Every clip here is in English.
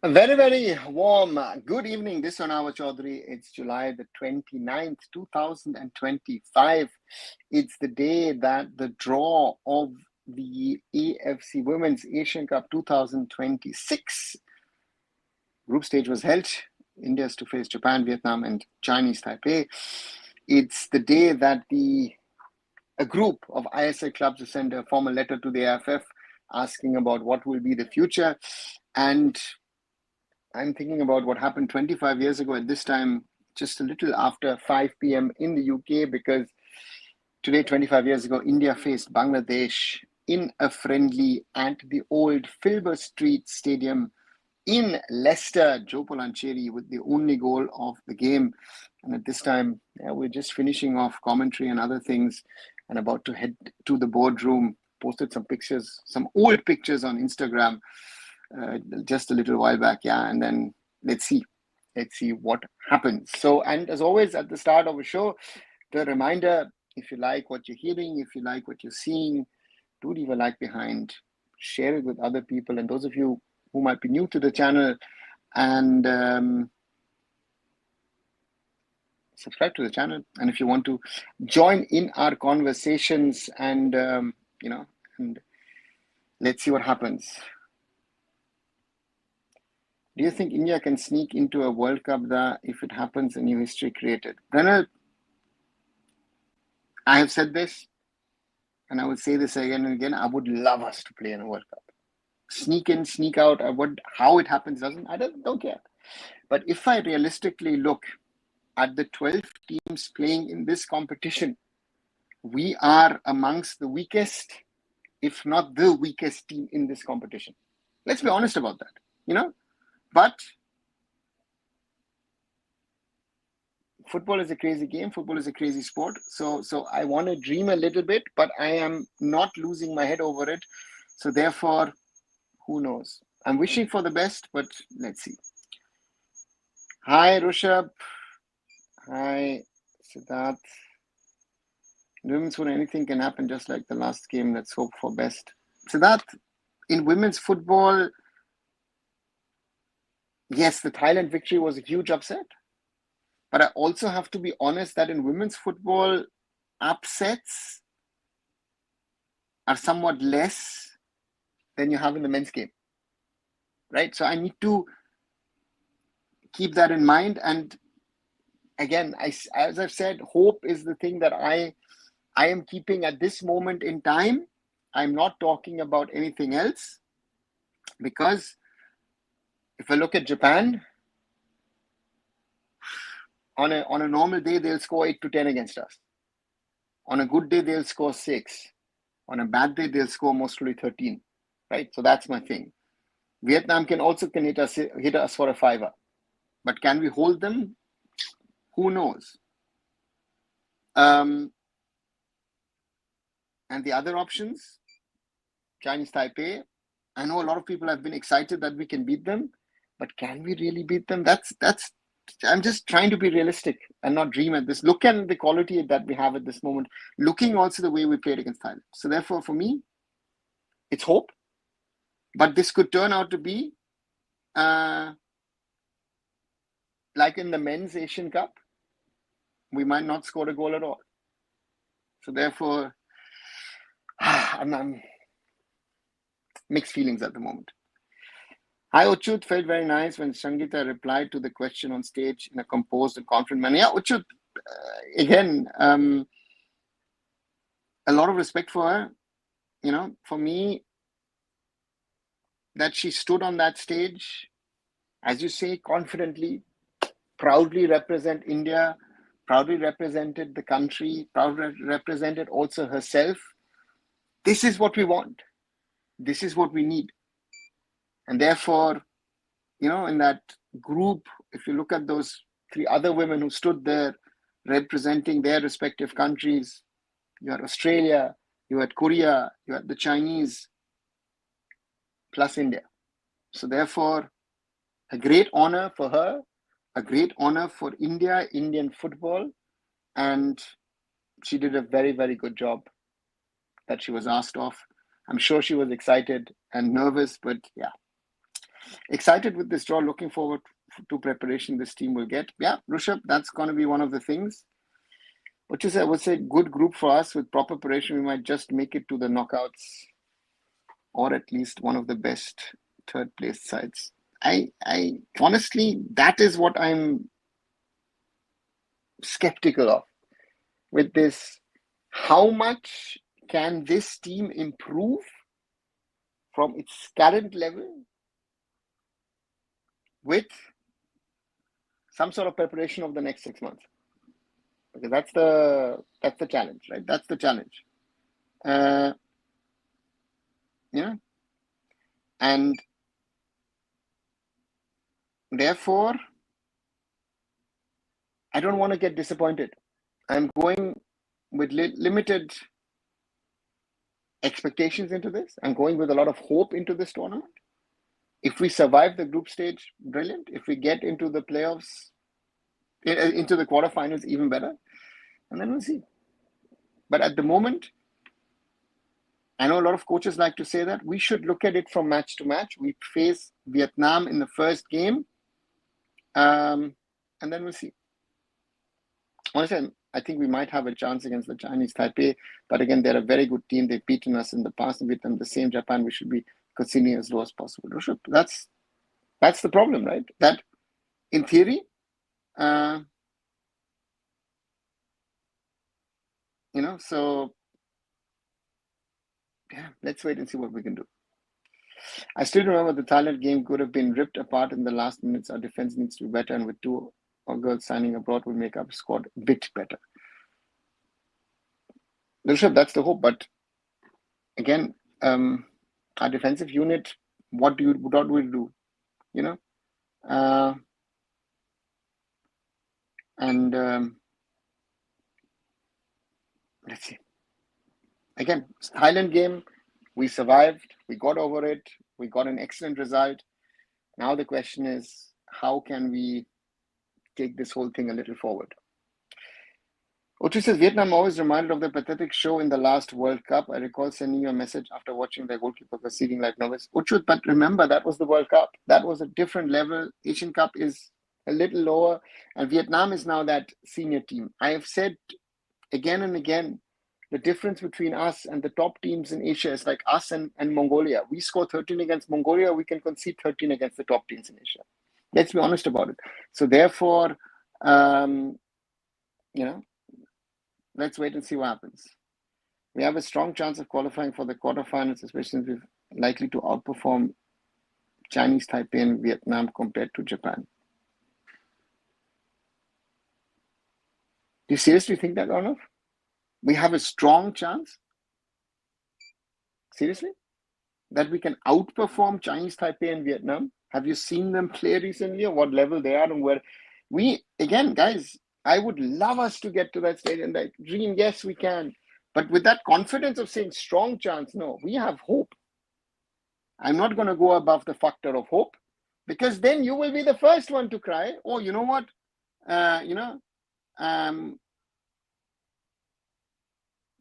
A very, very warm good evening. This on our Chaudhary. It's July the 29th, 2025. It's the day that the draw of the AFC Women's Asian Cup 2026 group stage was held. India is to face Japan, Vietnam, and Chinese Taipei. It's the day that a group of ISL clubs will send a formal letter to the AIFF asking about what will be the future. And I'm thinking about what happened 25 years ago at this time, just a little after 5 p.m. in the UK, because today, 25 years ago, India faced Bangladesh in a friendly at the old Filbert Street Stadium in Leicester, Joe Polancheri with the only goal of the game. And at this time, we're just finishing off commentary and other things and about to head to the boardroom. Posted some pictures, some old pictures on Instagram just a little while back. Yeah, and then let's see what happens. So, and as always, at the start of a show, the reminder, if you like what you're hearing, if you like what you're seeing, do leave a like behind, share it with other people. And those of you who might be new to the channel, and subscribe to the channel. And if you want to join in our conversations and, and let's see what happens. Do you think India can sneak into a World Cup if it happens, a new history created? Brenner, I have said this, and I will say this again and again. I would love us to play in a World Cup. Sneak in, sneak out. How it happens I don't care. But if I realistically look at the 12 teams playing in this competition, we are amongst the weakest, if not the weakest team in this competition. Let's be honest about that, But football is a crazy game. Football is a crazy sport. So I want to dream a little bit, but I am not losing my head over it. So therefore, who knows? I'm wishing for the best, but let's see. Hi, Rushabh. Hi, Siddharth. In women's football, anything can happen, just like the last game. Let's hope for best. Siddharth, in women's football, yes, the Thailand victory was a huge upset. But I also have to be honest that in women's football, upsets are somewhat less than you have in the men's game, right? So I need to keep that in mind. And again, as I've said, hope is the thing that I am keeping at this moment in time. I'm not talking about anything else, because if I look at Japan, on a normal day, they'll score 8 to 10 against us. On a good day, they'll score 6. On a bad day, they'll score mostly 13, right? So that's my thing. Vietnam can hit us for a 5-er. But can we hold them? Who knows? And the other options, Chinese Taipei, I know a lot of people have been excited that we can beat them, but can we really beat them? I'm just trying to be realistic and not dream at this. Look at the quality that we have at this moment, looking also the way we played against Thailand. So therefore, for me, it's hope. But this could turn out to be like in the men's Asian Cup, we might not score a goal at all. So therefore, I'm mixed feelings at the moment. Hi, Uchut. Felt very nice when Sangeeta replied to the question on stage in a composed and confident manner. Yeah, Uchut, again, a lot of respect for her. For me, that she stood on that stage, as you say, confidently, proudly represent India, proudly represented the country, proudly represented also herself. This is what we want. This is what we need. And therefore, in that group, if you look at those 3 other women who stood there representing their respective countries, you had Australia, you had Korea, you had the Chinese, plus India. So therefore, a great honor for her, a great honor for India, Indian football, and she did a very, very good job that she was asked of. I'm sure she was excited and nervous, but yeah. excited with this draw. Looking forward to preparation this team will get. Yeah, Rishabh, that's going to be one of the things. Which is, I would say, good group for us. With proper preparation, we might just make it to the knockouts, or at least one of the best third place sides. I honestly, that is what I'm skeptical of with this. How much can this team improve from its current level with some sort of preparation of the next 6 months? Because that's the challenge, right? That's the challenge. Yeah. And therefore, I don't want to get disappointed. I'm going with limited expectations into this. I'm going with a lot of hope into this tournament. If we survive the group stage, brilliant. If we get into the playoffs, into the quarterfinals, even better. And then we'll see. But at the moment, I know a lot of coaches like to say that we should look at it from match to match. We face Vietnam in the first game, and then we'll see. Honestly, I think we might have a chance against the Chinese Taipei, but again, they're a very good team. They've beaten us in the past, and with them the same Japan, we should be conceding as low as possible. That's the problem, right? That in theory, so yeah, let's wait and see what we can do. I still remember the Thailand game could have been ripped apart in the last minutes. Our defense needs to be better, and with two girls signing abroad, will make our squad a bit better. Rishabh, that's the hope. But again, our defensive unit, what do we do? Let's see. Again, Thailand game, we survived. We got over it. We got an excellent result. Now the question is, how can we take this whole thing a little forward? Ochu says, Vietnam always reminded of the pathetic show in the last World Cup. I recall sending you a message after watching their goalkeeper proceeding like novice. Ochu, but remember, that was the World Cup. That was a different level. Asian Cup is a little lower, and Vietnam is now that senior team. I have said again and again, the difference between us and the top teams in Asia is like us and Mongolia. We score 13 against Mongolia, we can concede 13 against the top teams in Asia. Let's be honest about it. So therefore, let's wait and see what happens. We have a strong chance of qualifying for the quarterfinals, especially since we're likely to outperform Chinese Taipei and Vietnam compared to Japan. Do you seriously think that, Arnav? We have a strong chance? Seriously? That we can outperform Chinese Taipei and Vietnam? Have you seen them play recently, or what level they are, and where again, guys, I would love us to get to that stage and that dream. Yes, we can. But with that confidence of saying strong chance, no, we have hope. I'm not going to go above the factor of hope, because then you will be the first one to cry. Oh, you know what?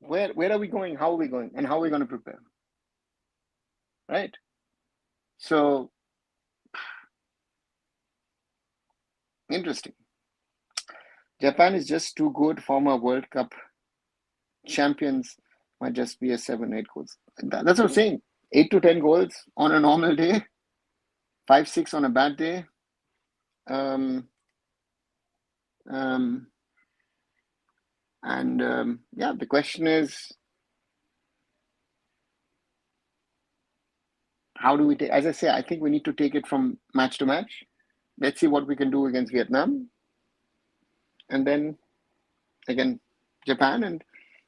Where are we going? How are we going? And how are we going to prepare? Right? So, interesting. Japan is just too good. Former World Cup champions might just be a 7-8 goals. That's what I'm saying. 8 to 10 goals on a normal day. 5-6 on a bad day. The question is, how do we take? As I say, I think we need to take it from match to match. Let's see what we can do against Vietnam, and then again Japan. And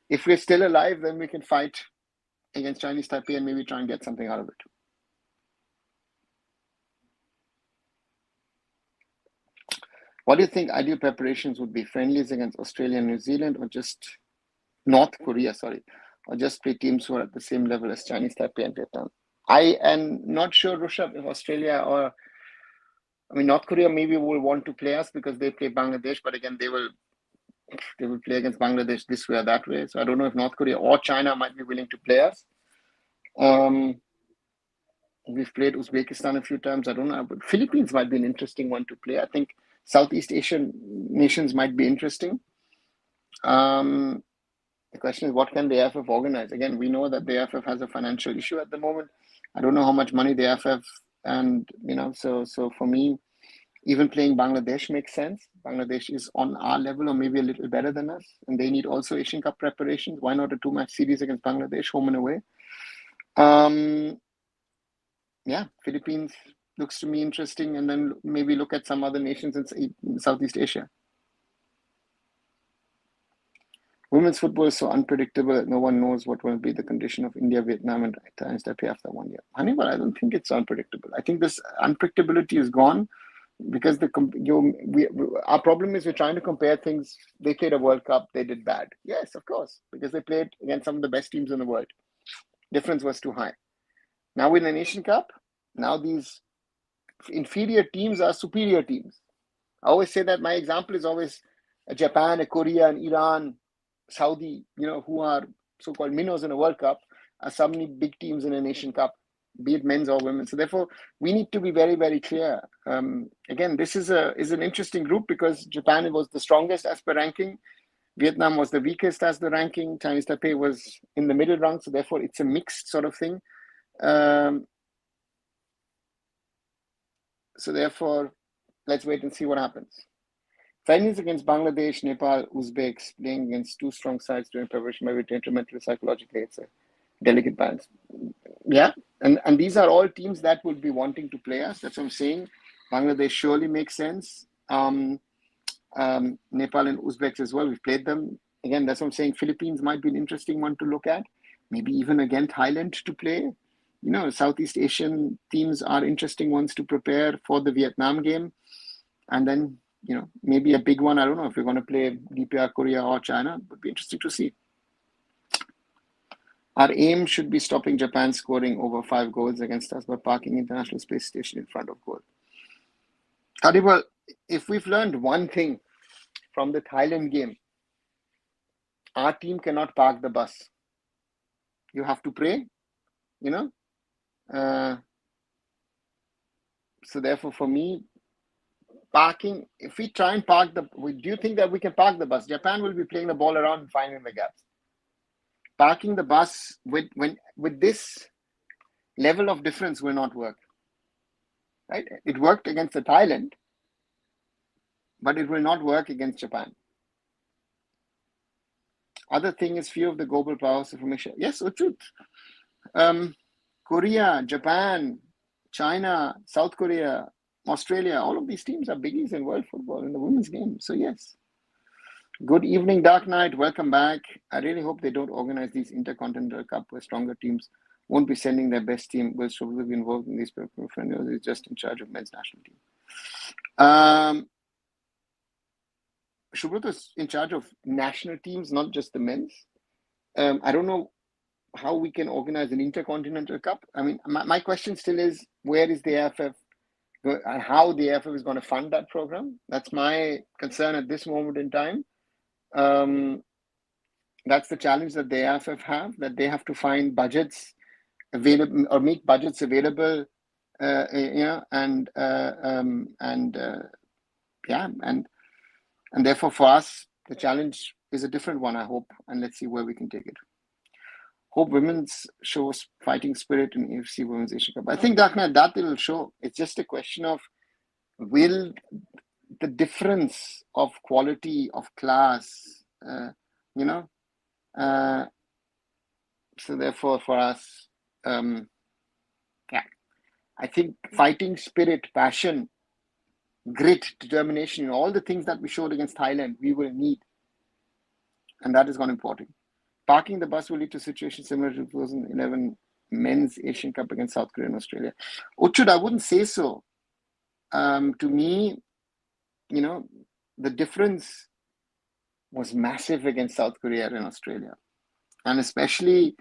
if we're still alive, then we can fight against Chinese Taipei and maybe try and get something out of it. What do you think ideal preparations would be? Friendlies against Australia and New Zealand, or just North Korea, or just play teams who are at the same level as Chinese Taipei and Vietnam? I am not sure, Rishabh, if Australia North Korea maybe will want to play us because they play Bangladesh, but again, they will play against Bangladesh this way or that way. So I don't know if North Korea or China might be willing to play us. We've played Uzbekistan a few times. I don't know, but Philippines might be an interesting one to play. I think Southeast Asian nations might be interesting. The question is, what can the AIFF organize? Again, we know that the AIFF has a financial issue at the moment. I don't know how much money the AIFF, and so for me, even playing Bangladesh makes sense. Bangladesh is on our level or maybe a little better than us, and they need also Asian Cup preparations. Why not a 2-match series against Bangladesh, home and away? Yeah, Philippines looks to me interesting, and then maybe look at some other nations in Southeast Asia. Women's football is so unpredictable that no one knows what will be the condition of India, Vietnam, and Thailand after 1 year. Hannibal, I don't think it's unpredictable. I think this unpredictability is gone because our problem is we're trying to compare things. They played a World Cup, they did bad. Yes, of course, because they played against some of the best teams in the world. Difference was too high. Now in the Nation Cup, now these inferior teams are superior teams. I always say that my example is always Japan, Korea, and Iran, Saudi, who are so-called minnows in a World Cup, are suddenly big teams in a Nation Cup, be it men's or women. So therefore, we need to be very, very clear. Again, this is an interesting group because Japan was the strongest as per ranking. Vietnam was the weakest as the ranking. Chinese Taipei was in the middle rung. So therefore, it's a mixed sort of thing. So therefore, let's wait and see what happens. Friendlies against Bangladesh, Nepal, Uzbeks, playing against two strong sides during preparation might be detrimental psychologically. It's a delicate balance. Yeah, and these are all teams that would be wanting to play us. That's what I'm saying. Bangladesh surely makes sense. Nepal and Uzbeks as well. We've played them. Again, that's what I'm saying. Philippines might be an interesting one to look at. Maybe even again Thailand to play. Southeast Asian teams are interesting ones to prepare for the Vietnam game. And then, maybe a big one. I don't know if we're going to play DPR, Korea, or China. It would be interesting to see. Our aim should be stopping Japan scoring over 5 goals against us by parking International Space Station in front of goal. Adibal, if we've learned one thing from the Thailand game, our team cannot park the bus. You have to pray, so therefore, for me, parking, if we try and park do you think that we can park the bus? Japan will be playing the ball around and finding the gaps. Parking the bus with this level of difference will not work. Right? It worked against the Thailand, but it will not work against Japan. Other thing is few of the global powers of information. Yes, Uchut. Korea, Japan, China, South Korea, Australia, all of these teams are biggies in world football in the women's game. So yes. Good evening, Dark Knight. Welcome back. I really hope they don't organize these Intercontinental Cup where stronger teams won't be sending their best team. Will Shubhra be involved in these friendlies? He's just in charge of men's national team. Shubhra is in charge of national teams, not just the men's. I don't know how we can organize an Intercontinental Cup. I mean, my question still is, where is the AIFF and how the AIFF is going to fund that program? That's my concern at this moment in time. That's the challenge that the AIFF have, that they have to find budgets available or make budgets available, and therefore for us, the challenge is a different one, I hope, and let's see where we can take it. Hope women's shows fighting spirit in AFC Women's Asia Cup. I think that will show. It's just a question of will the difference of quality, of class, so therefore for us, I think fighting spirit, passion, grit, determination, all the things that we showed against Thailand, we will need. And that is going important. Parking the bus will lead to situations similar to 2011 men's Asian Cup against South Korea and Australia. Uchud, I wouldn't say so. To me, the difference was massive against South Korea and Australia. And especially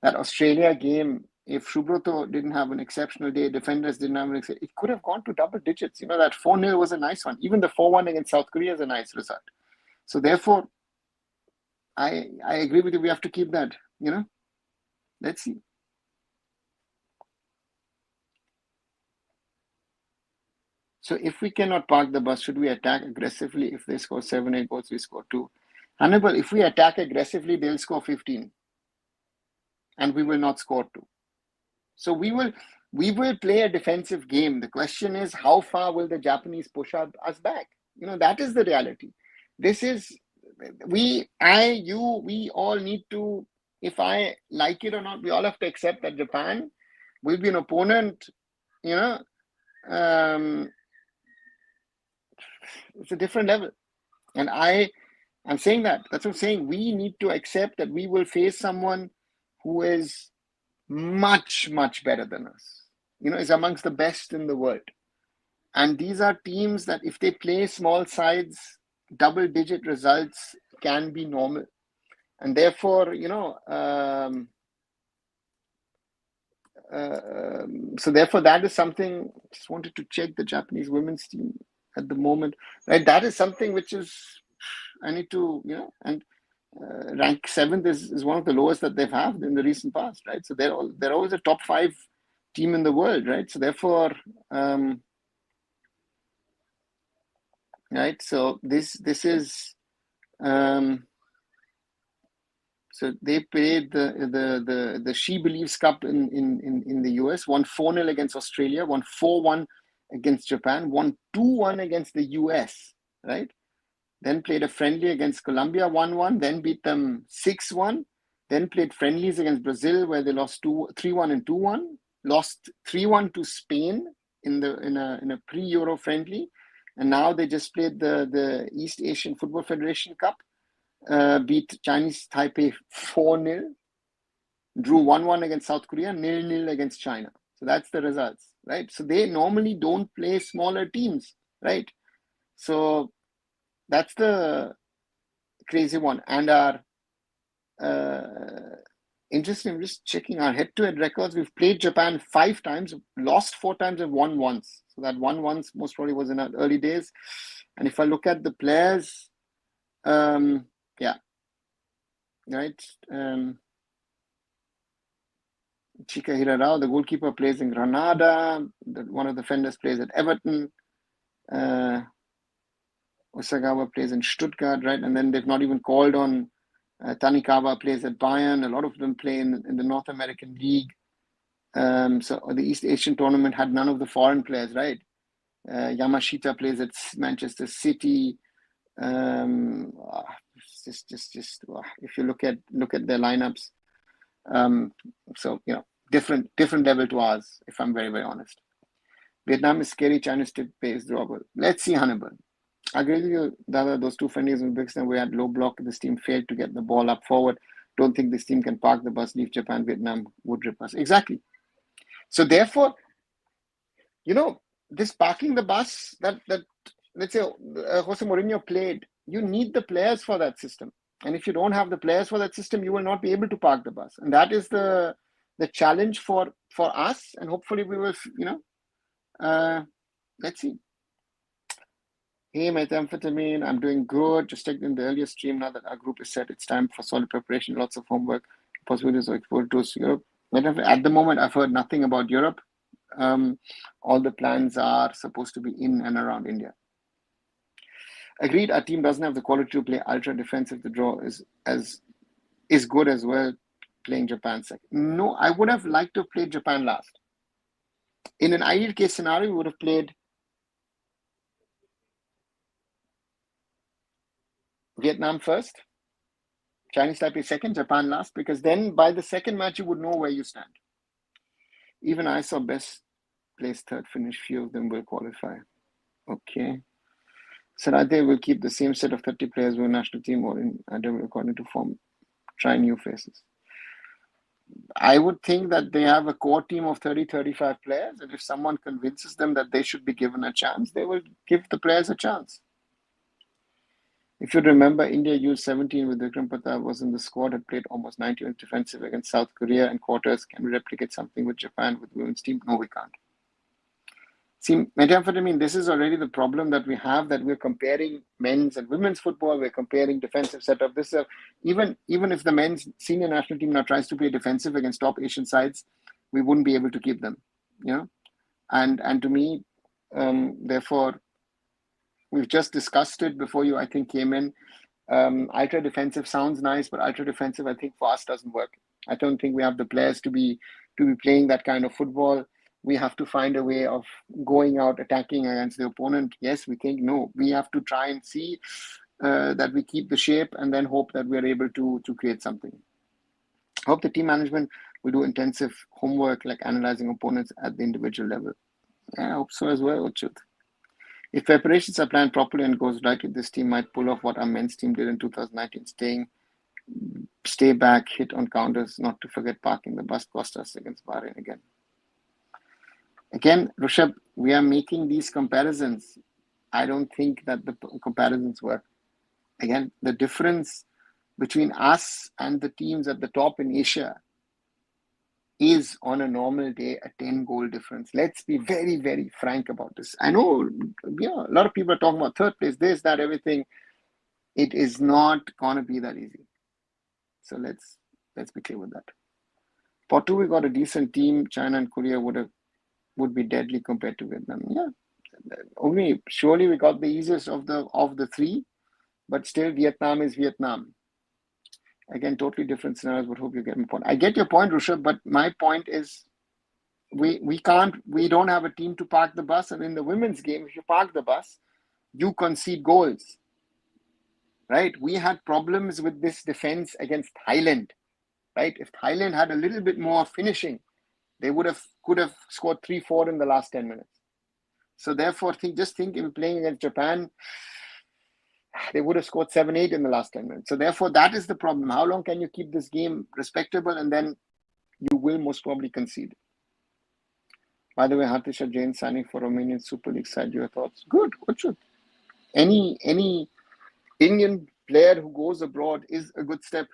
that Australia game, if Subroto didn't have an exceptional day, defenders didn't have it could have gone to double digits. That 4-0 was a nice one. Even the 4-1 against South Korea is a nice result. So therefore, I agree with you. We have to keep that, Let's see. So if we cannot park the bus, should we attack aggressively? If they score 7, 8 goals, we score 2. Hannibal, if we attack aggressively, they'll score 15 and we will not score 2. So we will play a defensive game. The question is, how far will the Japanese push us back? That is the reality. This is, we all need to, if I like it or not, we all have to accept that Japan will be an opponent, it's a different level. And I'm saying that's what I'm saying. We need to accept that we will face someone who is much, much better than us, is amongst the best in the world. And these are teams that if they play small sides, double-digit results can be normal. And therefore, so therefore that is something, just wanted to check the Japanese women's team at the moment, right? That is something which is, I need to, and rank 7th is one of the lowest that they've had in the recent past, right? So they're always a top 5 team in the world, right? So therefore, right? So this is, so they played the She Believes Cup in the US, won 4-0 against Australia, won 4-1 against Japan, won 2-1 against the US, right? Then played a friendly against Colombia, 1-1, then beat them 6-1, then played friendlies against Brazil where they lost 3-1 and 2-1, lost 3-1 to Spain in a pre-Euro friendly, and now they just played the East Asian Football Federation Cup, beat Chinese Taipei 4-0, drew 1-1 against South Korea, 0-0 against China. So that's the results, right? So they normally don't play smaller teams, right? So that's the crazy one. And our interesting, I'm just checking our head-to-head records. We've played Japan 5 times, lost 4 times, and won once. So that won once most probably was in our early days. And if I look at the players, yeah, right. Chika Hirarao, the goalkeeper, plays in Granada. One of the defenders plays at Everton. Osagawa plays in Stuttgart, right? And then they've not even called on Tanikawa plays at Bayern. A lot of them play in the North American League. So the East Asian tournament had none of the foreign players, right? Yamashita plays at Manchester City. Just if you look at their lineups, so different level to ours, if I'm very, very honest. Vietnam is scary. China's tip is drawable. Let's see, Hannibal. I agree with you, Dada. Those 2 friendlies in Uzbekistan, we had low block. This team failed to get the ball up forward. Don't think this team can park the bus, leave Japan. Vietnam would rip us. Exactly. So therefore, this parking the bus that let's say Jose Mourinho played, you need the players for that system. And if you don't have the players for that system, you will not be able to park the bus. And that is the challenge for us. And hopefully we will, let's see. Hey, methamphetamine, I'm doing good. Just checked in the earlier stream. Now that our group is set, it's time for solid preparation, lots of homework, possibilities of exposure to Europe. At the moment, I've heard nothing about Europe. All the plans are supposed to be in and around India. Agreed, our team doesn't have the quality to play ultra defensive. The draw is good as well, playing Japan second. No, I would have liked to play Japan last. In an ideal case scenario, we would have played Vietnam first, Chinese Taipei second, Japan last, because then by the second match, you would know where you stand. Even I saw best place third finish. Few of them will qualify. Okay. Sarate will keep the same set of 30 players with national team or in according to form. Try new faces. I would think that they have a core team of 30, 35 players. And if someone convinces them that they should be given a chance, they will give the players a chance. If you remember, India used 17 with Vikram Pratap, was in the squad, had played almost 90 on defensive against South Korea and quarters. Can we replicate something with Japan with women's team? No, we can't. See, methamphetamine, this is already the problem that we have, that we're comparing men's and women's football. We're comparing defensive setup. This even if the men's senior national team now tries to play defensive against top Asian sides, we wouldn't be able to keep them, And to me, Therefore, we've just discussed it before you, I think, came in. Ultra defensive sounds nice, but ultra defensive, I think, for us doesn't work. I don't think we have the players to be playing that kind of football. We have to find a way of going out attacking against the opponent. Yes, we think no. We have to try and see that we keep the shape and then hope that we're able to create something. I hope the team management will do intensive homework like analyzing opponents at the individual level. Yeah, I hope so as well, Uchit. If preparations are planned properly and goes right, this team might pull off what our men's team did in 2019, stay back, hit on counters, not to forget parking the bus cost us against Bahrain again. Again, Rishabh, we are making these comparisons. I don't think that the comparisons work. Again, the difference between us and the teams at the top in Asia is on a normal day a 10-goal difference. Let's be very, very frank about this. I know, a lot of people are talking about third place, this, that, everything. It is not gonna be that easy. So let's be clear with that. Porto, we got a decent team. China and Korea would be deadly compared to Vietnam. Yeah, only surely we got the easiest of the three, but still Vietnam is Vietnam. Again, totally different scenarios, but hope you get my point. I get your point, Rishabh, but my point is we don't have a team to park the bus. And in the women's game, if you park the bus, you concede goals. Right? We had problems with this defense against Thailand. Right? If Thailand had a little bit more finishing, they could have scored 3-4 in the last 10 minutes. So therefore, just think if playing against Japan, they would have scored 7-8 in the last 10 minutes. So therefore, that is the problem. How long can you keep this game respectable? And then you will most probably concede. By the way, Hartisha Jain signing for Romanian Super League side. Your thoughts? Good. What should any Indian player who goes abroad is a good step,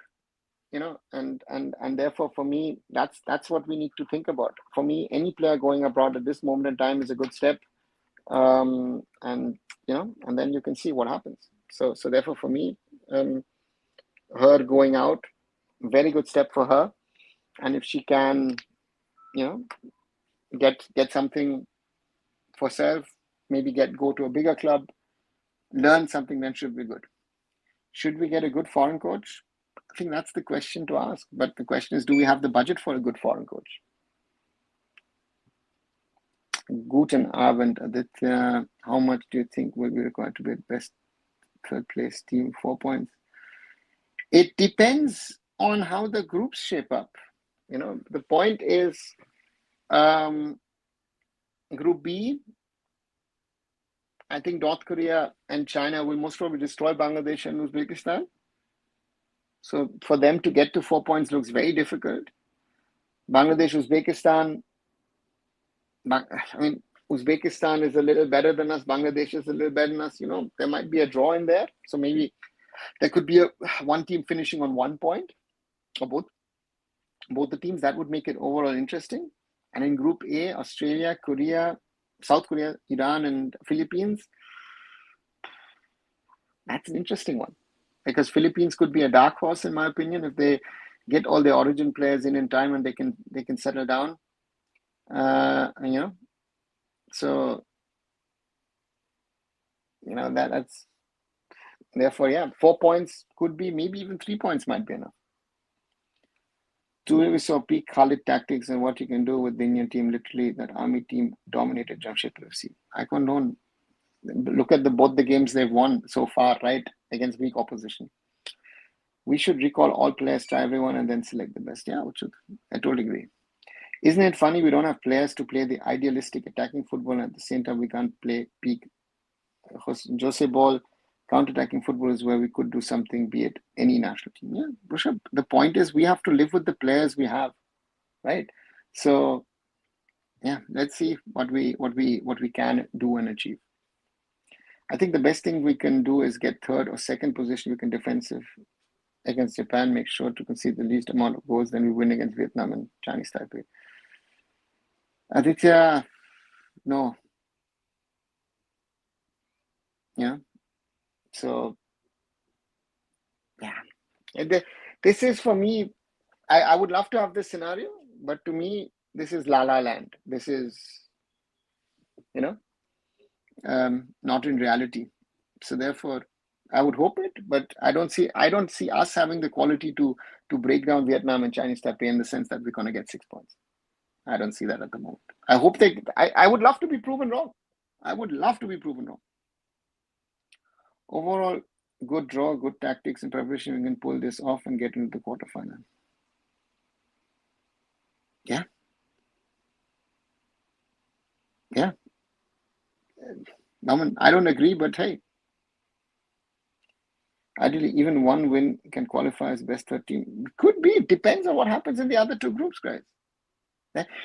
and therefore for me, that's what we need to think about. For me, any player going abroad at this moment in time is a good step. And then you can see what happens. So therefore for me, her going out, very good step for her. And if she can, get something for herself, maybe go to a bigger club, learn something, then should be good. Should we get a good foreign coach? I think that's the question to ask. But the question is, do we have the budget for a good foreign coach? Guten Abend, Aditya. How much do you think will be required to be the best third place team? 4 points. It depends on how the groups shape up. The point is, Group B, I think North Korea and China will most probably destroy Bangladesh and Uzbekistan. So for them to get to 4 points looks very difficult. Bangladesh, Uzbekistan, Uzbekistan is a little better than us. Bangladesh is a little better than us. There might be a draw in there. So maybe there could be one team finishing on 1 point, or both the teams. That would make it overall interesting. And in Group A, Australia, Korea, South Korea, Iran, and Philippines. That's an interesting one, because Philippines could be a dark horse, in my opinion, if they get all their origin players in time and they can settle down. So that's therefore 4 points could be, maybe even 3 points might be enough. Today we saw peak Khalid tactics and what you can do with the Indian team. Literally, that army team dominated Jamshedpur FC. I condone. Look at both the games they've won so far, right, against weak opposition. We should recall all players, try everyone, and then select the best. Yeah, I totally agree. Isn't it funny we don't have players to play the idealistic attacking football, and at the same time we can't play peak Jose ball? Counter-attacking football is where we could do something, be it any national team. Yeah, Rishabh, the point is we have to live with the players we have, right? So, let's see what we can do and achieve. I think the best thing we can do is get third or second position. We can defensive against Japan, make sure to concede the least amount of goals, then we win against Vietnam and Chinese Taipei. Aditya, no. Yeah. So, this is for me, I would love to have this scenario, but to me, this is La La Land. This is, not in reality. So therefore, I would hope it, but I don't see us having the quality to break down Vietnam and Chinese Taipei in the sense that we're going to get 6 points. I don't see that at the moment. I hope I would love to be proven wrong. I would love to be proven wrong. Overall, good draw, good tactics and preparation. We can pull this off and get into the quarterfinal. Yeah. Yeah. I don't agree, but hey, ideally, even one win can qualify as best 13. Could be. It depends on what happens in the other two groups, guys.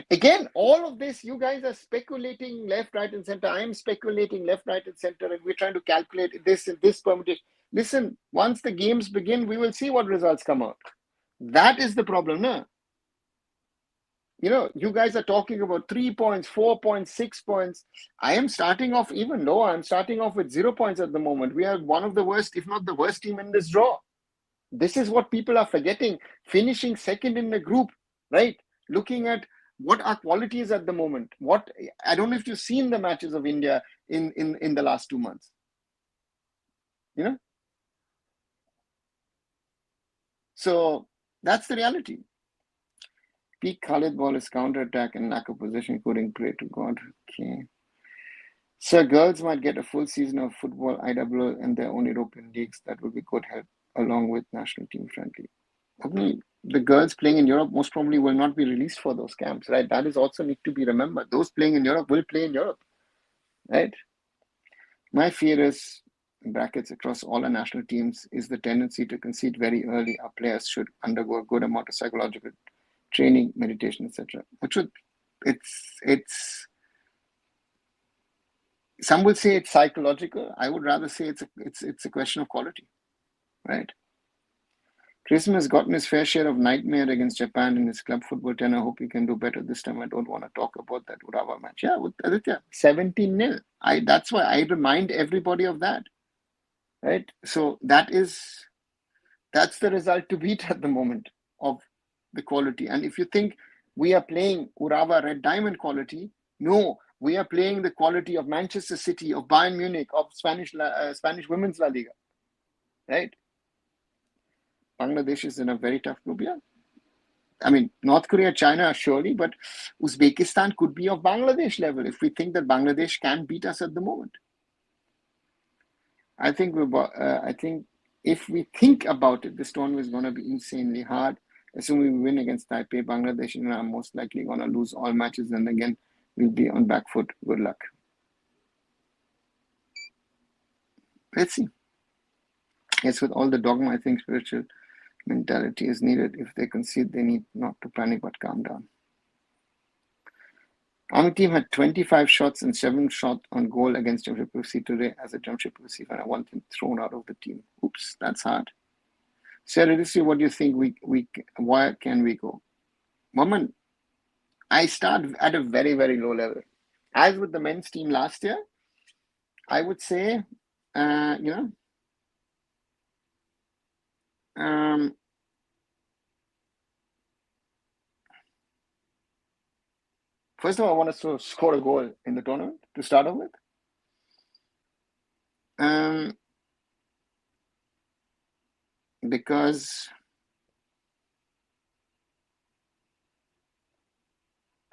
Again, all of this, you guys are speculating left, right, and center. I'm speculating left, right, and center, and we're trying to calculate this and this permutation. Listen, once the games begin, we will see what results come out. That is the problem, no? You guys are talking about 3 points, 4 points, 6 points. I am starting off even lower. I'm starting off with 0 points at the moment. We are one of the worst, if not the worst team in this draw. This is what people are forgetting. Finishing second in the group, right? Looking at what our quality is at the moment. I don't know if you've seen the matches of India in the last 2 months. So that's the reality. Peak Khalid ball is counter-attack and lack of possession, couldn't pray to God. Okay. So girls might get a full season of football, IWL, and their own European leagues. That would be good help along with national team friendly. The girls playing in Europe most probably will not be released for those camps, right? That is also need to be remembered. Those playing in Europe will play in Europe, right? My fear is, in brackets, across all our national teams, is the tendency to concede very early. Our players should undergo a good amount of psychological training, meditation, etc. It's some will say it's psychological. I would rather say it's a question of quality, right? Chrism has gotten his fair share of nightmare against Japan in his club football 10. I hope he can do better this time. I don't want to talk about that Urawa match. Yeah, with Aditya, 17-0. That's why I remind everybody of that, right? So that's the result to beat at the moment of the quality. And if you think we are playing Urawa Red Diamond quality, no, we are playing the quality of Manchester City, of Bayern Munich, of Spanish Women's La Liga, right? Bangladesh is in a very tough group, yeah. I mean, North Korea, China, surely, but Uzbekistan could be of Bangladesh level if we think that Bangladesh can beat us at the moment. I think if we think about it, this tournament is going to be insanely hard. Assuming we win against Taipei, Bangladesh are most likely going to lose all matches, and again, we'll be on back foot. Good luck. Let's see. Yes, with all the dogma, I think spiritual mentality is needed. If they concede, they need not to panic but calm down. Our team had 25 shots and 7 shots on goal against Jamshedpur FC today as a Jamshedpur FC fan. I want him thrown out of the team. Oops, that's hard. Seriously, what do you think where can we go? Moment, I start at a very, very low level. As with the men's team last year, I would say, first of all, I want us to score a goal in the tournament to start off with. Because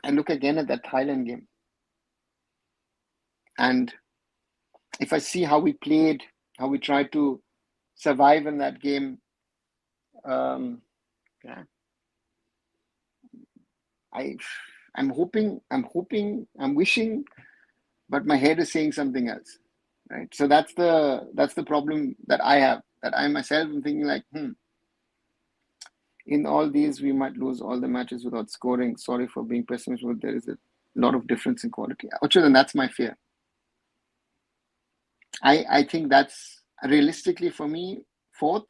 I look again at that Thailand game. And if I see how we played, how we tried to survive in that game, I'm wishing, but my head is saying something else, right? So that's the problem that I have, that I myself am thinking like, in all these, we might lose all the matches without scoring. Sorry for being pessimistic, but there is a lot of difference in quality. Actually, that's my fear. I think that's realistically for me, fourth.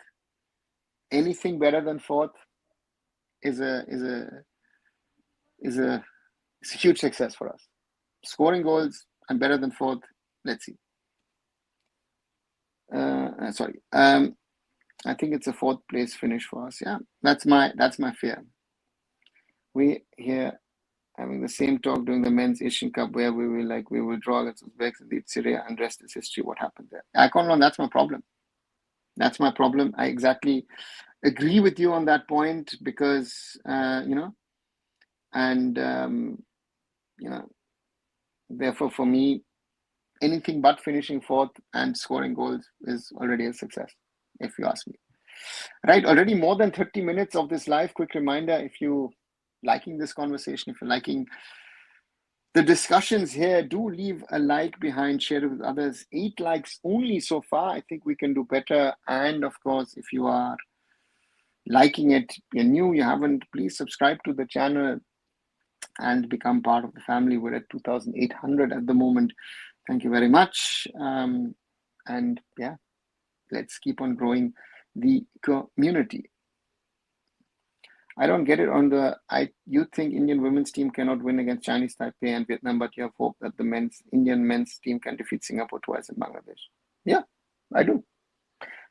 Anything better than fourth is a huge success for us. Scoring goals and better than fourth. Let's see. I think it's a fourth place finish for us. Yeah, that's my fear. We here having the same talk during the men's Asian Cup where we will draw against Uzbeks and beat Syria, and rest is history. What happened there? Icon, that's my problem. That's my problem. I exactly agree with you on that point because, therefore for me, anything but finishing fourth and scoring goals is already a success, if you ask me. Right, already more than 30 minutes of this live. Quick reminder, if you liking this conversation, if you're liking the discussions here, do leave a like behind, share it with others. 8 likes only so far. I think we can do better. And of course, if you are liking it, you're new, you haven't, please subscribe to the channel and become part of the family. We're at 2,800 at the moment. Thank you very much. And yeah, let's keep on growing the community. I don't get it on you think Indian women's team cannot win against Chinese Taipei and Vietnam, but you have hope that the Indian men's team can defeat Singapore twice in Bangladesh. Yeah, I do.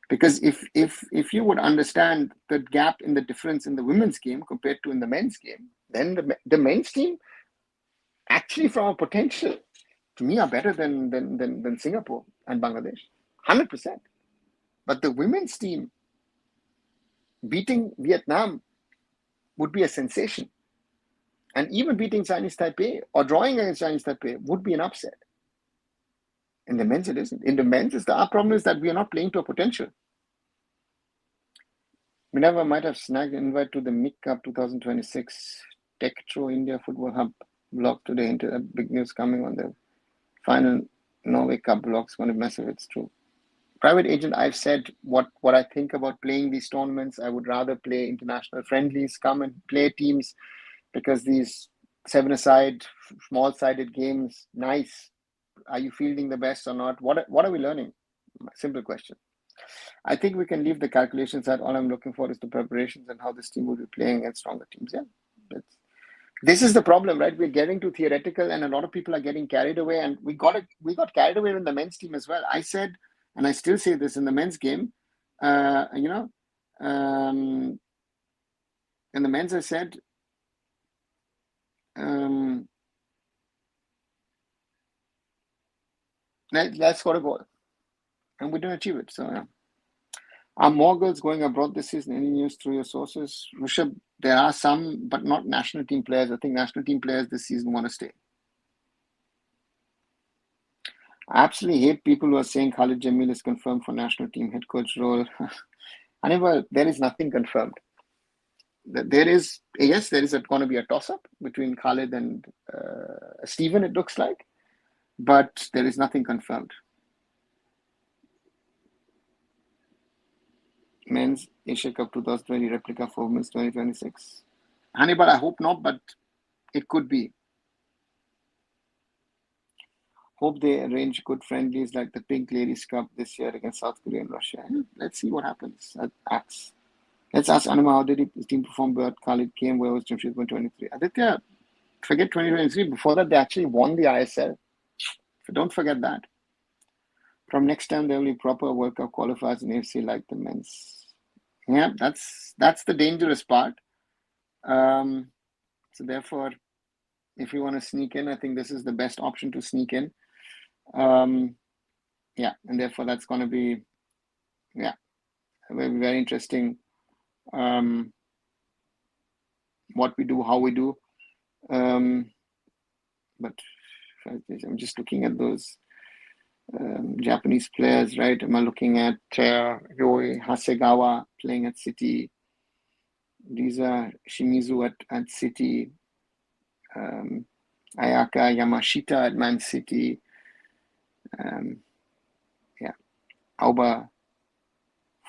Because if you would understand the gap in the difference in the women's game compared to in the men's game, then the men's team actually from a potential to me are better than Singapore and Bangladesh. 100%. But the women's team beating Vietnam would be a sensation. And even beating Chinese Taipei or drawing against Chinese Taipei would be an upset. In the men's, it isn't. In the men's, our problem is that we are not playing to a potential. Minerva might have snagged an invite to the MIC Cup 2026 Tektro India Football Hub blog today. Into big news coming on the final Norway Cup blog. It's going to be massive. It's true. Private agent, I've said what I think about playing these tournaments. I would rather play international friendlies, come and play teams, because these 7-a-side, small-sided games, nice. Are you fielding the best or not? What are we learning? Simple question. I think we can leave the calculations at all I'm looking for is the preparations and how this team will be playing against stronger teams. Yeah, this is the problem, right? We're getting too theoretical, and a lot of people are getting carried away. And we got carried away in the men's team as well. I said, and I still say this in the men's game, in the men's, I said, let's score a goal, and we didn't achieve it. So, yeah. Are more girls going abroad this season? Any news through your sources? Rishabh, there are some, but not national team players. I think national team players this season want to stay. I absolutely hate people who are saying Khalid Jamil is confirmed for national team head coach role. However, there is nothing confirmed. There is going to be a toss-up between Khalid and Stephen, it looks like, but there is nothing confirmed. Men's Asia Cup 2020 replica for women's 2026. Hannibal, I hope not, but it could be. Hope they arrange good friendlies like the Pink Ladies Cup this year against South Korea and Russia. Let's see what happens. Let's ask Anuma, how did his team perform where Khalid came? Where was Jamshid in 2023? Aditya, forget 2023. Before that, they actually won the ISL. So don't forget that. From next time, there will be proper World Cup qualifiers in AFC like the men's. Yeah, that's the dangerous part. So therefore, if you want to sneak in, I think this is the best option to sneak in. Yeah, and therefore that's going to be, very, very interesting. What we do, how we do. But I'm just looking at those Japanese players, right? Am I looking at Yoi Hasegawa playing at City? These are Shimizu at City. Ayaka Yamashita at Man City. Auba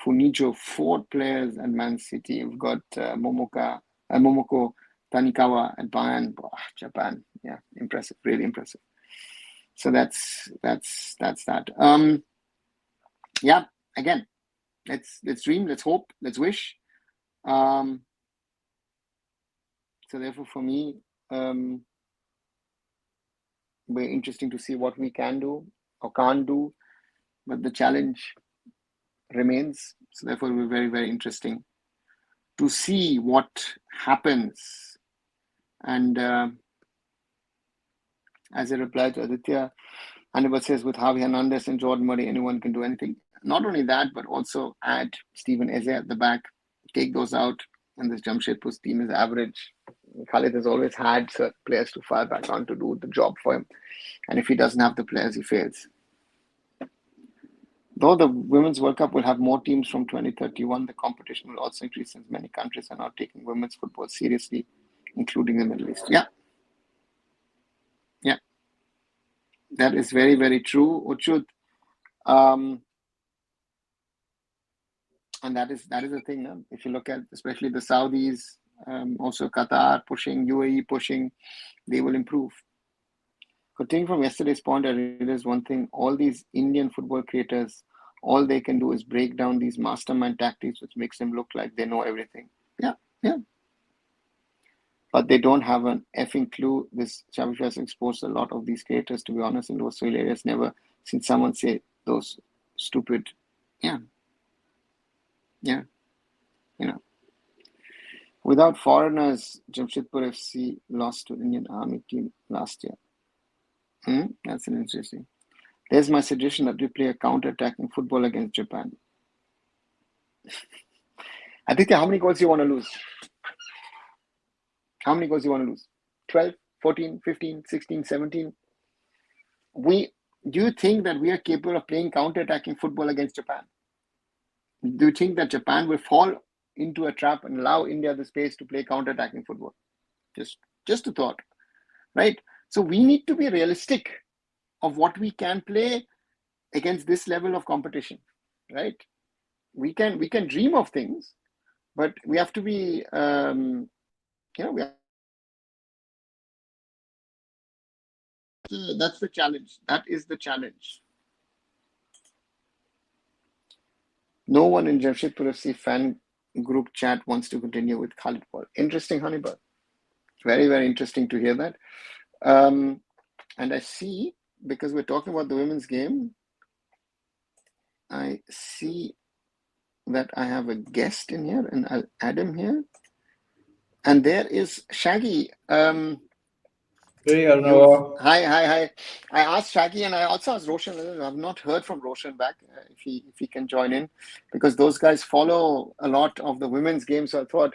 Funijo, 4 players at Man City. We've got Momoko Tanikawa at Bayern. Japan. Yeah, impressive, really impressive. So that's that. Yeah, again, let's dream, let's hope, let's wish. So therefore, for me, very interesting to see what we can do or can't do, but the challenge remains. So therefore, it will be very, very interesting to see what happens. And As a reply to Aditya, Hannibal says, with Javi Hernandez and Jordan Murray, anyone can do anything. Not only that, but also add Stephen Eze at the back, take those out, and this Jamshedpur's team is average. Khalid has always had certain players to fall back on to do the job for him. And if he doesn't have the players, he fails. Though the Women's World Cup will have more teams from 2031, the competition will also increase since many countries are now taking women's football seriously, including the Middle East. Yeah, yeah, that is very, very true, Uchud. And that is the thing. No? If you look at especially the Saudis, also Qatar pushing, UAE pushing, they will improve. Continuing from yesterday's point, I realized one thing: all these Indian football creators, all they can do is break down these mastermind tactics, which makes them look like they know everything. Yeah, yeah. But they don't have an effing clue. This Shavish has exposed a lot of these creators, to be honest, in those areas. Never seen someone say those stupid, yeah, yeah, you know. Without foreigners, Jamshedpur FC lost to Indian Army team last year. That's an interesting. There's my suggestion that we play a counter-attacking football against Japan. Aditya, how many goals do you want to lose? How many goals do you want to lose? 12, 14, 15, 16, 17? Do you think that we are capable of playing counter-attacking football against Japan? Do you think that Japan will fall into a trap and allow India the space to play counter-attacking football? Just a thought, right? So we need to be realistic of what we can play against this level of competition, right? We can dream of things, but we have to be, we have, that's the challenge. That is the challenge. No one in Jamshedpur FC fan group chat wants to continue with Khalid Paul. Interesting, Hannibal. Very, very interesting to hear that. And I see, because we're talking about the women's game, I see that I have a guest in here, and I'll add him here. And there is Shaggy. Hey, Arnava. Hi. I asked Shaggy, and I also asked Roshan. I've not heard from Roshan back, if he can join in, because those guys follow a lot of the women's game. So I thought,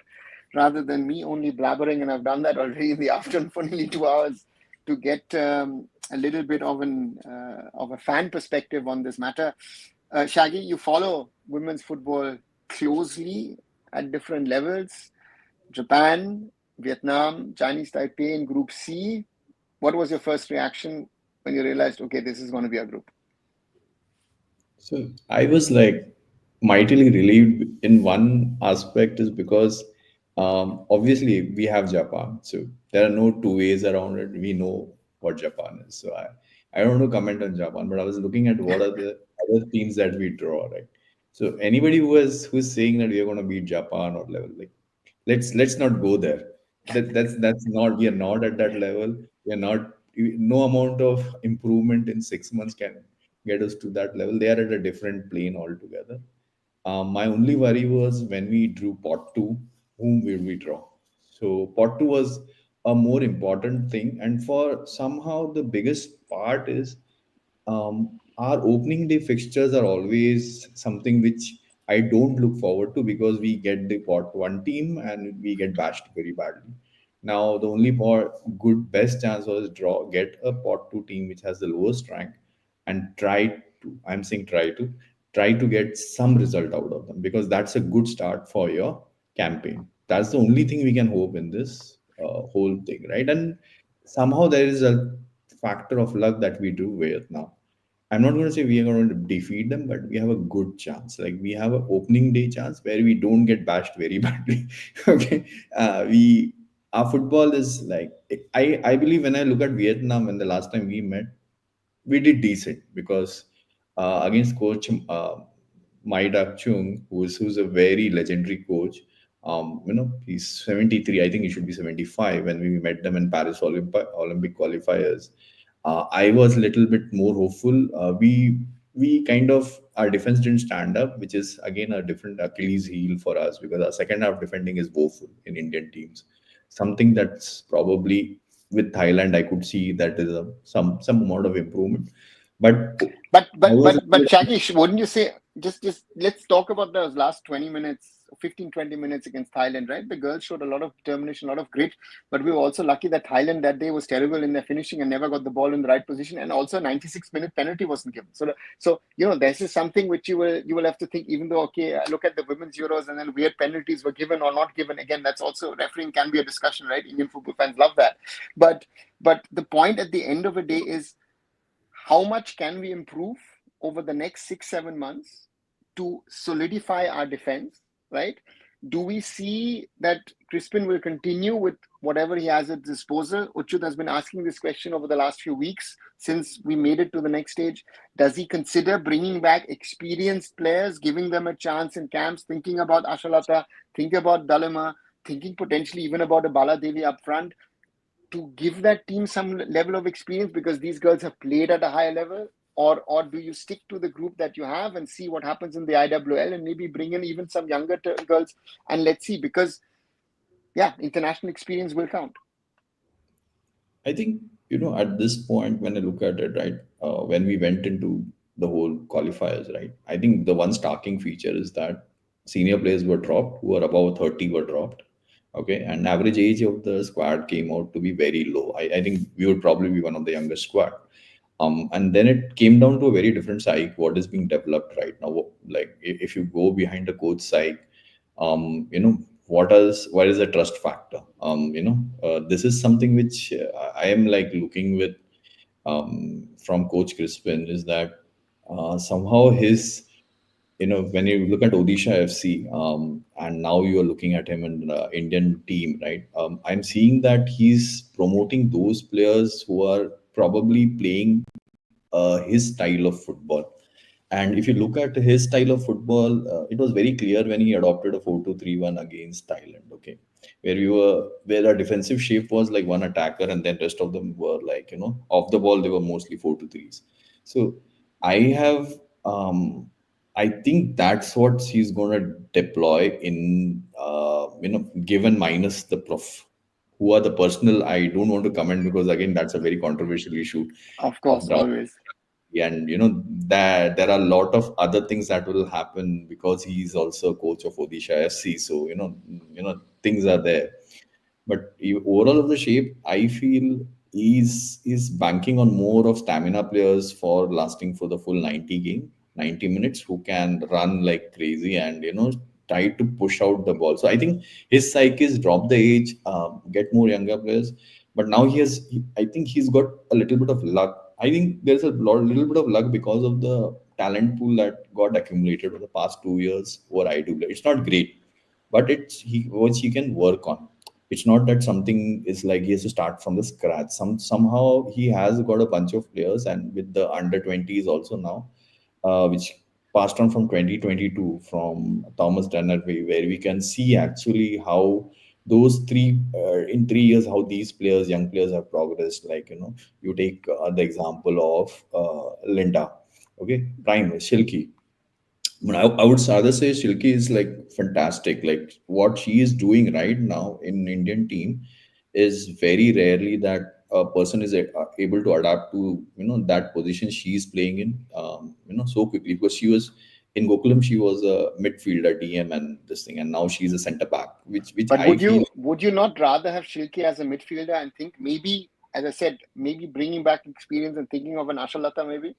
rather than me only blabbering, and I've done that already in the afternoon for nearly 2 hours, to get a little bit of a fan perspective on this matter. Shaggy, you follow women's football closely at different levels. Japan, Vietnam, Chinese Taipei in Group C. What was your first reaction when you realized, okay, this is going to be our group? So I was like mightily relieved in one aspect is because obviously we have Japan. So there are no two ways around it. We know what Japan is. So I don't want to comment on Japan, but I was looking at what are the other teams that we draw, right? So anybody who's saying that we are going to beat Japan or level, like let's not go there. That's not, we are not at that level. We are not, no amount of improvement in 6 months can get us to that level. They are at a different plane altogether. My only worry was when we drew pot two, whom will we draw? So pot two was a more important thing, and for somehow the biggest part is our opening day fixtures are always something which I don't look forward to because we get the pot one team and we get bashed very badly. Now the only good best chance was draw, get a pot two team which has the lowest rank, and I'm saying try to get some result out of them, because that's a good start for your campaign. That's the only thing we can hope in this whole thing, right? And somehow there is a factor of luck that we do Vietnam. I'm not going to say we are going to defeat them, but we have a good chance. Like we have an opening day chance where we don't get bashed very badly. Okay, we our football is like, I believe when I look at Vietnam, when the last time we met, we did decent because against coach Mai Dak Chung, who's a very legendary coach. He's 73. I think he should be 75. When we met them in Paris Olympic qualifiers, I was a little bit more hopeful. We kind of, our defense didn't stand up, which is again a different Achilles heel for us, because our second half defending is woeful in Indian teams. Something that's probably with Thailand, I could see that is some amount of improvement. But But I was Shagish, wouldn't you say just let's talk about those last 20 minutes, 15, 20 minutes against Thailand, right? The girls showed a lot of determination, a lot of grit, but we were also lucky that Thailand that day was terrible in their finishing and never got the ball in the right position, and also 96-minute penalty wasn't given. So this is something which you will have to think. Even though okay, I look at the women's Euros and then weird penalties were given or not given. Again, that's also refereeing can be a discussion, right? Indian football fans love that, but the point at the end of the day is how much can we improve over the next 6 7 months to solidify our defense, right? Do we see that Crispin will continue with whatever he has at disposal? Uchud has been asking this question over the last few weeks since we made it to the next stage. Does he consider bringing back experienced players, giving them a chance in camps, thinking about Ashalata, thinking about Dalima, thinking potentially even about a Baladevi up front, to give that team some level of experience because these girls have played at a higher level? Or do you stick to the group that you have and see what happens in the IWL and maybe bring in even some younger girls and let's see, because yeah, international experience will count. I think, at this point, when I look at it, right, when we went into the whole qualifiers, right, I think the one starking feature is that senior players were dropped, who are above 30 were dropped. Okay. And average age of the squad came out to be very low. I think we would probably be one of the youngest squad. And then it came down to a very different psyche, what is being developed right now. Like if you go behind the coach psyche, what is the trust factor? This is something which I am like looking with from Coach Crispin, is that somehow his, when you look at Odisha FC, and now you are looking at him in the Indian team, right? I'm seeing that he's promoting those players who are probably playing his style of football. And if you look at his style of football, it was very clear when he adopted a 4-2-3-1 against Thailand. Okay, where our defensive shape was like one attacker, and then rest of them were like, off the ball they were mostly 4-2-3s. So I have, I think that's what he's going to deploy in, given minus the prof. Who are the personal? I don't want to comment because again that's a very controversial issue Of of course, draft. always. And that there are a lot of other things that will happen because he's also a coach of Odisha FC. So things are there. But overall of the shape, I feel is banking on more of stamina players for lasting for the full 90 minutes, who can run like crazy and try to push out the ball. So I think his psyche is drop the age, get more younger players. But now I think he's got a little bit of luck. I think there's little bit of luck because of the talent pool that got accumulated over the past 2 years over IW. It's not great, but it's what he can work on. It's not that something is like he has to start from the scratch. Somehow he has got a bunch of players, and with the under 20s also now, which passed on from 2022 from Thomas Dunnerby, where we can see actually how those in 3 years how these players, young players, have progressed. Like you take the example of Linda, okay, Prime Shilki. I would rather say Shilki is like fantastic. Like what she is doing right now in Indian team is very rarely that a person is able to adapt to that position she is playing in so quickly, because she was in Gokulam, she was a midfielder DM and this thing, and now she's a center back, which But I feel. would you not rather have Shilki as a midfielder and think maybe, as I said, maybe bringing back experience and thinking of an Ashalata maybe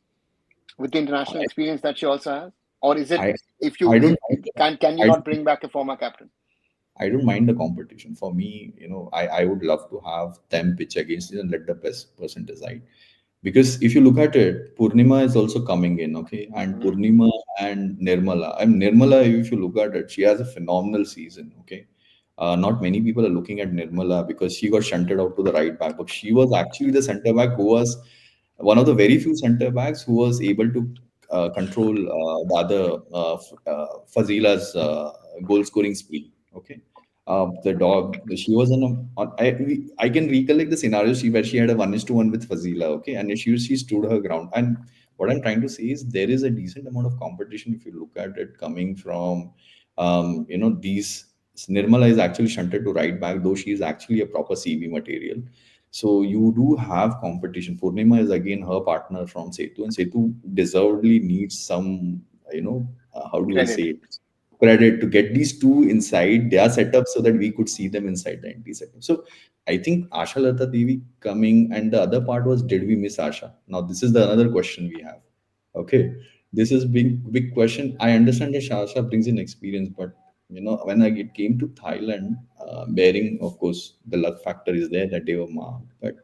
with the international I experience that she also has? Or is it, I, if I you don't can you I not bring back a former captain? I don't mind the competition. For me, I would love to have them pitch against it and let the best person decide. Because if you look at it, Purnima is also coming in, okay? And Mhm. Purnima and Nirmala. And Nirmala, if you look at it, she has a phenomenal season, okay? Not many people are looking at Nirmala because she got shunted out to the right back, but she was actually the center back who was one of the very few center backs who was able to control the other Fazila's goal scoring spree. Okay, the dog. She was I can recollect the scenario where she had a 1:1 with Fazila. Okay, and she stood her ground. And what I'm trying to say is there is a decent amount of competition if you look at it coming from these. Nirmala is actually shunted to right back, though she is actually a proper CB material. So you do have competition. Purnima is again her partner from Setu, and Setu deservedly needs some, how do I say Credit. it? Credit to get these two inside their setup so that we could see them inside the NT setup. So I think Asha Lata Devi coming, and the other part was, did we miss Asha? Now this is the another question we have. Okay, this is big question. I understand that Shasha brings in experience, but when it came to Thailand, bearing of course the luck factor is there that they were marked, but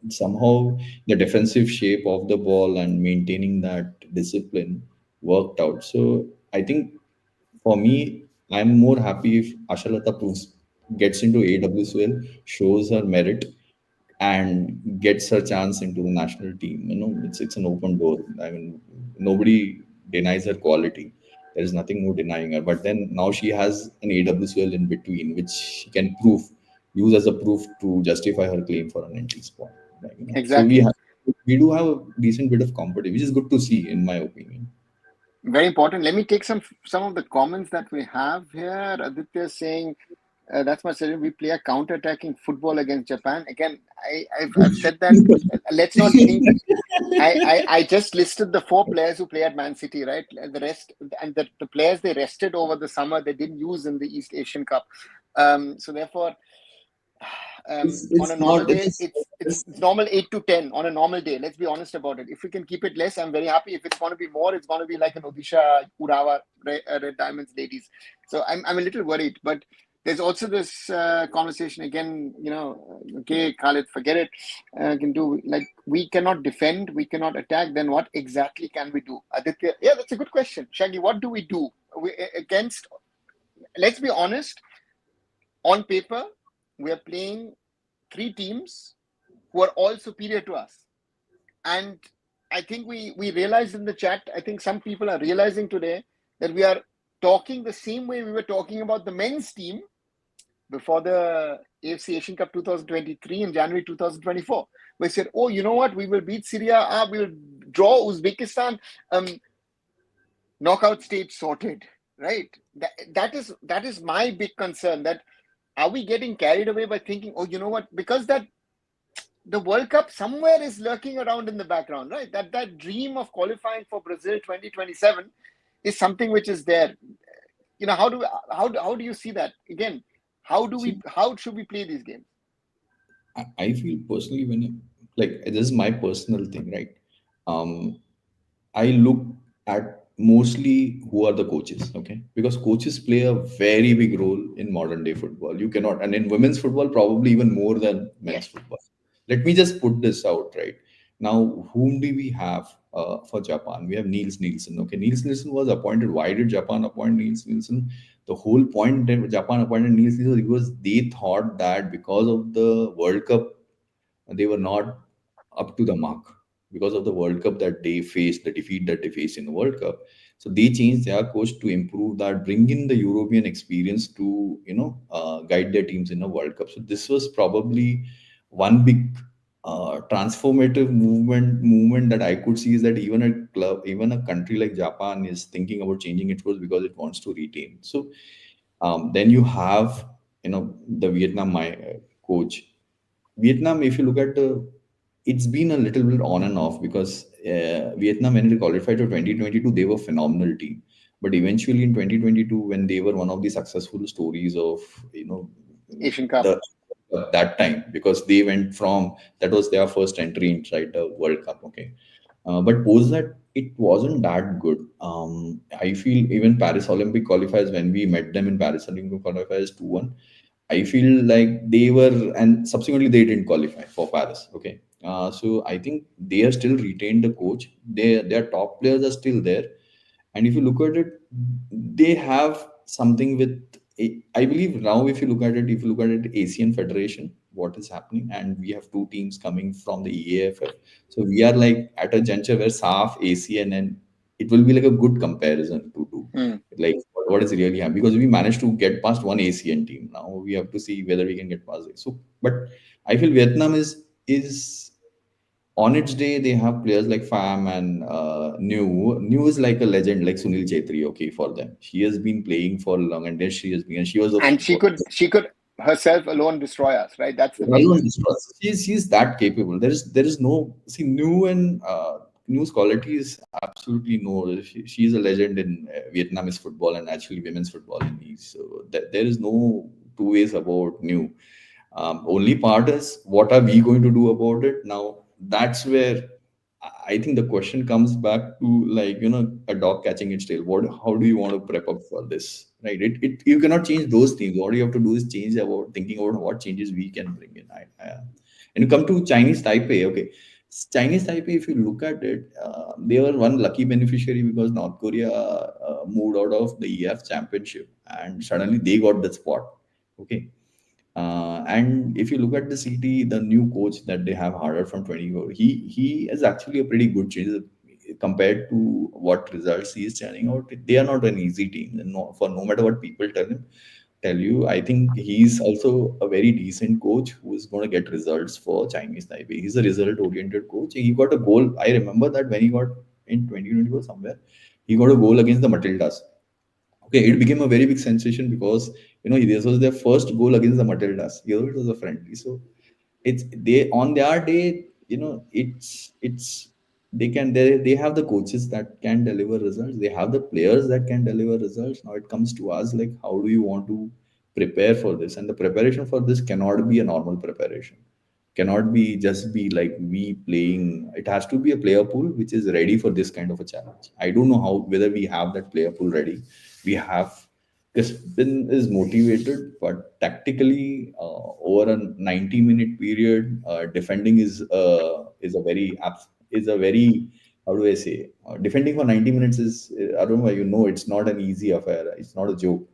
somehow the defensive shape of the ball and maintaining that discipline worked out. So I think for me, I'm more happy if Ashalata proves gets into AWSL, shows her merit, and gets her chance into the national team. It's an open door. I mean, nobody denies her quality. There is nothing more denying her. But then now she has an AWSL in between, which she can use as a proof to justify her claim for an entry spot. So Exactly. we do have a decent bit of competition, which is good to see, in my opinion. Very important. Let me take some of the comments that we have here. Aditya is saying, that's my suggestion. We play a counter-attacking football against Japan. Again, I've said that. Let's not think. I just listed the 4 players who play at Man City, right? The rest, and the players they rested over the summer, they didn't use in the East Asian Cup. So therefore, on a It's normal not. day, it's normal 8 to 10 on a normal day. Let's be honest about it. If we can keep it less, I'm very happy. If it's going to be more, it's going to be like an Odisha Urawa Red Diamonds ladies. So I'm a little worried, but there's also this conversation again. Okay, Khalid, forget it. Can do like we cannot defend, we cannot attack. Then what exactly can we do? Aditya, yeah, that's a good question. Shaggy, what do we do against? Let's be honest. On paper, we are playing 3 teams who are all superior to us. And I think we realized in the chat, I think some people are realizing today that we are talking the same way we were talking about the men's team before the AFC Asian Cup 2023 in January 2024. We said, oh, you know what? We will beat Syria. We'll draw Uzbekistan. Knockout stage sorted, right? That is my big concern. That are we getting carried away by thinking, oh, you know what? Because that the World Cup somewhere is lurking around in the background, right? That dream of qualifying for Brazil 2027 is something which is there. How do you see that again? See, How should we play these games? I feel personally like this is my personal thing, right? Um, I look at mostly who are the coaches, okay? Because coaches play a very big role in modern day football. You cannot, and in women's football, probably even more than men's Yes, football. Let me just put this out, right? Now, whom do we have for Japan? We have Niels Nielsen. Okay, Niels Nielsen was appointed. Why did Japan appoint Niels Nielsen? The whole point that Japan appointed Niels Nielsen was because they thought that because of the World Cup they were not up to the mark because of the World Cup that they faced, the defeat that they faced in the World Cup. So they changed their coach to improve that, bring in the European experience to guide their teams in a World Cup. So this was probably one big transformative movement that I could see, is that even a club, even a country like Japan is thinking about changing its course because it wants to retain. So then you have the Vietnam coach. Vietnam, if you look at it's been a little bit on and off because Vietnam, when it qualified to 2022, they were phenomenal team. But eventually in 2022, when they were one of the successful stories of Asian Cup. the that time, because they went from that was their first entry inside the World Cup. Okay, but post that it wasn't that good. I feel even Paris Olympic qualifiers, when we met them in Paris Olympic qualifiers 2-1, I feel like they were, and subsequently they didn't qualify for Paris. Okay, so I think they have still retained the coach. Their top players are still there, and if you look at it, they have something with. I believe now, if you look at it, Asian Federation, what is happening, and we have two teams coming from the AIFF. So we are like at a juncture where SAF, ACN, and it will be like a good comparison to do Hmm. like what is really happening, because we managed to get past one ACN team. Now we have to see whether we can get past it. So, but I feel Vietnam is on its day. They have players like Pham and New is like a legend, like Sunil Chetri. Okay, for them, she has been playing for long, and then she has been. And she was a And she could. herself alone destroy us, right? That's the Alone main. distrust. She's that capable. There is no see new and news quality is absolutely no. She is a legend in Vietnamese football and actually women's football in East. So there is no two ways about new. Only part is what are we going to do about it now? That's where I think the question comes back to like a dog catching its tail. What? How do you want to prep up for this? Right? You cannot change those things. What you have to do is change about thinking about what changes we can bring in. And you come to Chinese Taipei. Okay, Chinese Taipei. If you look at it, they were one lucky beneficiary because North Korea moved out of the EF championship and suddenly they got the spot. Okay, and if you look at the city, the new coach that they have hired from 24, he is actually a pretty good change compared to what results he is churning out. They are not an easy team. And no, for no matter what people tell you, I think he's also a very decent coach who is going to get results for Chinese Taipei. He's a result-oriented coach. He got a goal. I remember that when he got in 2024 somewhere, he got a goal against the Matildas. Okay, it became a very big sensation because this was their first goal against the Matildas. It was a friendly. So it's they on their day, it's they have the coaches that can deliver results. They have the players that can deliver results. Now it comes to us like how do you want to prepare for this? And the preparation for this cannot be a normal preparation, cannot be just be like we playing. It has to be a player pool which is ready for this kind of a challenge. I don't know how whether we have that player pool ready. We have Crispin is motivated, but tactically over a 90-minute period, defending is a very is a very how do I say defending for 90 minutes is I don't know, it's not an easy affair. It's not a joke.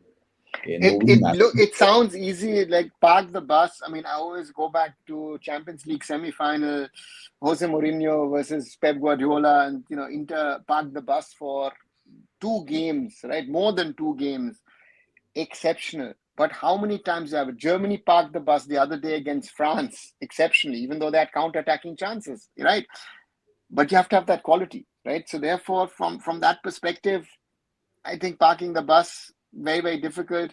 Nobody manages. It sounds easy, like park the bus. I mean, I always go back to Champions League semi-final, Jose Mourinho versus Pep Guardiola, and Inter parked the bus for 2 games, right? More than 2 games. Exceptional. But how many times have Germany parked the bus the other day against France? Exceptionally, even though they had counter-attacking chances, right? But you have to have that quality, right? So therefore, from that perspective, I think parking the bus very, very difficult.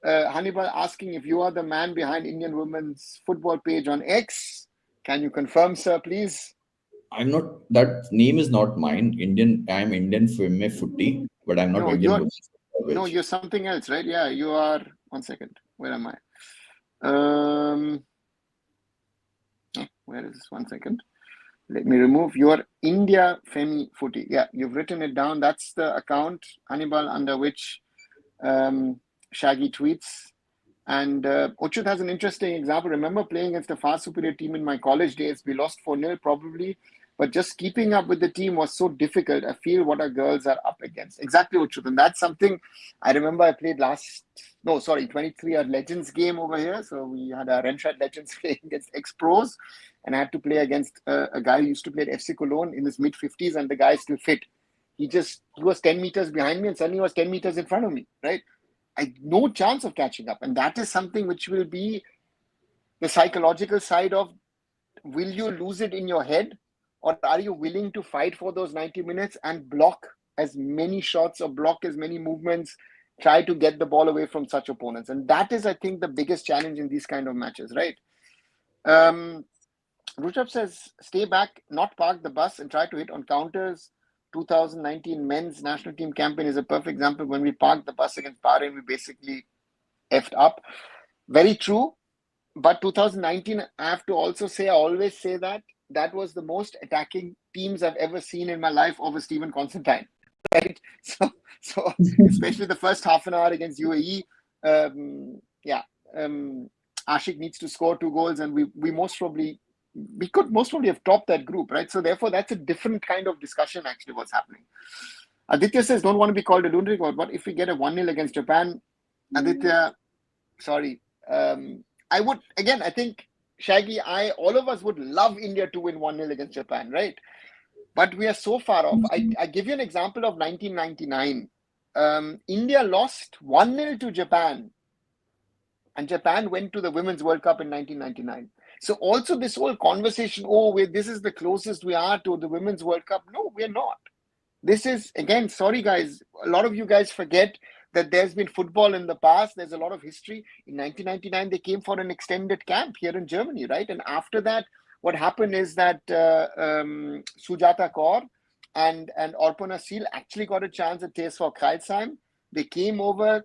Hannibal asking if you are the man behind Indian women's football page on X. Can you confirm, sir, please? I'm not. That name is not mine. Indian. I'm Indian footy, but I'm not No, Indian you're women's football page. you're something else, right? Yeah, you are. 1 second. Where am I? Where is this? 1 second. Let me remove your India Femi Footy. Yeah, you've written it down. That's the account, Hannibal, under which Shaggy tweets. And Ochut has an interesting example. Remember playing against a far superior team in my college days. We lost 4-0 probably, but just keeping up with the team was so difficult. I feel what our girls are up against. Exactly, Ochut. And that's something I remember I played 23, our Legends game over here. So we had our Renshad Legends playing against ex-pros. And I had to play against a guy who used to play at FC Cologne in his mid-50s, and the guy is still fit. He was 10 meters behind me and suddenly he was 10 meters in front of me, right? No chance of catching up. And that is something which will be the psychological side of, will you lose it in your head, or are you willing to fight for those 90 minutes and block as many shots or block as many movements, try to get the ball away from such opponents? And that is, I think, the biggest challenge in these kind of matches, right? Rushabh says, stay back, not park the bus and try to hit on counters. 2019 men's national team campaign is a perfect example. When we parked the bus against Bahrain, we basically effed up. Very true. But 2019, I have to also say, I always say that was the most attacking teams I've ever seen in my life over Stephen Constantine, right? So especially the first half an hour against UAE, Ashik needs to score 2 goals, and we could most probably have topped that group, right? So therefore, that's a different kind of discussion, actually, what's happening. Aditya says, don't want to be called a lunatic, but what if we get a 1-0 against Japan? Aditya, sorry. I would, again, I think, Shaggy, all of us would love India to win 1-0 against Japan, right? But we are so far off. I give you an example of 1999. India lost 1-0 to Japan, and Japan went to the Women's World Cup in 1999. So also this whole conversation, this is the closest we are to the Women's World Cup. No, we're not. This is, again, sorry guys, a lot of you guys forget that there's been football in the past. There's a lot of history. In 1999, they came for an extended camp here in Germany, right? And after that, what happened is that Sujata Kaur and Orpana Seal actually got a chance at TSV Kreilsheim. They came over,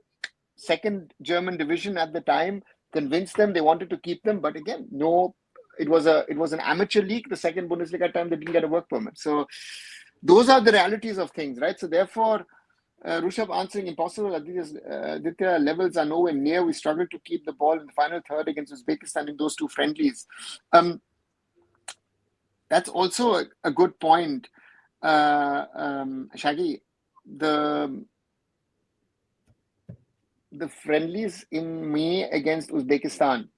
second German division at the time, convinced them they wanted to keep them, but again, no, it was an amateur league. The second Bundesliga time, they didn't get a work permit. So those are the realities of things, right? So therefore, Rushabh answering impossible. Aditya, levels are nowhere near. We struggled to keep the ball in the final third against Uzbekistan in those two friendlies. That's also a good point, Shaggy. The friendlies in May against Uzbekistan,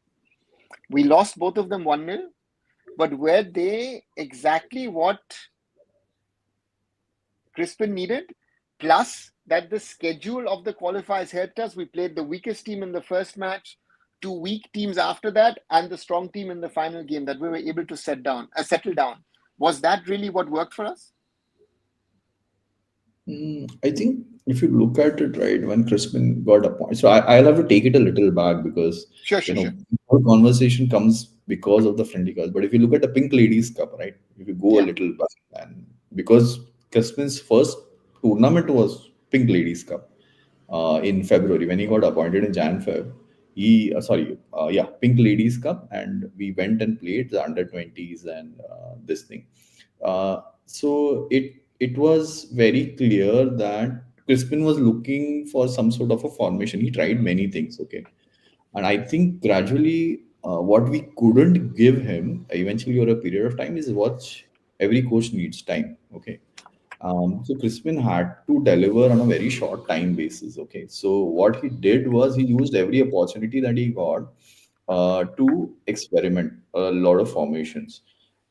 we lost both of them 1-0, but were they exactly what Crispin needed? Plus, that the schedule of the qualifiers helped us. We played the weakest team in the first match, two weak teams after that, and the strong team in the final game that we were able to settle down. Was that really what worked for us? I think if you look at it, right, when Crispin got appointed, so I'll have to take it a little back because, Sure. our conversation comes because of the friendly cards. But if you look at the Pink Ladies Cup, right, if you go a Yeah. little back, and because Crispin's first tournament was Pink Ladies Cup in February when he got appointed in Jan Feb. Pink Ladies Cup, and we went and played the under 20s and this thing. So it was very clear that Crispin was looking for some sort of a formation. He tried many things, okay, and I think gradually what we couldn't give him eventually over a period of time is what every coach needs time, okay. So Crispin had to deliver on a very short time basis. Okay, so what he did was he used every opportunity that he got to experiment a lot of formations.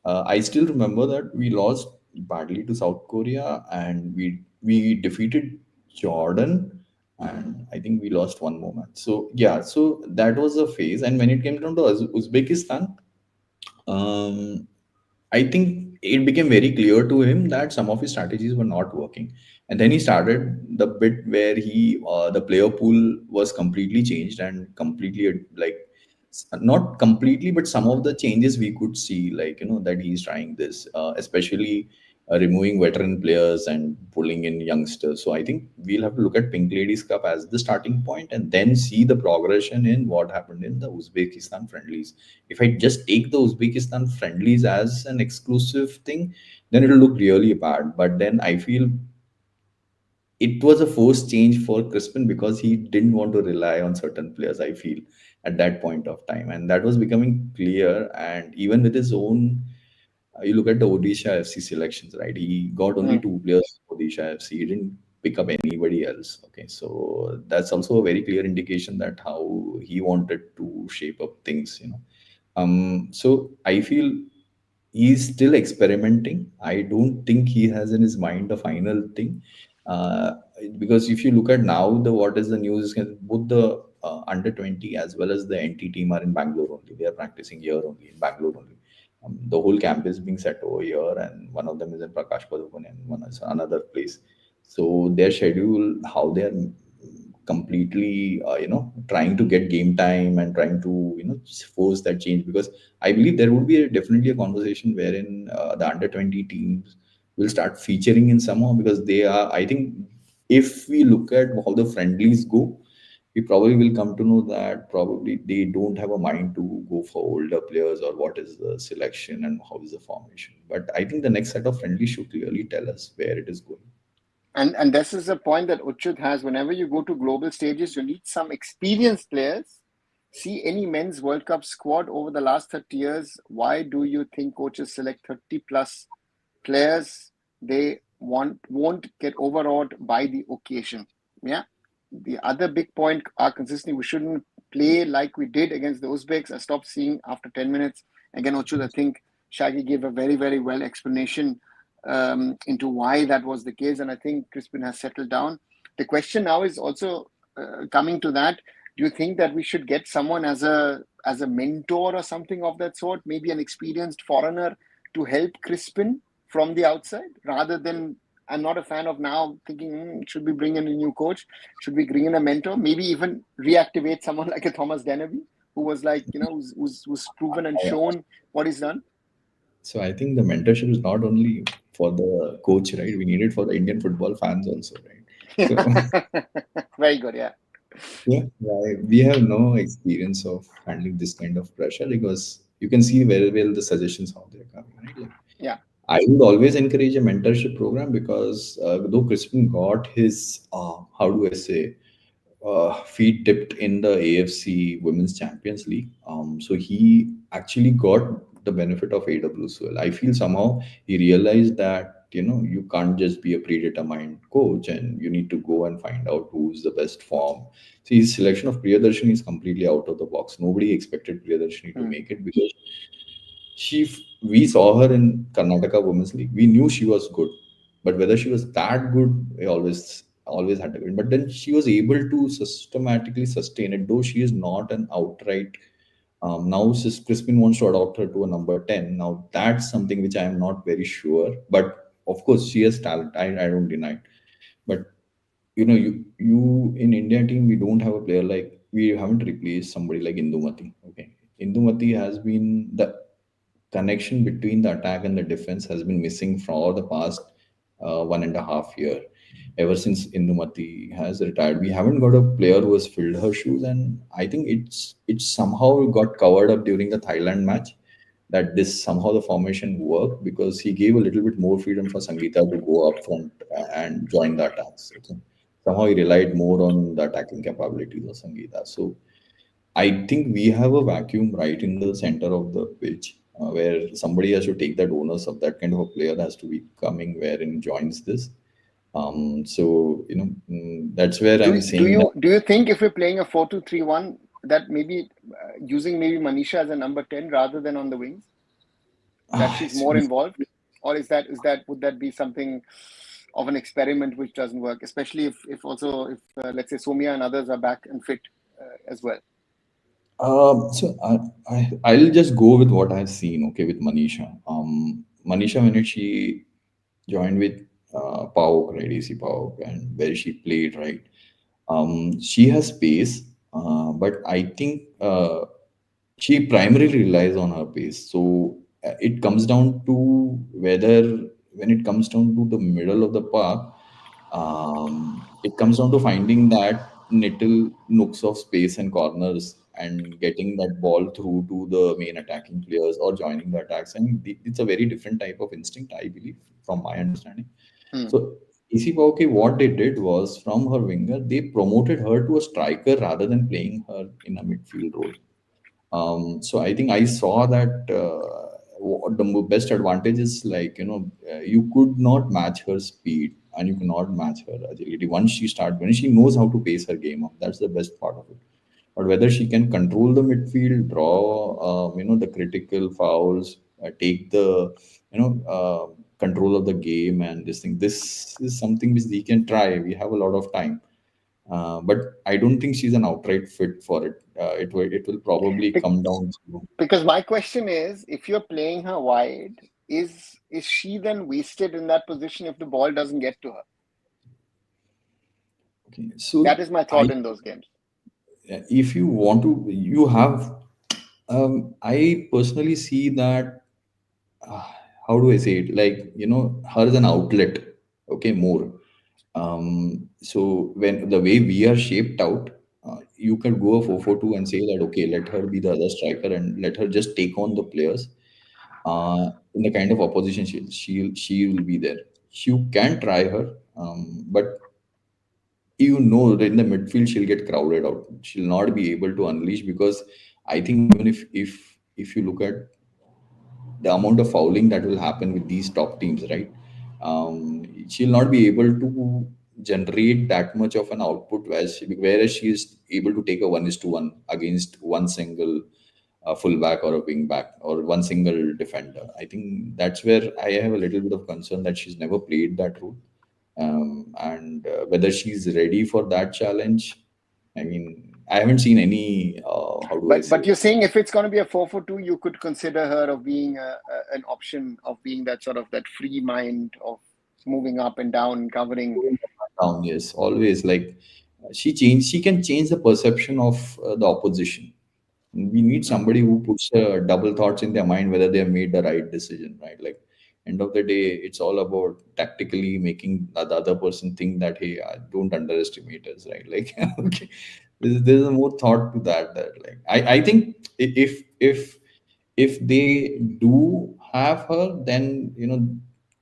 I still remember that we lost badly to South Korea, and we defeated Jordan, and I think we lost one more match. So yeah, so that was a phase. And when it came down to Uzbekistan, um, I think it became very clear to him that some of his strategies were not working, and then he started the bit where the player pool was completely changed and completely like not completely, but some of the changes we could see, like that he's trying this, especially removing veteran players and pulling in youngsters. So I think we'll have to look at Pink Ladies Cup as the starting point, and then see the progression in what happened in the Uzbekistan friendlies. If I just take the Uzbekistan friendlies as an exclusive thing, then it'll look really bad. But then I feel it was a forced change for Crispin because he didn't want to rely on certain players, I feel, at that point of time. And that was becoming clear. And even with his own, you look at the Odisha FC selections, right? He got only two players for Odisha FC. He didn't pick up anybody else. Okay. So that's also a very clear indication that how he wanted to shape up things. So I feel he's still experimenting. I don't think he has in his mind a final thing. Because if you look at now, the what is the news is both the under 20 as well as the NT team are in Bangalore only. They are practicing here only in Bangalore only. The whole camp is being set over here, and one of them is in Prakash Padukone and one is another place. So their schedule, how they are completely, trying to get game time and trying to, force that change. Because I believe there would be definitely a conversation wherein the under 20 teams will start featuring in somehow, because they are, I think, if we look at how the friendlies go, we probably will come to know that probably they don't have a mind to go for older players or what is the selection and how is the formation. But I think the next set of friendlies should clearly tell us where it is going. And this is a point that Uchut has. Whenever you go to global stages, you need some experienced players. See any men's World Cup squad over the last 30 years. Why do you think coaches select 30 plus players? They won't get overawed by the occasion. Yeah. The other big point are consistently we shouldn't play like we did against the Uzbeks. I stopped seeing after 10 minutes. Again, Uchut, I think Shaggy gave a very, very well explanation into why that was the case. And I think Crispin has settled down. The question now is also coming to that. Do you think that we should get someone as a mentor or something of that sort, maybe an experienced foreigner to help Crispin from the outside rather than I'm not a fan of now thinking, should we bring in a new coach? Should we bring in a mentor? Maybe even reactivate someone like a Thomas Dennerby, who was like, who's proven and shown what he's done. So I think the mentorship is not only for the coach, right? We need it for the Indian football fans also, right? So Very good, yeah. yeah, we have no experience of handling this kind of pressure because you can see very well the suggestions how they're coming, right? Like, Yeah. I would always encourage a mentorship program because though Crispin got his, how do I say, feet dipped in the AFC Women's Champions League. So he actually got the benefit of AWSL. I feel somehow he realized that you can't just be a predetermined coach and you need to go and find out who's the best form. See, his selection of Priyadarshini is completely out of the box. Nobody expected Priyadarshini to Hmm. make it because we saw her in Karnataka Women's League. We knew she was good, but whether she was that good, we always had to win. But then she was able to systematically sustain it, though she is not an outright. Now, since Crispin wants to adopt her to a number 10, now that's something which I am not very sure. But of course, she has talent. I don't deny it. But you in India team, we don't have a player like we haven't replaced somebody like Indumati. Okay, Indumati has been the connection between the attack and the defense has been missing for the past 1.5 year. Ever since Indumati has retired, we haven't got a player who has filled her shoes, and I think it's somehow got covered up during the Thailand match that this somehow the formation worked because he gave a little bit more freedom for Sangeeta to go up front and join the attacks. Okay. Somehow he relied more on the attacking capabilities of Sangeeta. So I think we have a vacuum right in the center of the pitch where somebody has to take that onus of that kind of a player has to be coming wherein joins this. That's where Do I'm do saying that you do you think if we're playing a 4-2-3-1 that maybe using maybe Manisha as a number 10 rather than on the wings, that she's more see, involved, or is that would that be something of an experiment which doesn't work, especially if also if let's say Somia and others are back and fit as well. I'll just go with what I've seen. Okay, with Manisha. Manisha when she joined with PAOK, right, AC PAOK, and where she played, right. She has pace, but I think she primarily relies on her pace. So it comes down to whether when it comes down to the middle of the park, it comes down to finding that little nooks of space and corners and getting that ball through to the main attacking players or joining the attacks. I mean, it's a very different type of instinct, I believe, from my understanding. Hmm. So Isi Pauke, what they did was from her winger, they promoted her to a striker rather than playing her in a midfield role. So I think I saw that what the best advantage is like you could not match her speed and you cannot match her agility once she start when she knows how to pace her game up. That's the best part of it. But whether she can control the midfield, draw the critical fouls, take the control of the game and this thing. This is something which we can try. We have a lot of time. But I don't think she's an outright fit for it. It will probably Be- come down to because my question is, if you're playing her wide, is she then wasted in that position if the ball doesn't get to her? okay. That So is my I thought in those games. if you want to, you have. I personally see that. Uh, how do I say it? Like her as an outlet. Okay, more. So when the way we are shaped out, you can go a 4-4-2 and say that okay, let her be the other striker and let her just take on the players in the kind of opposition she will be there. You can try her, but that in the midfield she'll get crowded out. She'll not be able to unleash because I think even if you look at the amount of fouling that will happen with these top teams, right? She'll not be able to generate that much of an output whereas she is able to take a 1:1 against one single fullback or a wing back or one single defender. I think that's where I have a little bit of concern that she's never played that role. And whether she's ready for that challenge, I mean, I haven't seen any, how do I But say but you're it? saying if it's going to be a 4-4-2, you could consider her of being an option of being that sort of that free mind of. moving up and down, covering. Down, yes, always like she can change the perception of the opposition. We need somebody Mhm. who puts double thoughts in their mind whether they have made the right decision, right? Like end of the day, it's all about tactically making the other person think that, hey, don't underestimate us, right? Like okay, there's a more thought to that. That like I think if they do have her, then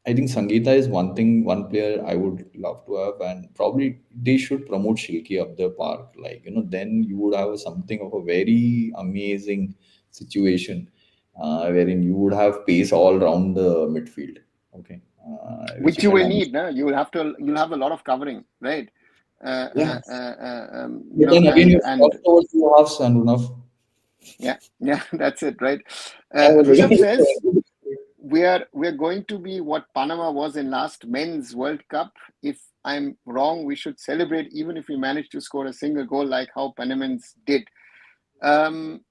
I think Sangeeta is one thing, one player I would love to have, and probably they should promote Shilki up the park. Like then you would have something of a very amazing situation, wherein you would have pace all around the midfield. Okay, which Which you you can will almost need. No? You'll have a lot of covering, right? yeah. You But know, then again, you and crossed over two halves and enough. yeah, yeah, that's it, right? Oh, Rishabh says we're going to be what Panama was in last men's World Cup. If I'm wrong, we should celebrate even if we manage to score a single goal like how Panamans did. Um,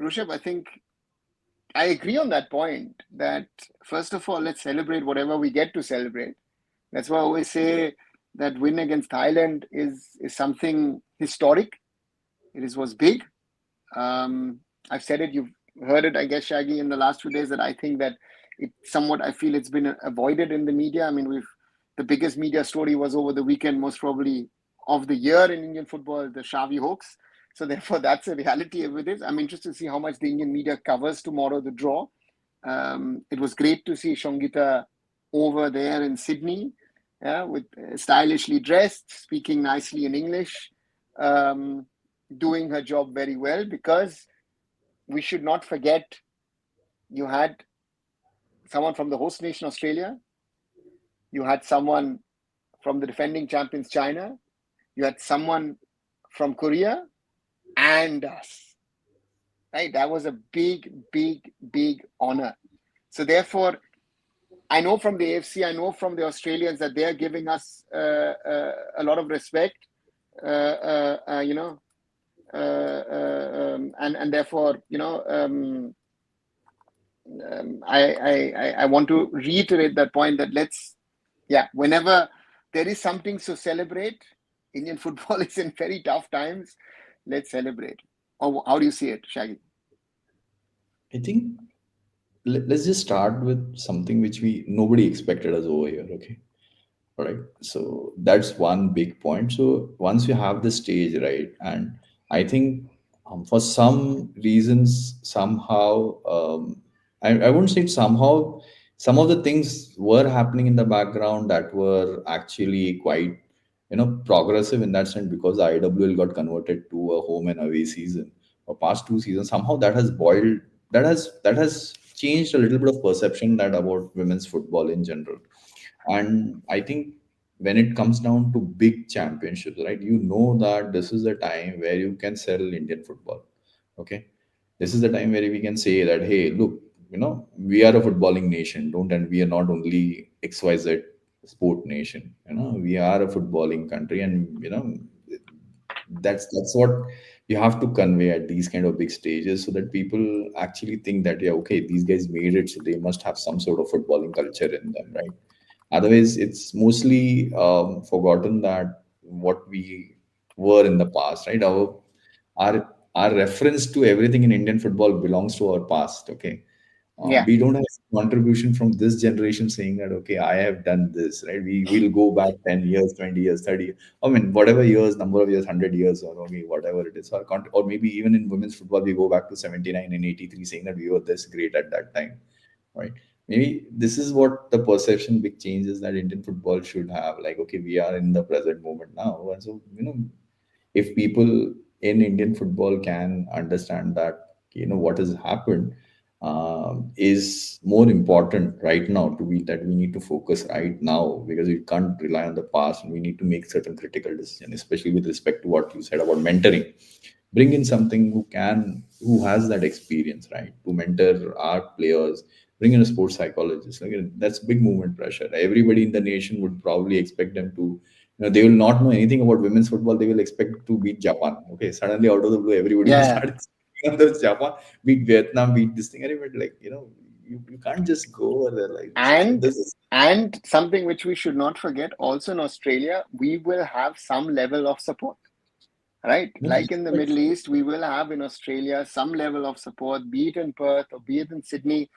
Rishabh, I think I agree on that point. That first of all, let's celebrate whatever we get to celebrate. That's why I always say that win against Thailand is something historic. Was big. I've said it. You've heard it, I guess, Shaggy, in the last few days. That I think that it somewhat. I feel it's been avoided in the media. I mean, we've the biggest media story was over the weekend, most probably of the year in Indian football, the Xavi hoax. So therefore, that's a reality of it is. I'm interested to see how much the Indian media covers tomorrow the draw. It was great to see Shongita over there in Sydney, yeah, with stylishly dressed, speaking nicely in English, um, doing her job very well. Because we should not forget, you had someone from the host nation Australia, you had someone from the defending champions China, you had someone from Korea, and us. Right, that was a big, big, big honor. So therefore, I know from the AFC, I know from the Australians that they are giving us a lot of respect. You know, and therefore, I want to reiterate that point that yeah, whenever there is something to celebrate, Indian football is in very tough times. Let's celebrate. Or how do you see it, Shaggy? I think let's just start with something which we nobody expected us over here. Okay, all right. So that's one big point. So once you have the stage right, and I think for some reasons somehow I wouldn't say it somehow, some of the things were happening in the background that were actually quite progressive in that sense, because the IWL got converted to a home and away season for past 2 seasons. Somehow that has boiled, that has changed a little bit of perception that about women's football in general. And I think when it comes down to big championships, right, that this is the time where you can sell Indian football. Okay. This is the time where we can say that, hey, look, we are a footballing nation, don't, and we are not only XYZ sport nation, we are a footballing country. And, that's what you have to convey at these kind of big stages, so that people actually think that, yeah, okay, these guys made it, so they must have some sort of footballing culture in them, right? Otherwise, it's mostly forgotten that what we were in the past, right? Our reference to everything in Indian football belongs to our past. Okay, Yeah, we don't have contribution from this generation saying that, okay, I have done this, right? We will go back 10 years, 20 years, 30. I mean, whatever years, number of years, 100 years, or okay, whatever it is, or maybe even in women's football, we go back to 79 and 83, saying that we were this great at that time, right? Maybe this is what the perception big changes that Indian football should have. Like, okay, we are in the present moment now, and so if people in Indian football can understand that what has happened is more important right now, to be that we need to focus right now, because we can't rely on the past, and we need to make certain critical decisions, especially with respect to what you said about mentoring. Bring in something who has that experience, right, to mentor our players. Bring in a sports psychologist. Like, that's big movement pressure. Everybody in the nation would probably expect them to, they will not know anything about women's football. They will expect to beat Japan. Okay, suddenly out of the blue, everybody will yeah. start speaking of those Japan, beat Vietnam, beat this thing. Everybody, like, you can't just go over there like this. So And this is. And something which we should not forget, also in Australia, we will have some level of support, right? No, Like in the Middle East, we will have in Australia some level of support, be it in Perth or be it in Sydney.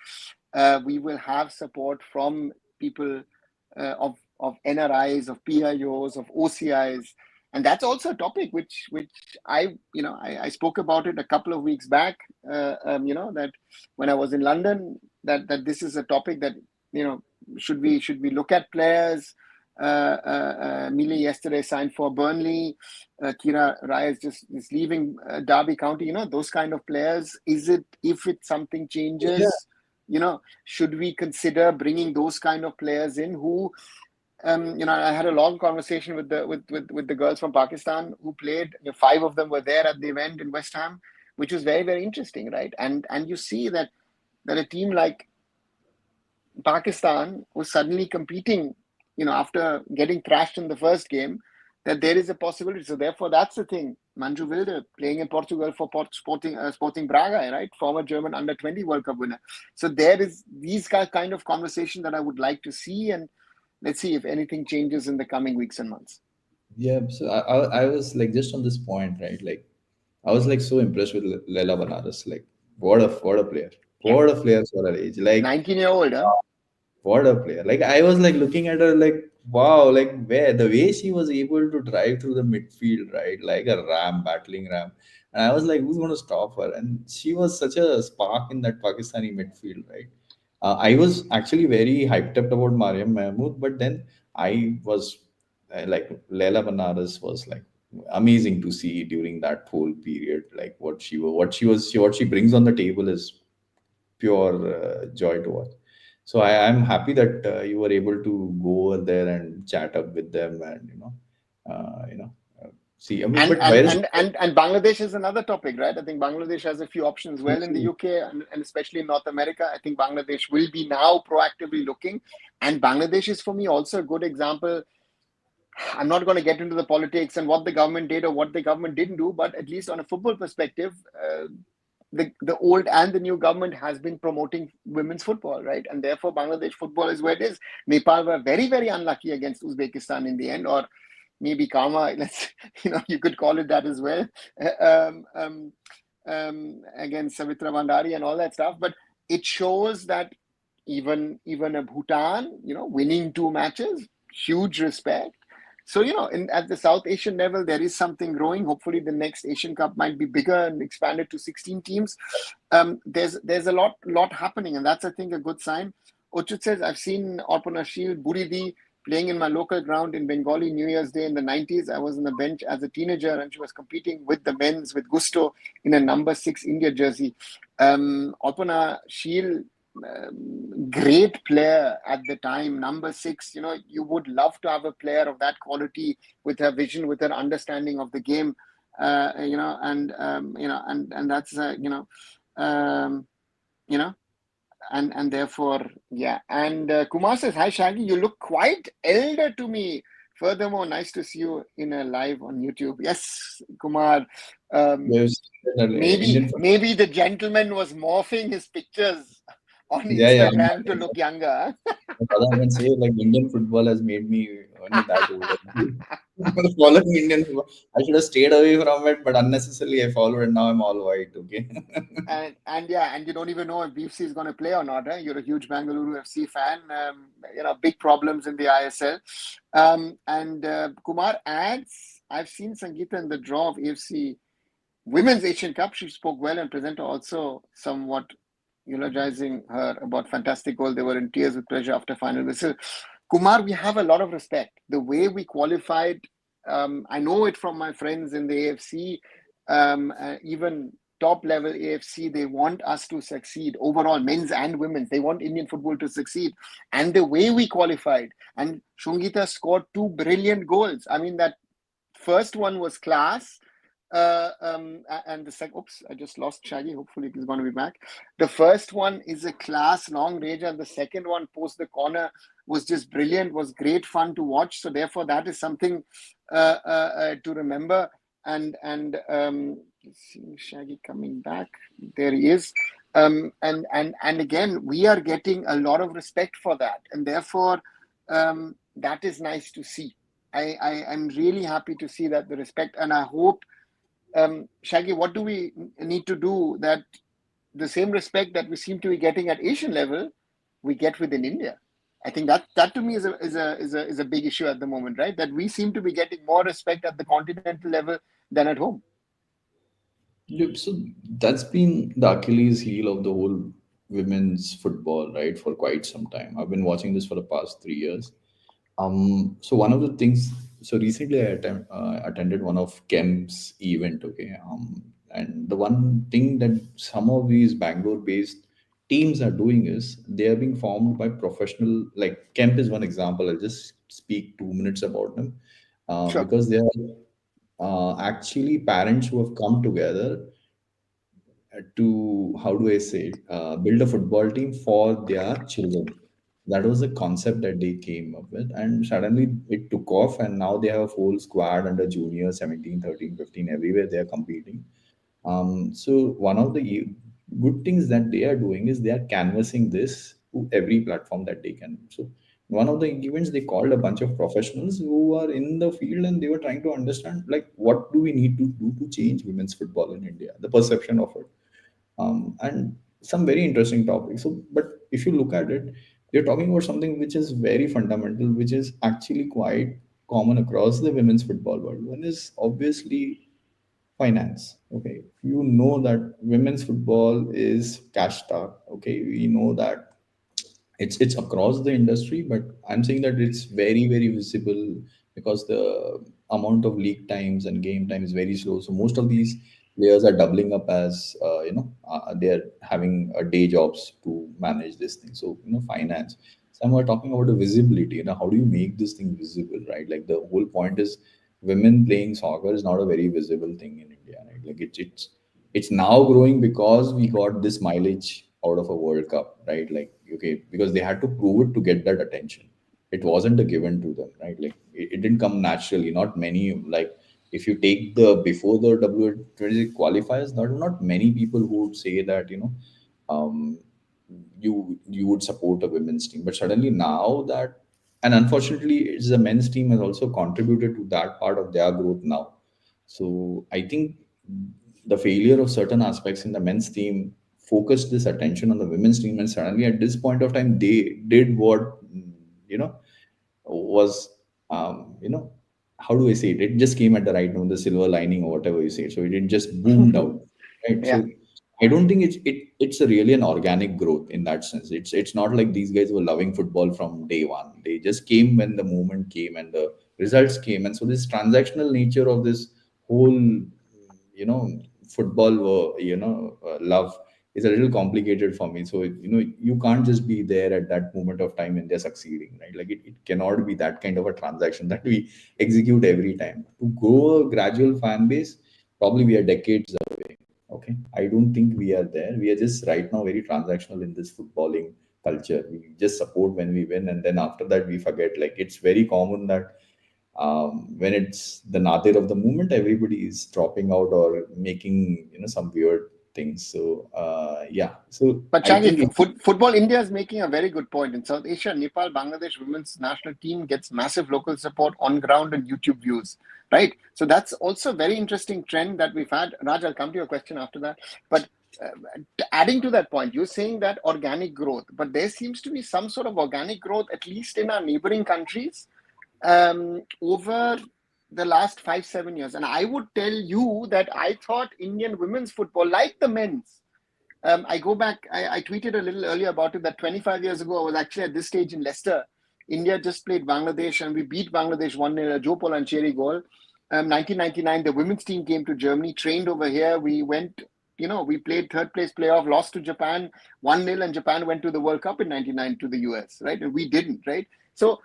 We will have support from people of NRIs, of PIOs, of OCIs, and that's also a topic which I spoke about it a couple of weeks back. That when I was in London, that this is a topic that should we look at players. Mili yesterday signed for Burnley. Kira Rai is leaving Derby County. Those kind of players. If something yeah, changes? Should we consider bringing those kind of players in who, I had a long conversation with the girls from Pakistan who played. 5 of them were there at the event in West Ham, which was very, very interesting, right? And you see that a team like Pakistan was suddenly competing, after getting thrashed in the first game, that there is a possibility. So therefore, that's the thing. Manju Wilde playing in Portugal for Sporting Braga, right? Former German under-20 World Cup winner. So there is these kind of conversation that I would like to see, and let's see if anything changes in the coming weeks and months. yeah. So I was like just on this point, right? Like I was like so impressed with Leila Banaras. Like what a player, Yeah, what a player for her age. Like 19-year-old, huh? what a player. Like I was like looking at her like wow, like where the way she was able to drive through the midfield, right? Like a ram, battling ram. And I was like, who's gonna stop her? And she was such a spark in that Pakistani midfield, right? I was actually very hyped up about Mariam Mahmood, but then I was like Leila Banaras was like amazing to see during that whole period. Like what she brings on the table is pure joy to watch. So I'm happy that you were able to go over there and chat up with them and uh, you know see. I mean, And but and where is and and and Bangladesh is another topic, right? I think Bangladesh has a few options well in the UK and especially in North America. I think Bangladesh will be now proactively looking, and Bangladesh is for me also a good example. I'm not going to get into the politics and what the government did or what the government didn't do, but at least on a football perspective, the old and the new government has been promoting women's football, right? And therefore, Bangladesh football is where it is. Nepal were very, very unlucky against Uzbekistan in the end, or maybe karma. You could call it that as well. Um, um, Against Savitra Bandari and all that stuff. But it shows that even a Bhutan, winning 2 matches, huge respect. So, at the South Asian level, there is something growing. Hopefully, the next Asian Cup might be bigger and expanded to 16 teams. There's a lot happening, and that's, I think, a good sign. Ochut says, I've seen Orpana Shield, Buridi playing in my local ground in Bengali New Year's Day in the 90s. I was on the bench as a teenager, and she was competing with the men's with gusto in a number 6 India jersey. Orpana Shield, great player at the time, number 6. You would love to have a player of that quality with her vision, with her understanding of the game. And that's and therefore, yeah. And Kumar says, "Hi Shaggy, you look quite elder to me. Furthermore, nice to see you in a live on YouTube." Yes, Kumar. there's Maybe Indian football? maybe the gentleman was morphing his pictures on Yeah, yeah. Instagram to look younger. Rather, I can say like Indian football has made me that older. Following Indian football, I should have stayed away from it, but unnecessarily I followed, and now I'm all white. Okay. And yeah, and you don't even know if BFC is going to play or not. Eh? You're a huge Bangalore FC fan. Big problems in the ISL. And Kumar adds, I've seen Sangeeta in the draw of AFC Women's Asian Cup. She spoke well, and presenter also somewhat eulogizing her about fantastic goal. They were in tears with pleasure after final whistle. Kumar, we have a lot of respect. The way we qualified, I know it from my friends in the AFC, even top level AFC, they want us to succeed overall, men's and women's. They want Indian football to succeed. And the way we qualified, and Shungita scored 2 brilliant goals. I mean, that first one was class. And the second, oops, I just lost Shaggy. Hopefully he's going to be back. The first one is a class long range, and the second one, post the corner, was just brilliant, was great fun to watch. So therefore, that is something to remember. And seeing Shaggy coming back, there he is. And again, we are getting a lot of respect for that, and therefore that is nice to see. I'm really happy to see that the respect, and I hope, Shaggy, what do we need to do that the same respect that we seem to be getting at Asian level, we get within India? I think that to me is a big issue at the moment, right? That we seem to be getting more respect at the continental level than at home. Yep, so that's been the Achilles heel of the whole women's football, right, for quite some time. I've been watching this for the past 3 years. So one of the things, so recently attended one of Kem's event, okay. And the one thing that some of these Bangalore-based teams are doing is they are being formed by professional. Like Kemp is one example. I'll just speak 2 minutes about them, Sure. because they are actually parents who have come together to, how do I say it, build a football team for their children. That was the concept that they came up with, and suddenly it took off, and now they have a whole squad under junior 17, 13, 15, everywhere they are competing. So one of the good things that they are doing is they are canvassing this to every platform that they can. So one of the events, they called a bunch of professionals who are in the field, and they were trying to understand, like, what do we need to do to change women's football in India, the perception of it, and some very interesting topics. So, but if you look at it, you're talking about something which is very fundamental, which is actually quite common across the women's football world. One is obviously finance. Okay, you know that women's football is cash starved. Okay, we know that it's across the industry, but I'm saying that it's very very visible because the amount of league times and game time is very slow. So most of these players are doubling up as they're having day jobs to manage this thing. So finance. Some are talking about the visibility. How do you make this thing visible, right? Like the whole point is women playing soccer is not a very visible thing in India, right? Like it's now growing because we got this mileage out of a World Cup, right? Like, okay, because they had to prove it to get that attention. It wasn't a given to them, right? Like it didn't come naturally. Not many, like if you take the before the W20 qualifiers, there are not many people who would say that, um, you would support a women's team. But suddenly now that, and unfortunately, it's the men's team has also contributed to that part of their growth now. So I think the failure of certain aspects in the men's team focused this attention on the women's team, and suddenly at this point of time they did what you know was how do I say it? It just came at the right moment, the silver lining or whatever you say. So it just boomed out, right? Yeah. So I don't think it's a really an organic growth in that sense. It's not like these guys were loving football from day one. They just came when the moment came and the results came, and so this transactional nature of this whole football love is a little complicated for me. So you can't just be there at that moment of time when they're succeeding, right? Like it cannot be that kind of a transaction that we execute every time to grow a gradual fan base. Probably we are decades away. Okay, I don't think we are there. We are just right now very transactional in this footballing culture. We just support when we win, and then after that we forget. Like it's very common that when it's the nadir of the moment, everybody is dropping out or making some weird things. So yeah, so But I Shaggy, think Football India is making a very good point. In South Asia, Nepal, Bangladesh women's national team gets massive local support on ground and YouTube views, right? So that's also a very interesting trend that we've had. Raj, I'll come to your question after that. But adding to that point, you're saying that organic growth, but there seems to be some sort of organic growth, at least in our neighboring countries, over the last 5, 7 years. And I would tell you that I thought Indian women's football, like the men's, I go back, I tweeted a little earlier about it that 25 years ago, I was actually at this stage in Leicester. India just played Bangladesh and we beat Bangladesh 1-0, Joe Polancheri goal. 1999, the women's team came to Germany, trained over here. We went, we played third place playoff, lost to Japan 1-0, and Japan went to the World Cup in 99 to the US, right? And we didn't, right? So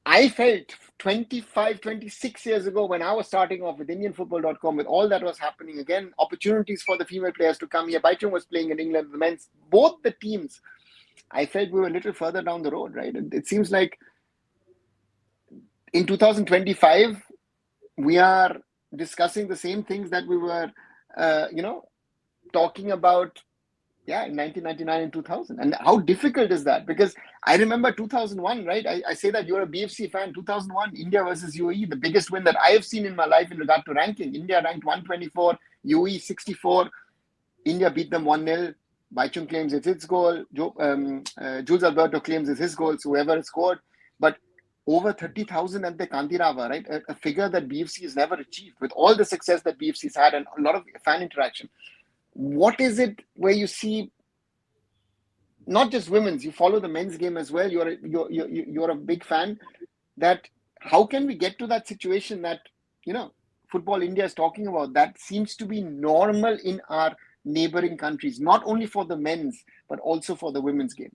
I felt 25, 26 years ago when I was starting off with IndianFootball.com, with all that was happening, again, opportunities for the female players to come here. Baichung was playing in England, the men's, both the teams. I felt we were a little further down the road, right? And it seems like in 2025, we are discussing the same things that we were, talking about Yeah, in 1999 and 2000. And how difficult is that? Because I remember 2001, right? I say that you're a BFC fan. 2001, India versus UAE, the biggest win that I have seen in my life in regard to ranking. India ranked 124, UAE 64. India beat them 1-0. Baichung claims it's his goal. Jules Alberto claims it's his goal. So whoever scored. But over 30,000 at the Kandirava, right? A figure that BFC has never achieved with all the success that BFC's had and a lot of fan interaction. What is it where you see not just women's, you follow the men's game as well, you're a big fan, that how can we get to that situation that football India is talking about, that seems to be normal in our neighboring countries, not only for the men's but also for the women's game?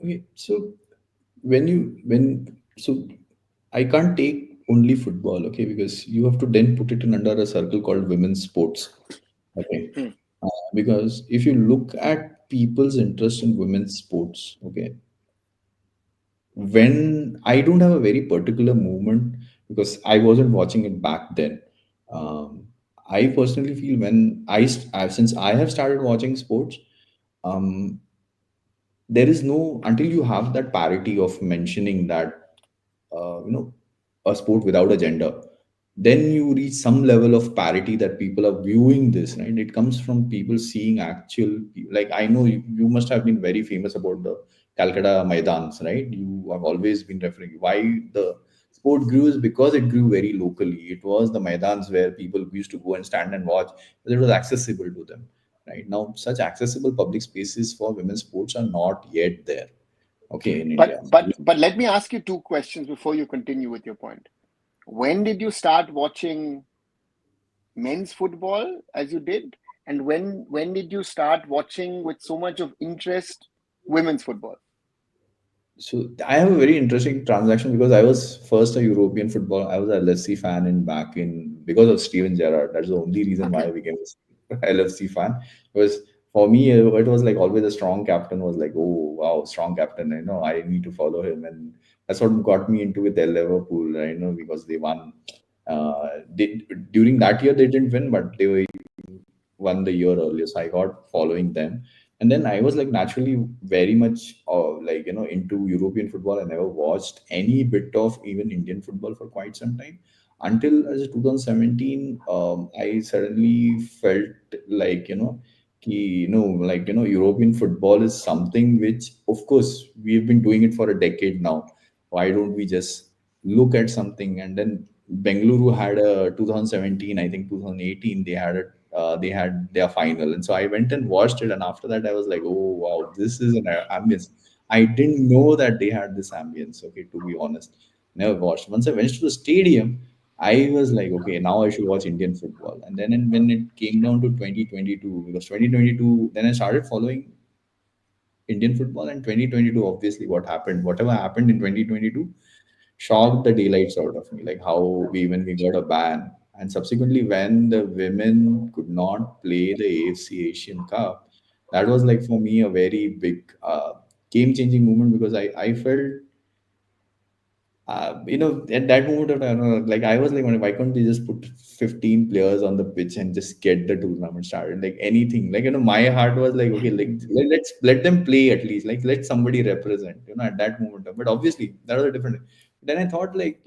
Okay, so when I can't take only football, okay, because you have to then put it in under a circle called women's sports, okay. Hmm. Because if you look at people's interest in women's sports, okay, when I don't have a very particular movement because I wasn't watching it back then. Um, I personally feel when since I have started watching sports, um, there is no until you have that parity of mentioning that a sport without a gender, then you reach some level of parity that people are viewing this, right? It comes from people seeing actual, like I know you must have been very famous about the Calcutta Maidans, right? You have always been referring why the sport grew is because it grew very locally. It was the Maidans where people used to go and stand and watch because it was accessible to them. Right now, such accessible public spaces for women's sports are not yet there. Okay, in but India. but but let me ask you two questions before you continue with your point. When did you start watching men's football as you did, and when did you start watching with so much of interest women's football? So I have a very interesting transaction because I was first a European football. I was a LFC fan in back in because of Steven Gerrard. That's the only reason why I Okay. became a LFC fan. Because for me, it was like always a strong captain was like, oh wow, strong captain. I need to follow him, and that's what got me into with Liverpool. Because they won. During that year they didn't win, but they won the year earlier. So I got following them. And then I was like naturally very much into European football. I never watched any bit of even Indian football for quite some time until as 2017. I suddenly felt like European football is something which, of course, we've been doing it for a decade now. Why don't we just look at something? And then Bengaluru had a 2017, I think 2018, they had their final, and so I went and watched it. And after that, I was like, oh wow, this is an ambience. I didn't know that they had this ambience. Okay, to be honest, never watched. Once I went to the stadium, I was like, okay, now I should watch Indian football. And then when it came down to 2022, because 2022, then I started following Indian football. And 2022, obviously, whatever happened in 2022 shocked the daylights out of me. Like how we got a ban, and subsequently when the women could not play the AFC Asian Cup, that was like for me a very big game changing moment because I felt at that moment of time, like I was like, why can't they just put 15 players on the pitch and just get the tournament started? Like anything, like my heart was like, okay, like let's let them play at least, like let somebody represent, at that moment. But obviously, that was a different. Then I thought, like,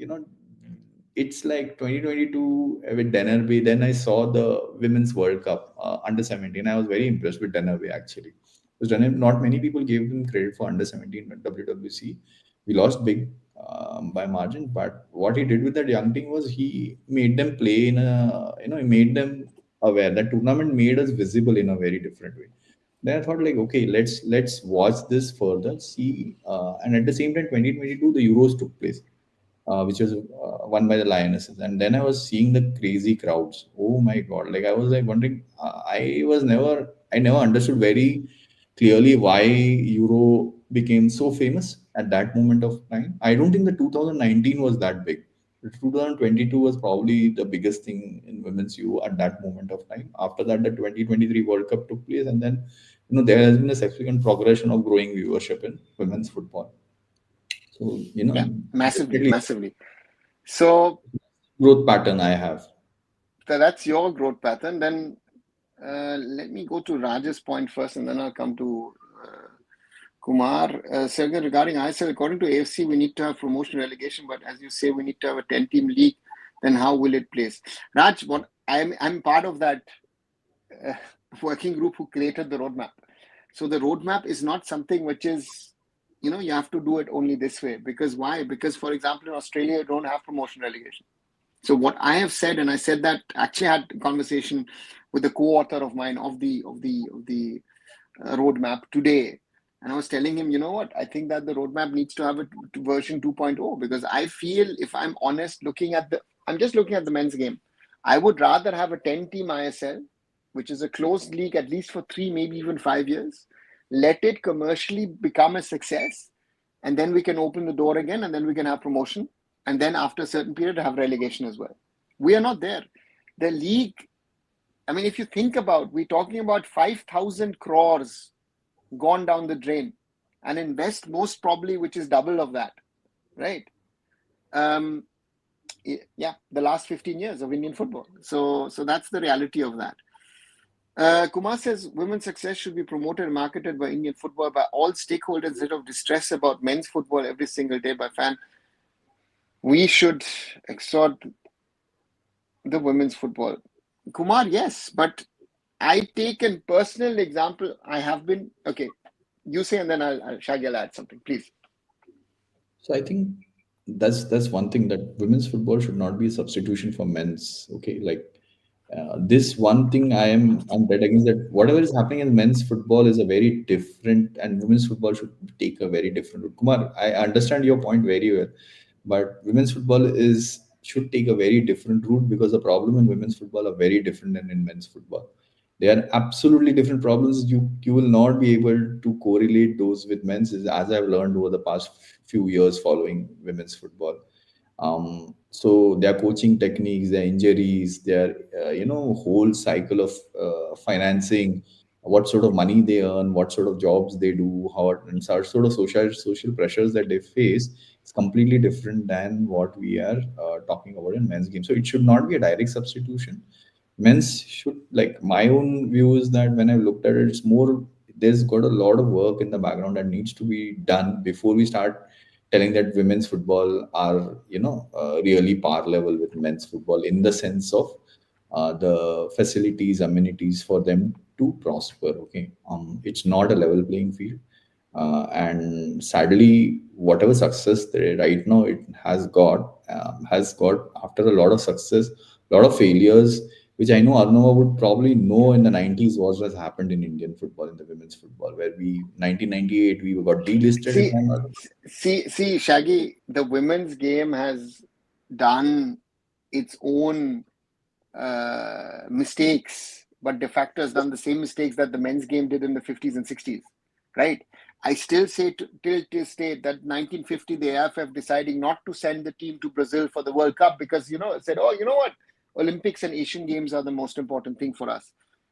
it's like 2022 with Denerby. Then I saw the Women's World Cup under 17. I was very impressed with Denerby actually. Because not many people gave him credit for under 17 at WWC. We lost big by margin, but what he did with that young team was he made them play in he made them aware. That tournament made us visible in a very different way. Then I thought, like, okay, let's watch this further, see, and at the same time, 2022 the Euros took place, which was won by the Lionesses. And then I was seeing the crazy crowds. Oh my God! Like I was like wondering. I never understood very clearly why Euro became so famous at that moment of time. I don't think the 2019 was that big. The 2022 was probably the biggest thing in women's Euro at that moment of time. After that, the 2023 World Cup took place, and then there has been a significant progression of growing viewership in women's football. So Yeah, massively, definitely massively. So growth pattern I have. that's your growth pattern. Then Let me go to Raj's point first, and then I'll come to Kumar. Sergey, regarding ISL, according to AFC, we need to have promotion relegation, but as you say, we need to have a 10-team league. Then how will it place? Raj, what I'm part of that uh, working group who created the roadmap. So the roadmap is not something which is, you have to do it only this way. Because why? Because, for example, in Australia, you don't have promotion relegation. So what I have said, and I said that actually had a conversation with the co-author of mine of the roadmap today, and I was telling him, you know what? I think that the roadmap needs to have a version 2.0, because I feel, if I'm honest, I'm just looking at the men's game. I would rather have a 10-team ISL, which is a closed league at least for 3, maybe even 5 years. Let it commercially become a success, and then we can open the door again, and then we can have promotion, and then after a certain period have relegation as well. We are not there. The league, I mean, if you think about, we're talking about 5,000 crores gone down the drain, and invest most probably, which is double of that, right? Yeah, the last 15 years of Indian football. So that's the reality of that. Kumar says women's success should be promoted and marketed by Indian football by all stakeholders instead of distress about men's football every single day by fan. We should exhort the women's football. Kumar, yes, but I take a personal example. I have been, okay, you say, and then Shaggy will add something, please. So I think that's one thing, that women's football should not be a substitution for men's. Okay, like this one thing I'm dead against, that whatever is happening in men's football is a very different, and women's football should take a very different route. Kumar, I understand your point very well, but women's football is should take a very different route, because the problem in women's football are very different than in men's football. They are absolutely different problems. You will not be able to correlate those with men's, as I've learned over the past few years following women's football. So their coaching techniques, their injuries, their whole cycle of financing, what sort of money they earn, what sort of jobs they do, how and sort of social pressures that they face is completely different than what we are talking about in men's game. So it should not be a direct substitution. Men's should, like, my own view is that when I looked at it, it's more, there's got a lot of work in the background that needs to be done before we start telling that women's football are really par level with men's football, in the sense of the facilities, amenities for them to prosper. Okay, it's not a level playing field, and sadly, whatever success right now it has got after a lot of success, a lot of failures, which I know Arnova would probably know in the 90s what has happened in Indian football, in the women's football, where 1998 we got delisted, if See, I'm not. see, Shaggy, the women's game has done its own mistakes, but de facto has done the same mistakes that the men's game did in the 50s and 60s, right? I still say till this day that 1950, the AIFF deciding not to send the team to Brazil for the World Cup because, it said, oh, you know what? Olympics and Asian Games are the most important thing for us,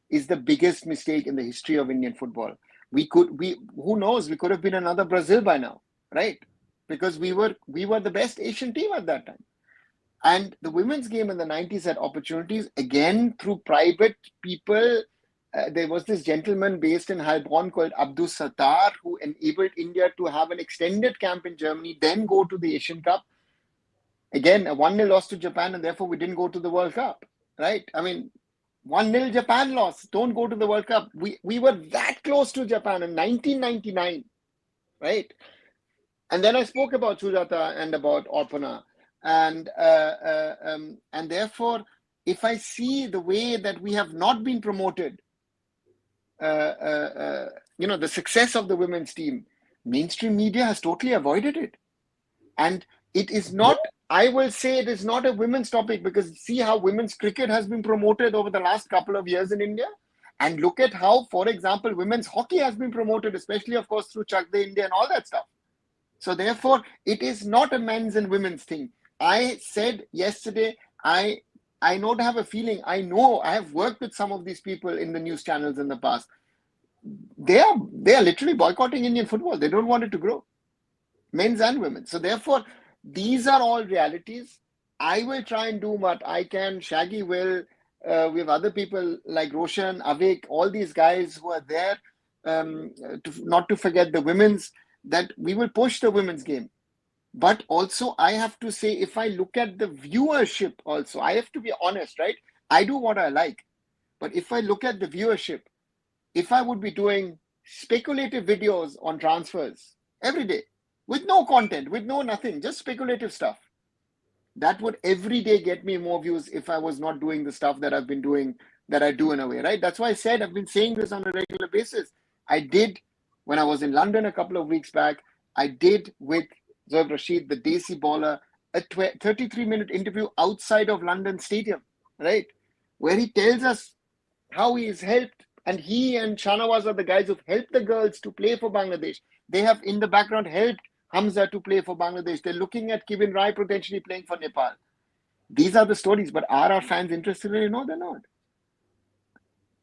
is the biggest mistake in the history of Indian football. Who knows? We could have been another Brazil by now, right? Because we were the best Asian team at that time. And the women's game in the 90s had opportunities, again, through private people. There was this gentleman based in Heilbronn called Abdus Sattar, who enabled India to have an extended camp in Germany, then go to the Asian Cup. Again, a 1-0 loss to Japan, and therefore we didn't go to the World Cup, right? I mean, 1-0 Japan loss, don't go to the World Cup. We were that close to Japan in 1999, right? And then I spoke about Sujata and about Orpana. And therefore, if I see the way that we have not been promoted, the success of the women's team, mainstream media has totally avoided it. And it is not, I will say it is not a women's topic, because see how women's cricket has been promoted over the last couple of years in India. And look at how, for example, women's hockey has been promoted, especially, of course, through Chak De India and all that stuff. So therefore, it is not a men's and women's thing. I said yesterday, I don't have a feeling. I know I have worked with some of these people in the news channels in the past. They are literally boycotting Indian football. They don't want it to grow, men's and women. So therefore, these are all realities. I will try and do what I can. Shaggy will We have other people like Roshan, Avik, all these guys who are there. Not to forget the women's, that we will push the women's game. But also, I have to say, if I look at the viewership, also, I have to be honest, right? I do what I like. But if I look at the viewership, if I would be doing speculative videos on transfers every day with no content, with no nothing, just speculative stuff, that would every day get me more views if I was not doing the stuff that I've been doing, that I do in a way, right? That's why I said I've been saying this on a regular basis. I did when I was in London a couple of weeks back. I did with Zoeb Rashid, the Desi baller, a 33-minute interview outside of London Stadium, right? Where he tells us how he has helped, and he and Shanawaz are the guys who've helped the girls to play for Bangladesh. They have in the background helped Hamza to play for Bangladesh. They're looking at Kevin Rai potentially playing for Nepal. These are the stories, but are our fans interested in it? No, they're not.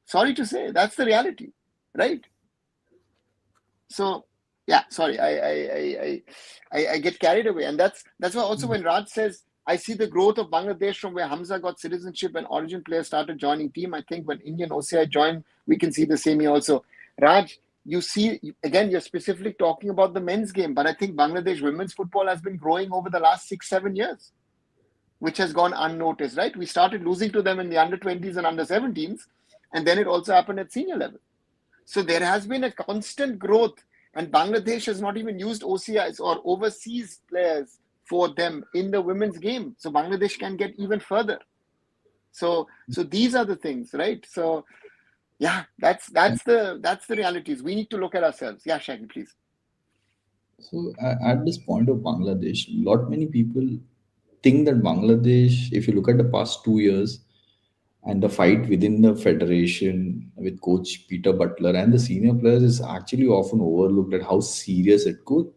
Sorry to say, that's the reality, right? So, yeah, sorry, I get carried away, and that's why also when Raj says I see the growth of Bangladesh from where Hamza got citizenship and origin players started joining team. I think when Indian OCI joined, we can see the same here also. Raj, you see, again, you're specifically talking about the men's game, but I think Bangladesh women's football has been growing over the last 6-7 years, which has gone unnoticed, right? We started losing to them in the under 20s and under 17s, and then it also happened at senior level. So there has been a constant growth, and Bangladesh has not even used OCIs or overseas players for them in the women's game. So Bangladesh can get even further. So these are the things, right? So yeah, that's the realities. We need to look at ourselves. Yeah, Shaggy, please. So at this point of Bangladesh, lot many people think that Bangladesh, if you look at the past 2 years, and the fight within the federation with coach Peter Butler and the senior players is actually often overlooked at how serious it goes.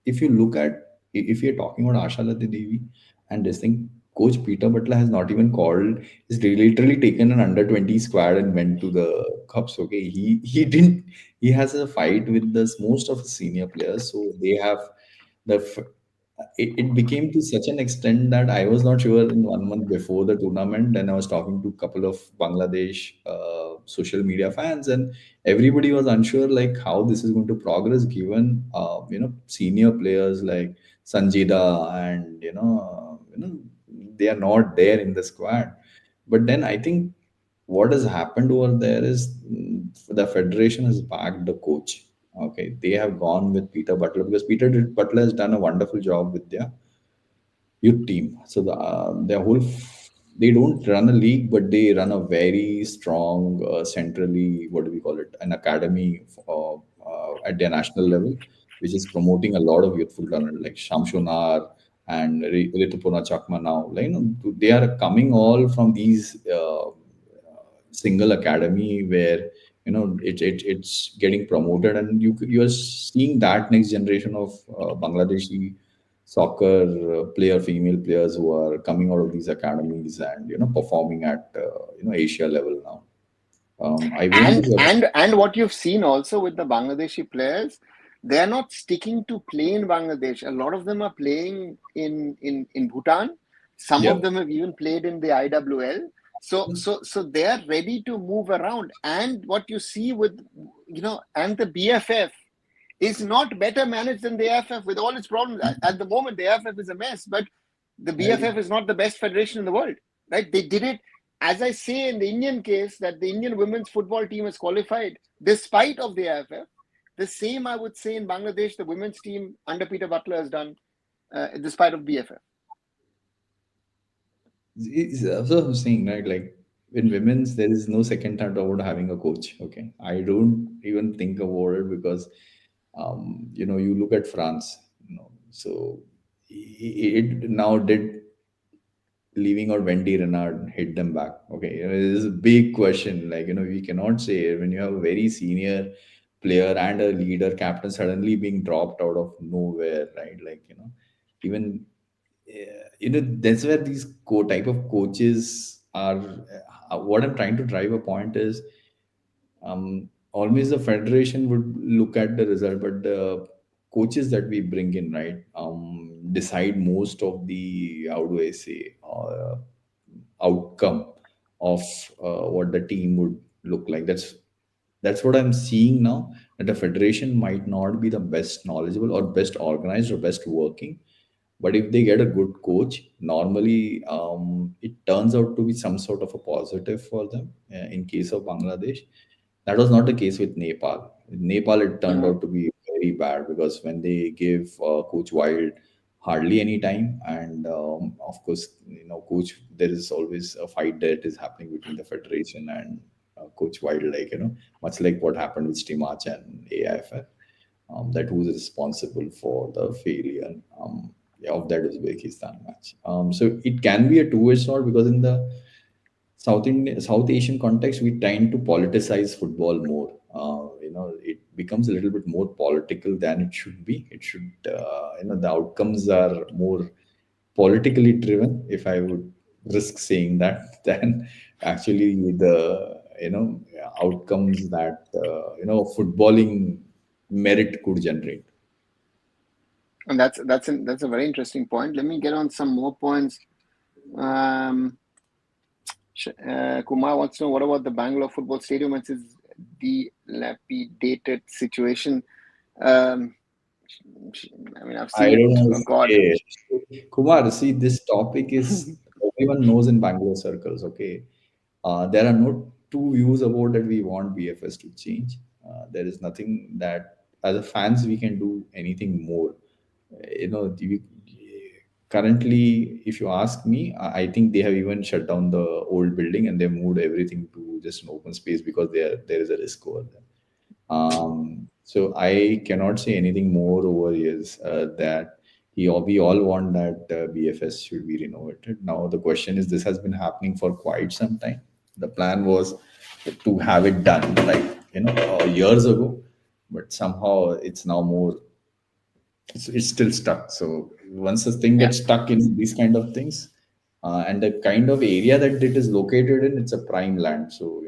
If you look at, if you're talking about Ashalati Devi and this thing, coach Peter Butler has not even called, he's literally taken an under 20 squad and went to the cups. Okay, he didn't, he has a fight with the most of the senior players, so they have the it became to such an extent that I was not sure in 1 month before the tournament. And I was talking to a couple of Bangladesh social media fans, and everybody was unsure like how this is going to progress, given senior players like Sanjida and they are not there in the squad. But then I think what has happened over there is the federation has backed the coach. Okay, they have gone with Peter Butler because Butler has done a wonderful job with their youth team. So their whole they don't run a league, but they run a very strong centrally, what do we call it, an academy at their national level, which is promoting a lot of youthful talent like Shamshunar and Ritupurna Chakma now. Like, they are coming all from these single academy where it's getting promoted, and you are seeing that next generation of Bangladeshi soccer player, female players who are coming out of these academies and performing at Asia level now. I won't be And what you've seen also with the Bangladeshi players, they're not sticking to play in Bangladesh. A lot of them are playing in Bhutan. Some yeah. of them have even played in the IWL. So they're ready to move around. And what you see with and the BFF is not better managed than the AIFF with all its problems. At the moment, the AIFF is a mess, but the BFF is not the best federation in the world, right? They did it, as I say in the Indian case, that the Indian women's football team has qualified despite of the AIFF. The same I would say in Bangladesh, the women's team under Peter Butler has done despite of BFF. It's also I'm saying, right? Like in women's, there is no second thought about having a coach. Okay, I don't even think about it because, you look at France, so it now did leaving out Wendy Renard hit them back. Okay, it is a big question. Like we cannot say when you have a very senior player and a leader captain suddenly being dropped out of nowhere, right? Like even that's where these type of coaches are. What I'm trying to drive a point is, always the federation would look at the result, but the coaches that we bring in, right, decide most of the, how do I say, outcome of what the team would look like. That's what I'm seeing now, that the federation might not be the best knowledgeable or best organized or best working, but if they get a good coach, normally it turns out to be some sort of a positive for them. In case of Bangladesh, that was not the case with Nepal. With Nepal, it turned Mm. out to be very bad because when they gave Coach Wild hardly any time, and of course, Coach, there is always a fight that is happening between the federation and Coach Wild, like much like what happened with Stimach and AIFF, that who's responsible for the failure of that Uzbekistan match. So it can be a two-way sword because in the South Asian context, we tend to politicize football more. It becomes a little bit more political than it should be. It should, the outcomes are more politically driven, if I would risk saying that, than actually the outcomes that footballing merit could generate. And that's a very interesting point. Let me get on some more points. Um, Kumar wants to know, what about the Bangalore football stadium? It's its dilapidated situation. Um, I mean, I've I seen don't it. know. Oh God. Kumar, see, this topic is everyone knows in Bangalore circles. Okay, there are no two views about that we want BFS to change. There is nothing that as a fans we can do anything more. Currently, if you ask me, I think they have even shut down the old building and they moved everything to just an open space because there is a risk over there. So I cannot say anything more over years that we all want that BFS should be renovated. Now the question is, this has been happening for quite some time. The plan was to have it done like years ago, but somehow it's now more. It's still stuck. So once the thing Yeah. gets stuck in these kind of things, and the kind of area that it is located in, it's a prime land. So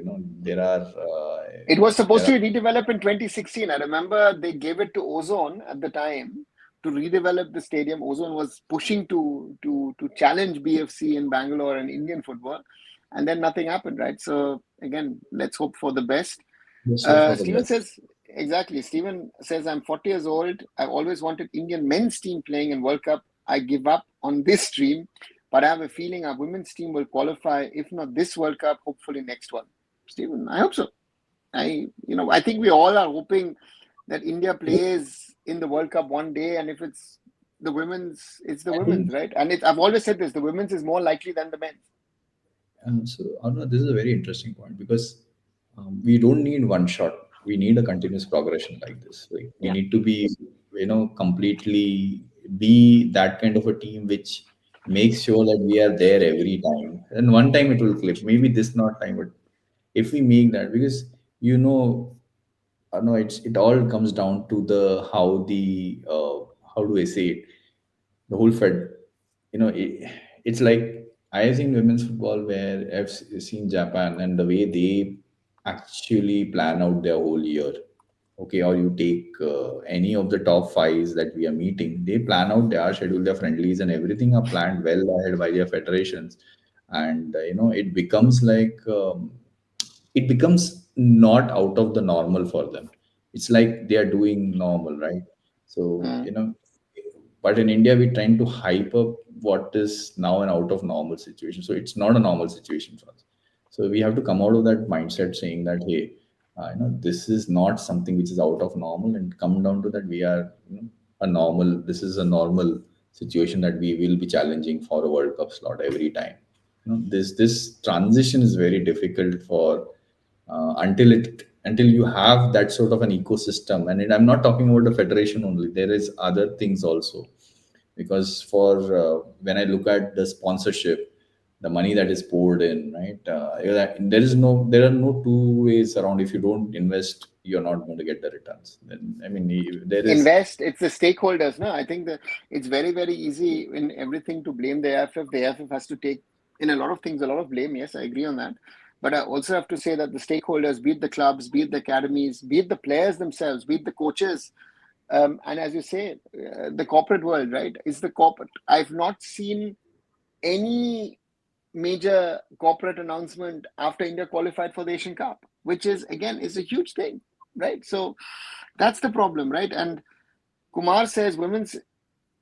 It was supposed there are to be redeveloped in 2016. I remember they gave it to Ozone at the time to redevelop the stadium. Ozone was pushing to challenge BFC in Bangalore and Indian football, and then nothing happened, right? So again, let's hope for the best. just hope for the Steven best. says, exactly. Steven says, I'm 40 years old. I've always wanted Indian men's team playing in World Cup. I give up on this dream, but I have a feeling our women's team will qualify, if not this World Cup, hopefully next one. Steven, I hope so. I think we all are hoping that India plays in the World Cup one day, and if it's the women's, it's the I women's, think right? And I've always said this: the women's is more likely than the men's. so. Aruna, this is a very interesting point because we don't need one shot. We need a continuous progression like this. Like we Yeah. need to be, completely be that kind of a team which makes sure that we are there every time. And one time it will click. Maybe this not time, but if we make that, because no, it all comes down to the how do I say it? The whole fed, it's like I have seen women's football where seen Japan and the way they actually plan out their whole year. Okay, or you take any of the top fives that we are meeting, they plan out their schedule, their friendlies, and everything are planned well ahead by their federations, and it becomes like it becomes not out of the normal for them. It's like they are doing normal, right? So Mm. but in India we're trying to hype up what is now an out of normal situation. So it's not a normal situation for us. So we have to come out of that mindset saying that, hey, this is not something which is out of normal, and come down to that we are a normal. This is a normal situation that we will be challenging for a World Cup slot every time. This transition is very difficult for until you have that sort of an ecosystem. And I'm not talking about the federation only. There is other things also, because for when I look at the sponsorship, the money that is poured in, right? There are no two ways around. If you don't invest, you're not going to get the returns. Then I mean, there is. Invest. It's the stakeholders. No, I think that it's very, very easy in everything to blame the AIFF. The AIFF has to take in a lot of things a lot of blame. Yes, I agree on that. But I also have to say that the stakeholders, be it the clubs, be it the academies, be it the players themselves, be it the coaches, and as you say, the corporate world, right? Is the corporate. I've not seen any major corporate announcement after India qualified for the Asian Cup, which is again is a huge thing, right? So that's the problem, right? And Kumar says women's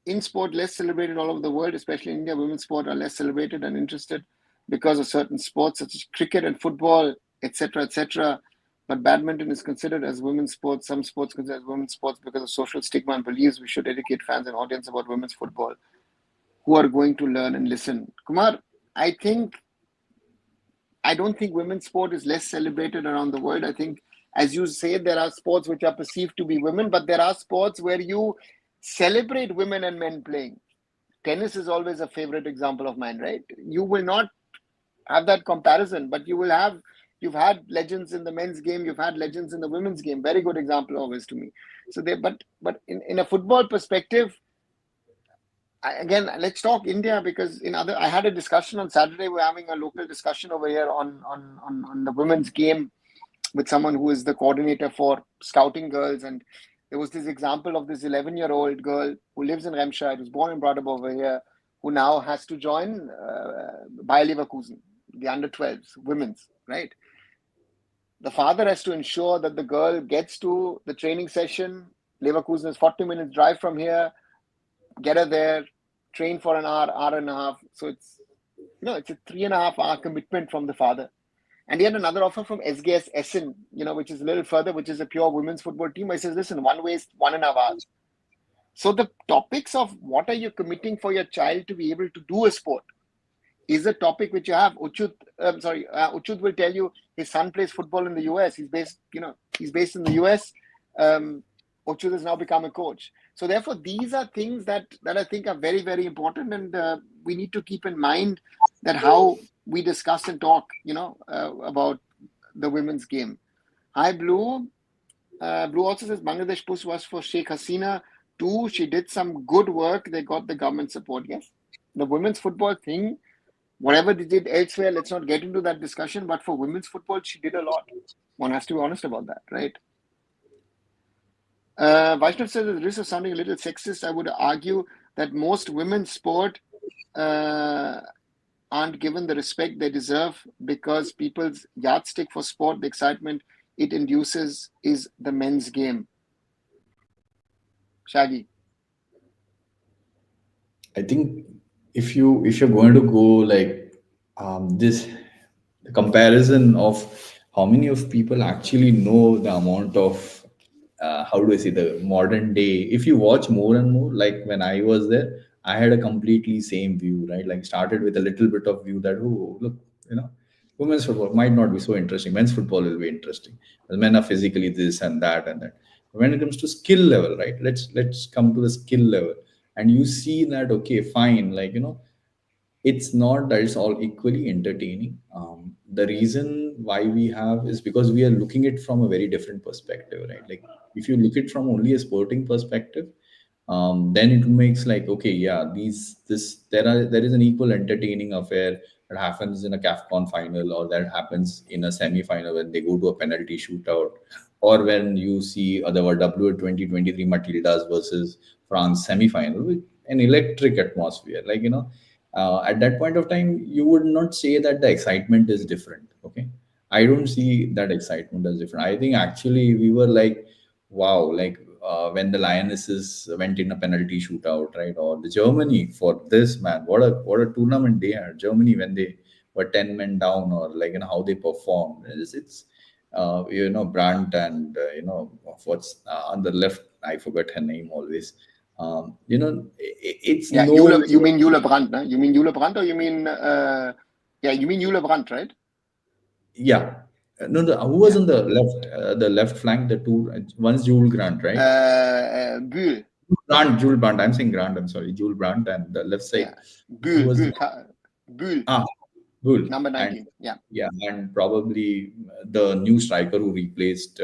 in sport less celebrated all over the world, especially in India. Women's sport are less celebrated and interested because of certain sports such as cricket and football, etc., etc. But badminton is considered as women's sports. Some sports considered as women's sports because of social stigma and believes we should educate fans and audience about women's football who are going to learn and listen. Kumar, I think I don't think women's sport is less celebrated around the world. I think, as you say, there are sports which are perceived to be women, but there are sports where you celebrate women and men playing. Tennis is always a favorite example of mine, right? You will not have that comparison, but you've had legends in the men's game, you've had legends in the women's game. Very good example always to me. So they, but in a football perspective, again, let's talk India because in other I had a discussion on Saturday. We're having a local discussion over here on the women's game with someone who is the coordinator for scouting girls. And there was this example of this 11-year-old girl who lives in Remscheid, who's born in Bradab over here, who now has to join Bayer Leverkusen, the under 12s, women's, right? The father has to ensure that the girl gets to the training session. Leverkusen is 40 minutes drive from here. Get her there, train for an hour and a half. So it's a 3.5 hour commitment from the father. And he had another offer from SGS Essen, which is a little further, which is a pure women's football team. I says, listen, one way is 1.5 hours. So the topics of what are you committing for your child to be able to do a sport is a topic which you have. Uchut will tell you his son plays football in the US. He's based in the US. Uchut has now become a coach. So therefore, these are things that I think are very, very important, and we need to keep in mind that how we discuss and talk, about the women's game. Hi, Blue. Blue also says Bangladesh push was for Sheikh Hasina too. She did some good work. They got the government support. Yes, the women's football thing, whatever they did elsewhere, let's not get into that discussion. But for women's football, she did a lot. One has to be honest about that, right? Vaishnav says, at the risk of sounding a little sexist, I would argue that most women's sport aren't given the respect they deserve because people's yardstick for sport, the excitement it induces, is the men's game. Shaggy. I think if you're going to go like this, the comparison of how many of people actually know the amount of how do I say the modern day. If you watch more and more, like when I was there, I had a completely same view, right? Like started with a little bit of view that oh look, you know, women's football might not be so interesting. Men's football will be interesting. The men are physically this and that and that. When it comes to skill level, right? Let's come to the skill level, and you see that okay, fine, like it's not that it's all equally entertaining. The reason why we have is because we are looking it from a very different perspective, right? Like if you look it from only a sporting perspective, then it makes like okay, yeah, there is an equal entertaining affair that happens in a CAFCON final, or that happens in a semi-final when they go to a penalty shootout, or when you see other W2023 Matildas versus France semi-final with an electric atmosphere, like at that point of time you would not say that the excitement is different. Okay, I don't see that excitement as different. I think actually we were like wow, like when the lionesses went in a penalty shootout, right? Or the Germany for this, man, what a tournament they had. Germany when they were 10 men down, or like how they performed. It's Brandt and what's on the left, I forgot her name always. It's Yeah, no. You mean Jule Brandt, no? You mean Jule Brandt, or you mean you mean Jule Brandt, right? Yeah. No, who was Yeah. on the left flank? The two, one's Jules Grant, right? Bühl. Jules Brandt. I'm saying Grant. I'm sorry, Jules Brandt, and the left Yeah. side. Who Bühl, was Bühl, the Bühl, ah Bull, number and 19. Yeah. yeah, and probably the new striker who replaced,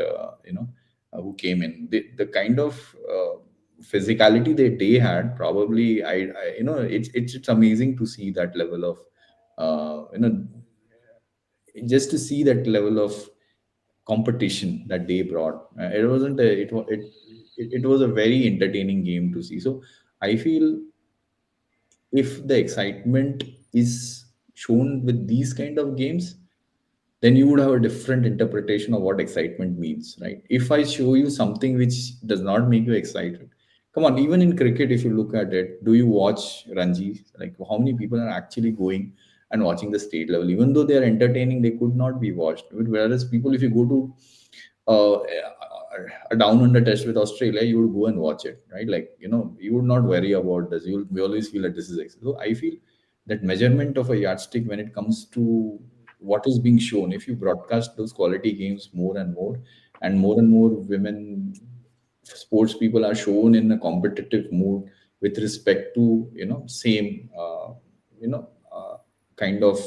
who came in. The kind of physicality that they had, probably it's amazing to see that level of just to see that level of competition that they brought. It wasn't a, it was a very entertaining game to see. So I feel if the excitement is shown with these kind of games, then you would have a different interpretation of what excitement means, right? If I show you something which does not make you excited, come on, even in cricket, if you look at it, do you watch Ranji? Like, how many people are actually going and watching the state level? Even though they are entertaining, they could not be watched. Whereas people, if you go to a down under test with Australia, you would go and watch it, right? Like, you would not worry about this. We always feel that this is so. I feel that measurement of a yardstick when it comes to what is being shown, if you broadcast those quality games more and more women sports people are shown in a competitive mood with respect to same kind of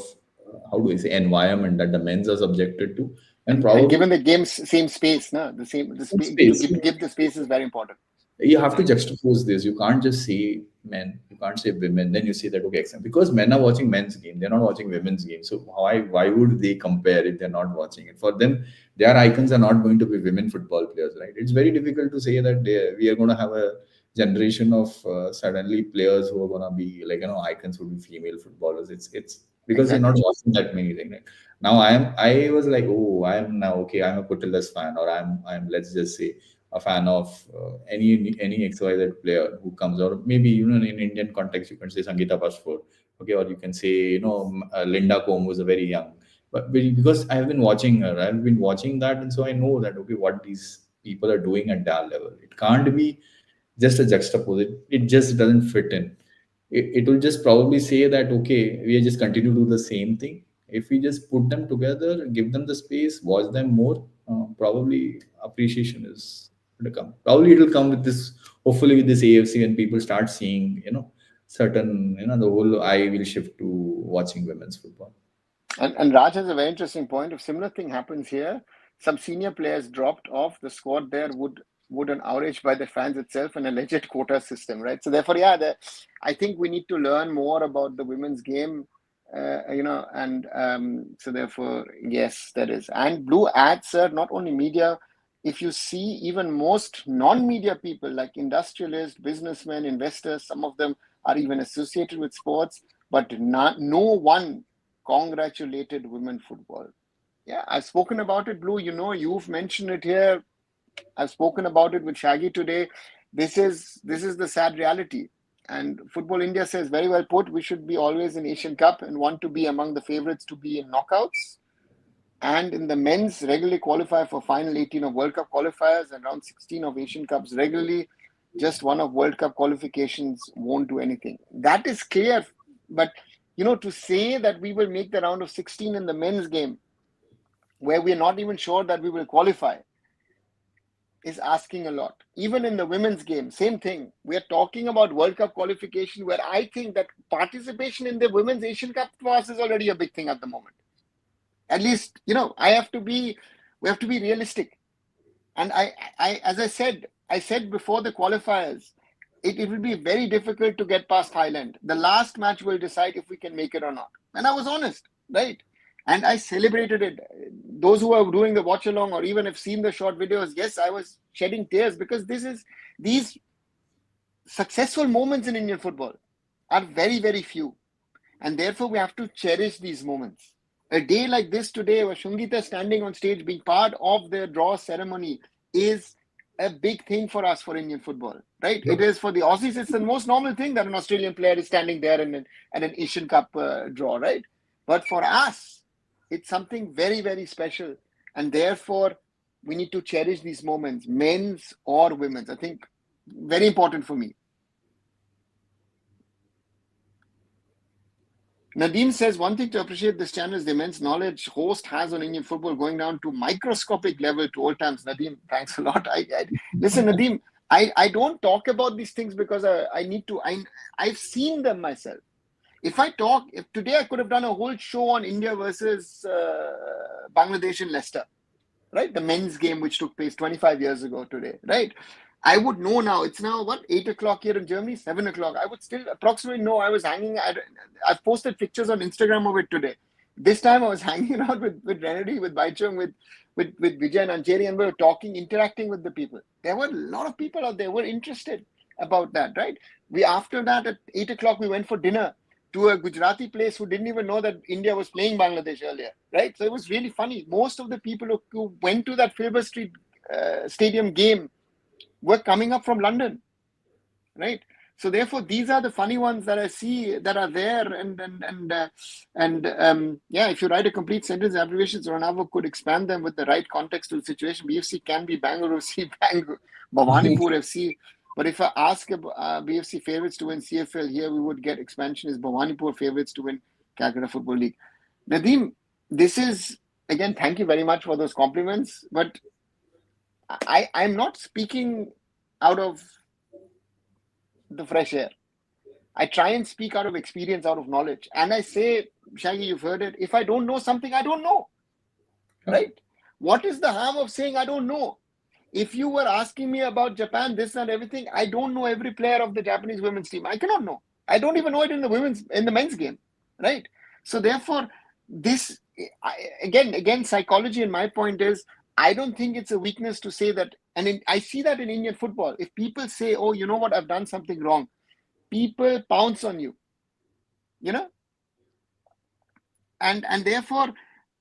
how do I say environment that the men's are subjected to, and And probably given the game's same space, no, the some space to space. give the space is very important. You have to juxtapose this. You can't just say men, you can't say women, then you say that okay, because men are watching men's game, they're not watching women's game. So why would they compare if they're not watching it? For them, their icons are not going to be women football players, right? It's very difficult to say that we are going to have a generation of suddenly players who are going to be like icons would be female footballers. It's because they're not Exactly. watching that many things. Right? Now I was like, oh, I am now okay, I'm a Putillas fan, or I'm let's just say a fan of any XYZ player who comes, or maybe in Indian context you can say Sangeeta Passport, okay, or you can say Linda Combe, who's a very young, but because I have been watching her, I've been watching that, and so I know that okay, what these people are doing at that level, it can't be just a juxtapose. It just doesn't fit in. It will just probably say that okay, we just continue to do the same thing. If we just put them together, give them the space, watch them more, probably appreciation is going to come. Probably it will come with this, hopefully with this AFC, when people start seeing certain, the whole eye will shift to watching women's football. And Raj has a very interesting point. If similar thing happens here, some senior players dropped off, the squad there would an outrage by the fans itself, an alleged quota system, right? So therefore, yeah, I think we need to learn more about the women's game, and so therefore, yes, that is. And Blue adds, sir, not only media. If you see even most non-media people like industrialists, businessmen, investors, some of them are even associated with sports, but no one congratulated women football. Yeah, I've spoken about it, Blue. You've mentioned it here. I've spoken about it with Shaggy today. This is the sad reality. And Football India says very well put. We should be always in Asian Cup and want to be among the favorites to be in knockouts. And in the men's, regularly qualify for final 18 of World Cup qualifiers and round 16 of Asian Cups regularly. Just one of World Cup qualifications won't do anything. That is clear. But to say that we will make the round of 16 in the men's game, where we're not even sure that we will qualify, is asking a lot. Even in the women's game, same thing. We are talking about World Cup qualification, where I think that participation in the Women's Asian Cup for us is already a big thing at the moment. At least, we have to be realistic. And as I said before the qualifiers, it will be very difficult to get past Thailand. The last match will decide if we can make it or not. And I was honest, right? And I celebrated it. Those who are doing the watch along or even have seen the short videos, yes, I was shedding tears because these successful moments in Indian football are very, very few. And therefore, we have to cherish these moments. A day like this today, where Shungita standing on stage being part of the draw ceremony, is a big thing for us for Indian football, right? It is for the Aussies. It's the most normal thing that an Australian player is standing there in an Asian Cup draw, right? But for us, it's something very, very special. And therefore, we need to cherish these moments, men's or women's. I think very important for me. Nadeem says, one thing to appreciate this channel is the immense knowledge host has on Indian football going down to microscopic level to old times. Nadeem, thanks a lot. Listen, Nadeem, I don't talk about these things because I need to. I've seen them myself. If today I could have done a whole show on India versus Bangladesh and Leicester, right? The men's game, which took place 25 years ago today, right? I would know now. It's now, 8 o'clock here in Germany, 7 o'clock. I would still approximately know I was hanging. I've posted pictures on Instagram of it today. This time I was hanging out with Renedy, with Baichung, with Vijay and Anjeri, and we were talking, interacting with the people. There were a lot of people out there who were interested about that, right? After that, at 8 o'clock, we went for dinner to a Gujarati place who didn't even know that India was playing Bangladesh earlier, right? So it was really funny. Most of the people who went to that Filbert Street Stadium game were coming up from London, right? So therefore, these are the funny ones that I see that are there, yeah, if you write a complete sentence abbreviations, Ronaldo could expand them with the right context to the situation. BFC can be Bangalore FC, Bhawanipur FC. But if I ask BFC favorites to win CFL, here we would get expansion is Bhawanipur favorites to win Calcutta Football League. Nadeem, this is, again, thank you very much for those compliments, but I'm not speaking out of the fresh air. I try and speak out of experience, out of knowledge. And I say, Shaggy, you've heard it. If I don't know something, I don't know. Right? What is the harm of saying I don't know? If you were asking me about Japan, this and everything, I don't know every player of the Japanese women's team. I cannot know. I don't even know it in the men's game. Right? So therefore, this again, psychology, and my point is, I don't think it's a weakness to say that. And I see that in Indian football. If people say, oh, you know what, I've done something wrong, people pounce on you, and therefore,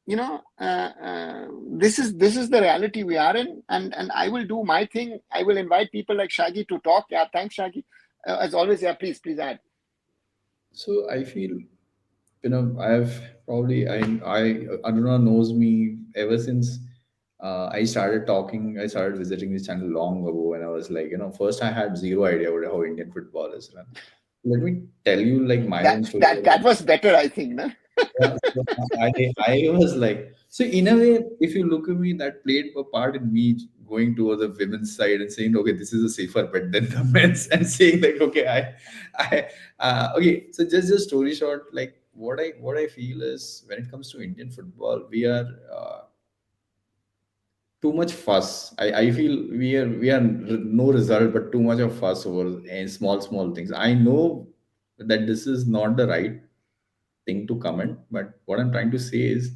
this is the reality we are in, and I will do my thing. I will invite people like Shaggy to talk. Yeah, thanks, Shaggy. As always, yeah, please add. So I feel, I've probably I Aruna knows me ever since I started talking. I started visiting this channel long ago, and I was like, first I had zero idea what how Indian football is run. Let me tell you like my own story. That was better, I think, no? Yeah, so I was like, so in a way, if you look at me, that played a part in me going towards the women's side and saying, okay, this is a safer bet than the men's, and saying like, okay, okay. So just story short, like what I feel is when it comes to Indian football, we are too much fuss. I feel we are no result, but too much of fuss over small things. I know that this is not the right thing to comment, but what I'm trying to say is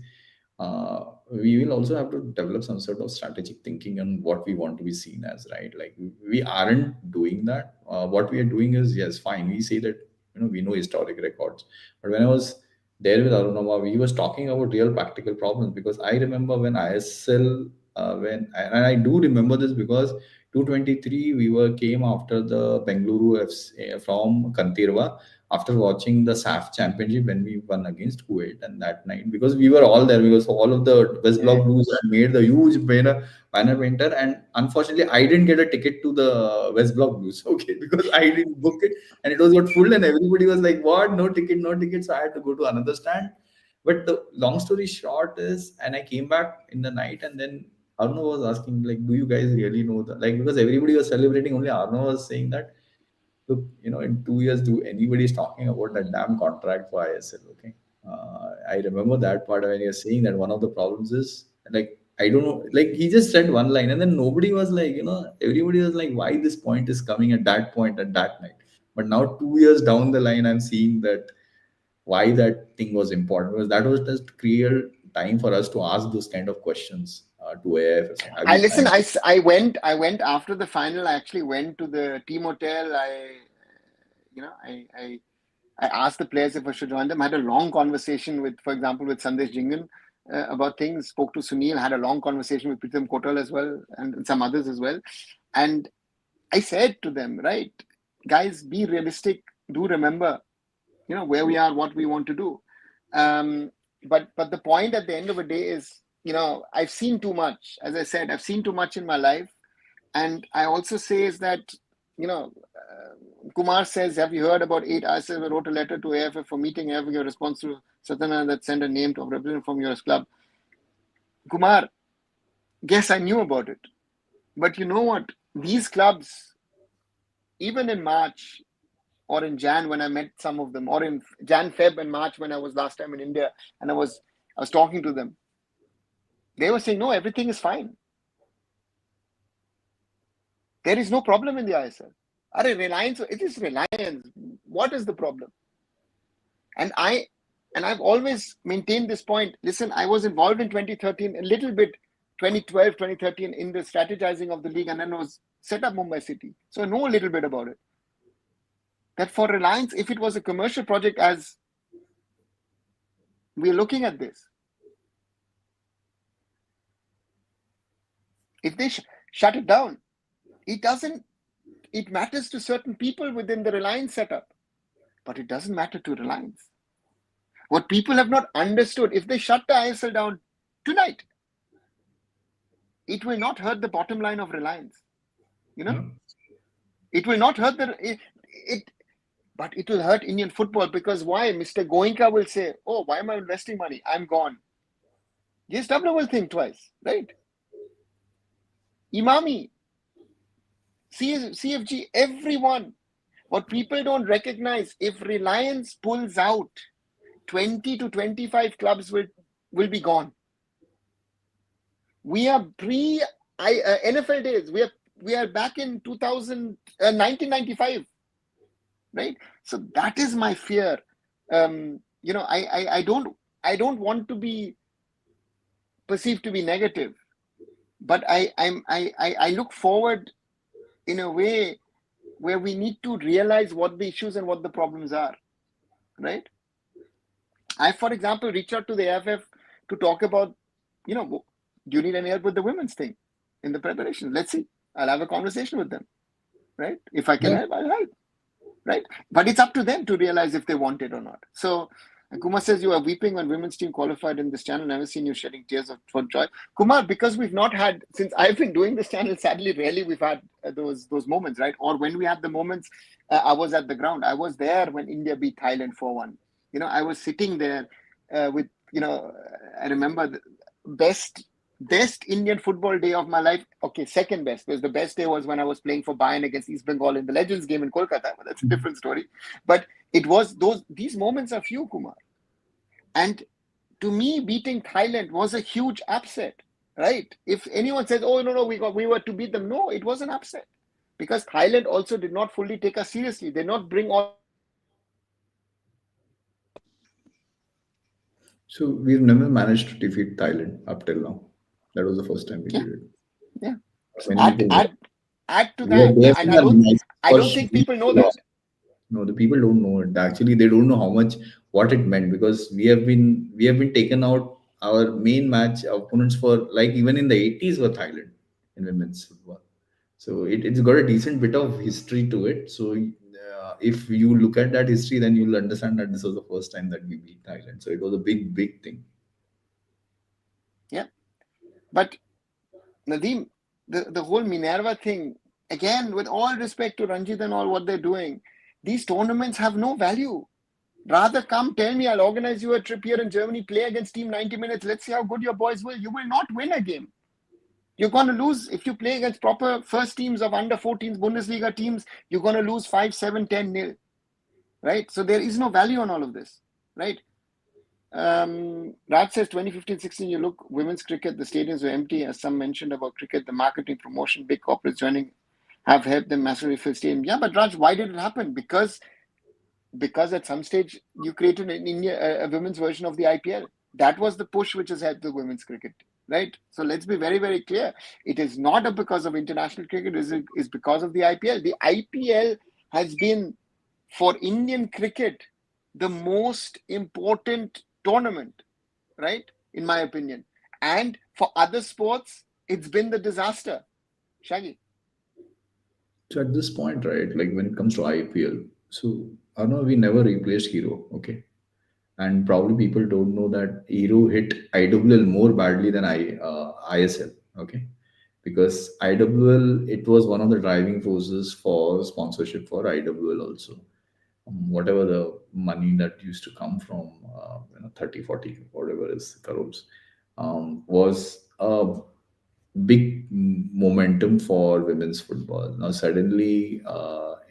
we will also have to develop some sort of strategic thinking on what we want to be seen as, right? Like we aren't doing that. What we are doing is, yes, fine, we say that we know historic records, but when I was there with Arunama, we was talking about real practical problems, because I remember when ISL, and I do remember this because 223 we were came after the Bengaluru FC, from Kantirva, after watching the SAF championship when we won against Kuwait. And that night, because we were all there, because all of the West Block Blues had made the huge banner painter, and unfortunately I didn't get a ticket to the West Block Blues, okay, because I didn't book it, and it was got full, and everybody was like, what, no ticket, no ticket. So I had to go to another stand. But the long story short is, and I came back in the night, and then Arno was asking, like, do you guys really know that? Like, because everybody was celebrating, only Arno was saying that, look, in 2 years, do anybody's talking about that damn contract for ISL? Okay, I remember that part when you're saying that one of the problems is, like, I don't know, like he just said one line, and then nobody was like, everybody was like, why this point is coming at that point at that night? But now 2 years down the line, I'm seeing that why that thing was important, because that was just clear time for us to ask those kind of questions to AIFF. I listen. I went after the final. I actually went to the team hotel. I asked the players if I should join them. I had a long conversation with, for example, with Sandesh Jingan about things. Spoke to Sunil. Had a long conversation with Pritam Kotal as well, and some others as well. And I said to them, right, guys, be realistic. Do remember, where we are, what we want to do. But the point at the end of the day is, I've seen too much. As I said, I've seen too much in my life. And I also say is that, Kumar says, have you heard about 8 ISL? I wrote a letter to AIFF for meeting AIFF. Your response to Satana that sent a name of representative from your club. Kumar, yes, I knew about it. But you know what? These clubs, even in March or in Jan when I met some of them, or in Jan, Feb and March when I was last time in India and I was talking to them, they were saying, no, everything is fine. There is no problem in the ISL. Reliance, it is Reliance. What is the problem? And I've always maintained this point. Listen, I was involved in 2013, a little bit 2012, 2013 in the strategizing of the league, and then was set up Mumbai City. So I know a little bit about it. That for Reliance, if it was a commercial project, as We're looking at this. If they shut it down, it doesn't, it matters to certain people within the Reliance setup, but it doesn't matter to Reliance. What people have not understood, if they shut the ISL down tonight, it will not hurt the bottom line of Reliance. You know, No. it will not hurt it, but it will hurt Indian football, because why? Mr. Goenka will say, "Oh, why am I investing money? I'm gone." JSW will think twice, right? Imami, CFG, everyone. What people don't recognize, if Reliance pulls out, 20 to 25 clubs will be gone. We are pre NFL days. We are back in 1995, right? So that is my fear. I don't want to be perceived to be negative, but I look forward in a way where we need to realize what the issues and what the problems are, right? I, for example, reached out to the AIFF to talk about, do you need any help with the women's thing in the preparation? Let's see. I'll have a conversation with them, right? If I can Yeah. help, I'll help, right? But it's up to them to realize if they want it or not. So Kumar says, you are weeping when women's team qualified in this channel. Never seen you shedding tears for joy. Kumar, because we've not had, since I've been doing this channel, sadly, rarely we've had those moments, right? Or when we had the moments, I was at the ground. I was there when India beat Thailand 4-1. I was sitting there with, I remember the best Indian football day of my life. Okay, second best, because the best day was when I was playing for Bayern against East Bengal in the Legends game in Kolkata. But that's a different story. But it was these moments are few, Kumar. And to me, beating Thailand was a huge upset, right? If anyone says, "Oh no, we were to beat them," no, it was an upset, because Thailand also did not fully take us seriously. They did not bring all. So we've never managed to defeat Thailand up till now. That was the first time we Yeah, did it. yeah. So Many add people know. add add to We that, they have and seen our match I for don't think weeks people know lost. that. No, the people don't know it. Actually, they don't know how much what it meant, because we have been taken out our main match opponents for, like, even in the 80s were Thailand in women's football. So it's got a decent bit of history to it. So if you look at that history, then you'll understand that this was the first time that we beat Thailand. So it was a big thing. Yeah, but Nadeem, the whole Minerva thing, again, with all respect to Ranjit and all what they're doing, these tournaments have no value. Rather come tell me, I'll organize you a trip here in Germany, play against team 90 minutes. Let's see how good your boys will. You will not win a game. You're going to lose if you play against proper first teams of under 14s Bundesliga teams. You're going to lose 5, 7, 10 nil, right? So there is no value on all of this, right? Raj says 2015-16, you look, women's cricket, the stadiums were empty. As some mentioned about cricket, the marketing promotion, big corporates joining have helped them massively fill stadium. Yeah, but Raj, why did it happen? Because at some stage you created in India a women's version of the IPL. That was the push which has helped the women's cricket, right? So let's be very, very clear. It is not because of international cricket, it is because of the IPL. The IPL has been, for Indian cricket, the most important tournament, right? In my opinion. And for other sports, it's been the disaster. Shaggy. So at this point, right, like when it comes to IPL, so I know we never replaced Hero, okay, and probably people don't know that Hero hit IWL more badly than ISL, okay, because IWL, it was one of the driving forces for sponsorship for IWL also. Whatever the money that used to come from 30, 40, whatever is crores, was a big momentum for women's football. Now suddenly,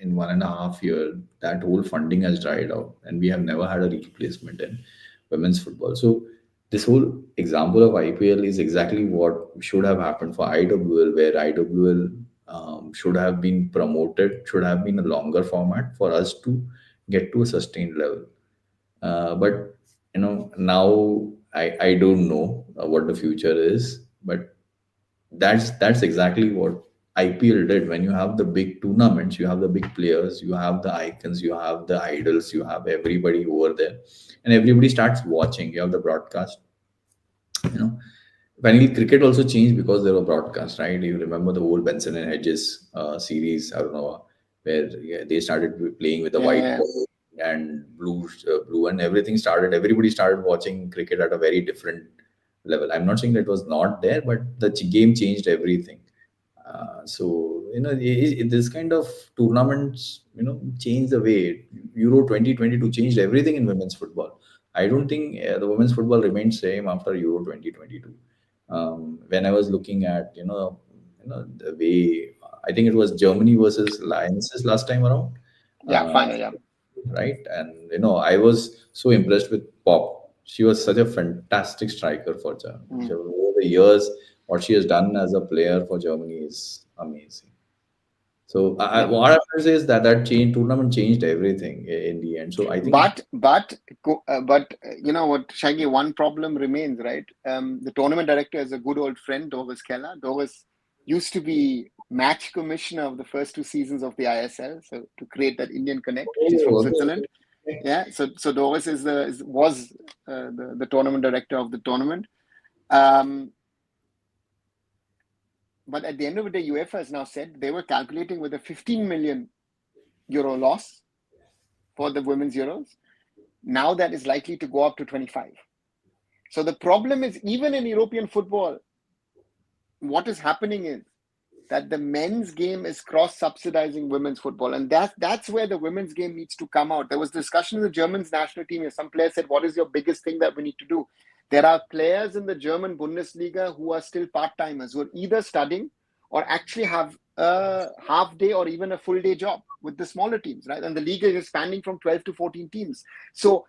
in 1.5 year, that whole funding has dried out, and we have never had a replacement in women's football. So this whole example of IPL is exactly what should have happened for IWL, where IWL should have been promoted, should have been a longer format for us to get to a sustained level. But now I don't know what the future is, but that's exactly what IPL did. When you have the big tournaments, you have the big players, you have the icons, you have the idols, you have everybody over there, and everybody starts watching. You have the broadcast, you know. Finally, cricket also changed because there were broadcasts, right? You remember the old Benson and Hedges series, I don't know, where yeah, they started playing with the white Yeah, ball and blue, and everything started. Everybody started watching cricket at a very different level. I'm not saying that was not there, but the game changed everything. So this kind of tournaments change the way. Euro 2022 changed everything in women's football. I don't think the women's football remained same after Euro 2022. When I was looking at the way, I think it was Germany versus Lionesses last time around, yeah, uh, final, yeah. right? And I was so impressed with Pop. She was such a fantastic striker for Germany. Mm, Over the years, what she has done as a player for Germany is amazing. So yeah. what I have to say is that tournament changed everything in the end. So I think But you know what, Shaggy, one problem remains, right? The tournament director is a good old friend, Doris Keller. Doris used to be match commissioner of the first two seasons of the ISL, so to create that Indian connect. She's from Switzerland. Yeah, so Doris was the tournament director of the tournament. Um, but at the end of the day, UEFA has now said they were calculating with a 15 million euro loss for the women's Euros. Now that is likely to go up to 25. So the problem is, even in European football, what is happening is that the men's game is cross-subsidizing women's football, and that's where the women's game needs to come out. There was discussion in the German national team. Some players said, "What is your biggest thing that we need to do?" There are players in the German Bundesliga who are still part-timers, who are either studying or actually have a half day or even a full day job with the smaller teams, right? And the league is expanding from 12 to 14 teams. So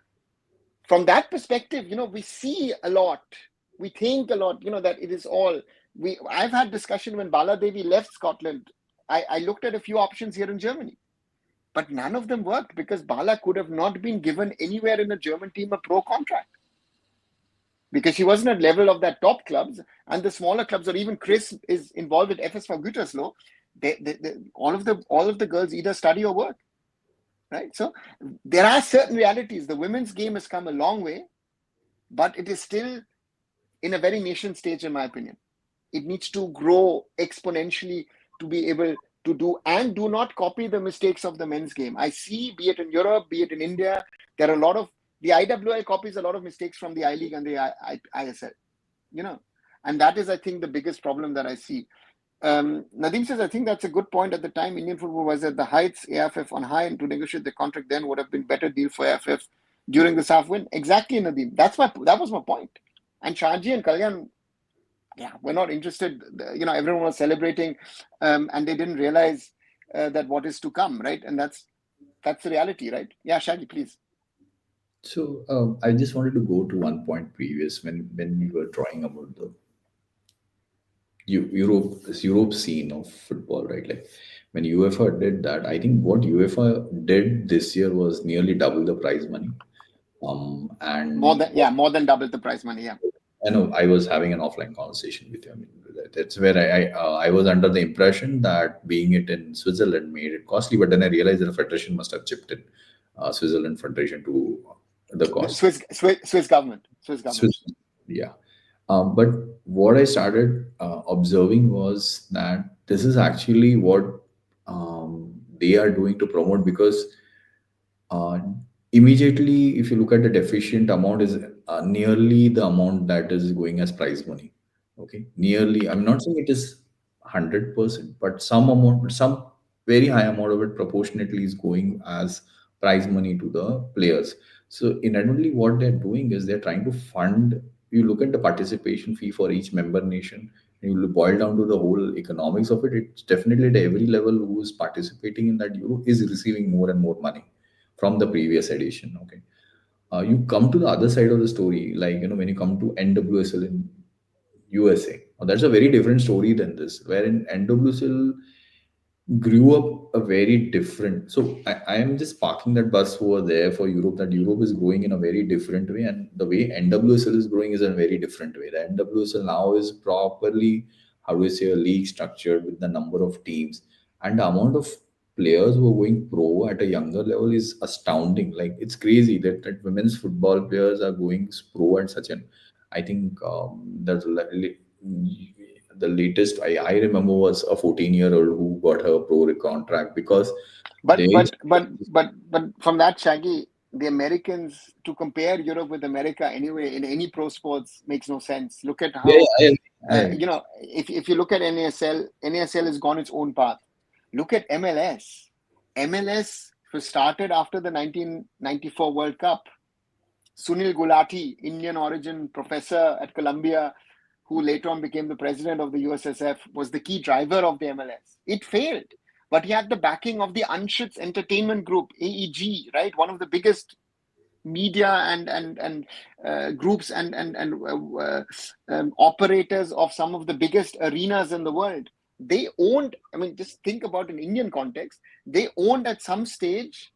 from that perspective, we see a lot, we think a lot, that it is all I've had discussion when Bala Devi left Scotland. I looked at a few options here in Germany, but none of them worked because Bala could have not been given anywhere in a German team a pro contract because she wasn't at level of that top clubs, and the smaller clubs, or even Chris is involved with FSV Gütersloh. All of the girls either study or work. Right? So there are certain realities. The women's game has come a long way, but it is still in a very nascent stage, in my opinion. It needs to grow exponentially to be able to do, and do not copy the mistakes of the men's game. I see, be it in Europe, be it in India, there are a lot of, the IWL copies a lot of mistakes from the I League and the ISL, and that is, I think, the biggest problem that I see. Nadeem says, I think that's a good point. At the time, Indian football was at the heights, AIFF on high, and to negotiate the contract then would have been better deal for AIFF during the SAF win. Exactly, Nadeem. That was my point. And Shaji and Kalyan, yeah, we're not interested. Everyone was celebrating, and they didn't realize that what is to come, right? And that's the reality, right? Yeah, Shaji, please. so. I just wanted to go to one point previous when we were drawing about the Europe scene of football, right? Like when UEFA did that, I think what UEFA did this year was nearly double the prize money. And More than double the prize money. Yeah. I know I was having an offline conversation with you. I mean, that's where I was under the impression that being it in Switzerland made it costly, but then I realized that the federation must have chipped in Switzerland Federation to the The cost. Swiss government. Swiss, yeah. But what I started observing was that this is actually what they are doing to promote because uh, immediately, if you look at the deficient amount, is nearly the amount that is going as prize money. Okay, nearly. I'm not saying it is 100%, but some amount, some very high amount of it proportionately is going as prize money to the players. So, inadvertently, what they're doing is they're trying to fund. You look at the participation fee for each member nation, and you boil down to the whole economics of it. It's definitely at every level who is participating in that Euro is receiving more and more money from the previous edition. Okay, you come to the other side of the story, like when you come to NWSL in USA. Now, that's a very different story than this, wherein NWSL grew up a very different. So I am just parking that bus over there for Europe. That Europe is growing in a very different way, and the way NWSL is growing is a very different way. The NWSL now is properly how do you say, a league structured with the number of teams and the amount of players who are going pro at a younger level is astounding. Like it's crazy that women's football players are going pro at such an. I think the latest I remember was a 14-year-old who got her pro contract because But they. but but but but from that, Shaggy, the Americans, to compare Europe with America anyway in any pro sports makes no sense. Look at Yeah, how yeah, I agree. if you look at NASL has gone its own path. Look at MLS. MLS was started after the 1994 World Cup. Sunil Gulati, Indian origin professor at Columbia, who later on became the president of the USSF, was the key driver of the MLS. It failed, but he had the backing of the Anschutz Entertainment Group, AEG, right? One of the biggest media and groups and operators of some of the biggest arenas in the world. They owned, I mean, just think about an Indian context, they owned at some stage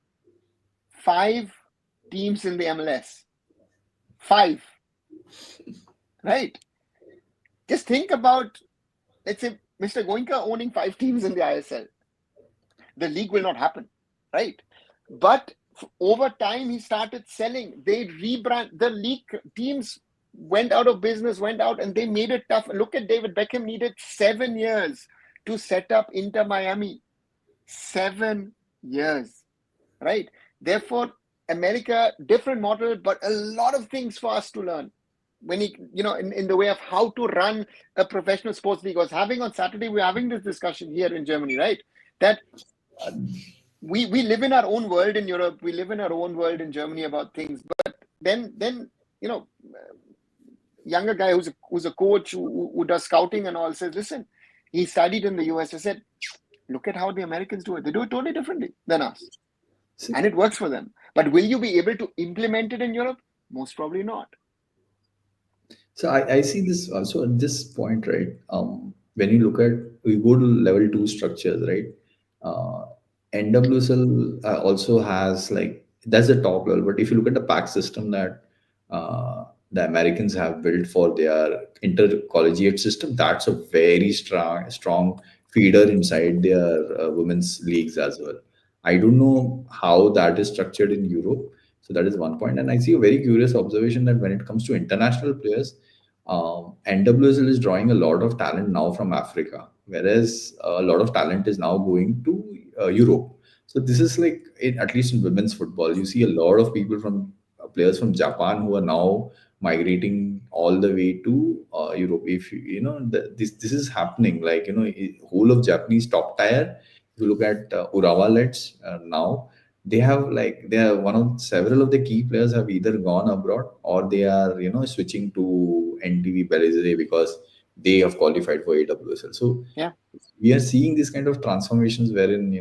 5 teams in the MLS. 5, right? Just think about, let's say, Mr. Goenka owning 5 teams in the ISL. The league will not happen, right? But over time, he started selling. They rebrand the league. Teams went out of business, went out, and they made it tough. Look at David Beckham needed 7 years to set up Inter Miami. 7 years, right? Therefore, America, different model, but a lot of things for us to learn. When in the way of how to run a professional sports league. I was having on Saturday, we're having this discussion here in Germany, right? That we live in our own world in Europe, we live in our own world in Germany about things, but then younger guy who's a coach who does scouting and all says, listen, he studied in the US. I said, look at how the Americans do it. They do it totally differently than us. And it works for them. But will you be able to implement it in Europe? Most probably not. So I see this also at this point, right? When you look at, we go to level 2 structures, right? NWSL also has like, that's the top level. But if you look at the pack system that the Americans have built for their intercollegiate system, that's a very strong feeder inside their women's leagues as well. I don't know how that is structured in Europe. So that is one point. And I see a very curious observation that when it comes to international players, NWSL is drawing a lot of talent now from Africa, whereas a lot of talent is now going to Europe. So this is like, at least in women's football, you see a lot of people from players from Japan who are now migrating all the way to Europe. If this is happening, like whole of Japanese top tier. If you look at Urawa Let's now, they are one of several of the key players have either gone abroad or they are switching to NTV Belize because they have qualified for AWSL. So Yeah. we are seeing this kind of transformations wherein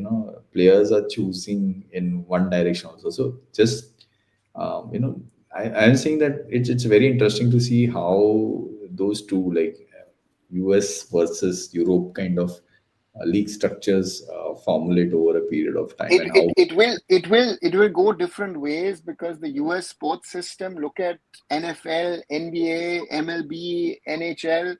players are choosing in one direction also. So just I'm saying that it's very interesting to see how those two, like US versus Europe kind of league structures formulate over a period of time, and how. It will go different ways because the US sports system, look at NFL, NBA, MLB, NHL,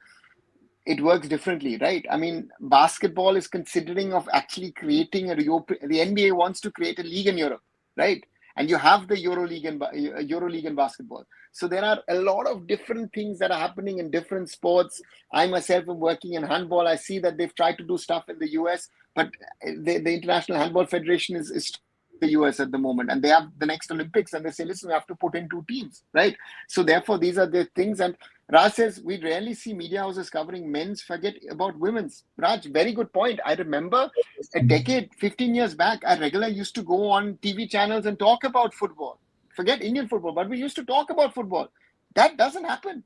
it works differently, right? I mean, basketball is considering of actually creating the NBA wants to create a league in Europe, right? And you have the EuroLeague in basketball. So there are a lot of different things that are happening in different sports. I myself am working in handball. I see that they've tried to do stuff in the US, but the International Handball Federation is the US at the moment, and they have the next Olympics, and they say, listen, we have to put in 2 teams, right? So therefore, these are the things. And Raj says we rarely see media houses covering men's, forget about women's. Raj, very good point. I remember a decade, 15 years back, I regularly used to go on TV channels and talk about football. Forget Indian football, but we used to talk about football. That doesn't happen.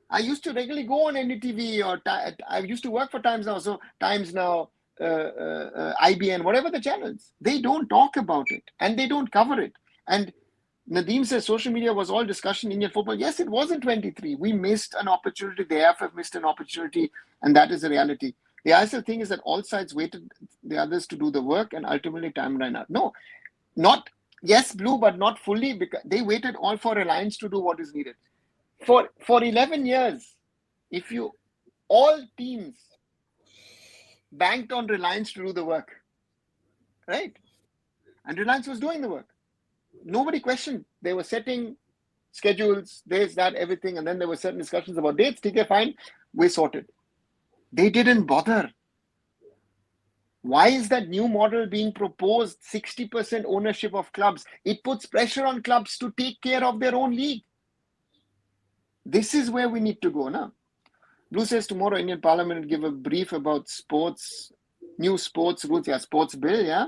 I used to regularly go on NDTV or I used to work for Times Now. So Times Now, IBN, whatever the channels, they don't talk about it and they don't cover it. And Nadeem says social media was all discussion in Indian football. Yes, it was in 23. We missed an opportunity. The AIFF missed an opportunity, and that is the reality. The ISL thing is that all sides waited the others to do the work, and ultimately time ran out. No, not yes, blue, but not fully, because they waited all for Reliance to do what is needed. For 11 years, if you all teams banked on Reliance to do the work, right? And Reliance was doing the work. Nobody questioned. They were setting schedules, this, that, everything, and then there were certain discussions about dates. Okay, fine, we sorted. They didn't bother. Why is that new model being proposed? 60% ownership of clubs. It puts pressure on clubs to take care of their own league. This is where we need to go now. Blue says tomorrow Indian Parliament will give a brief about sports, new sports rules. Yeah, sports bill. Yeah.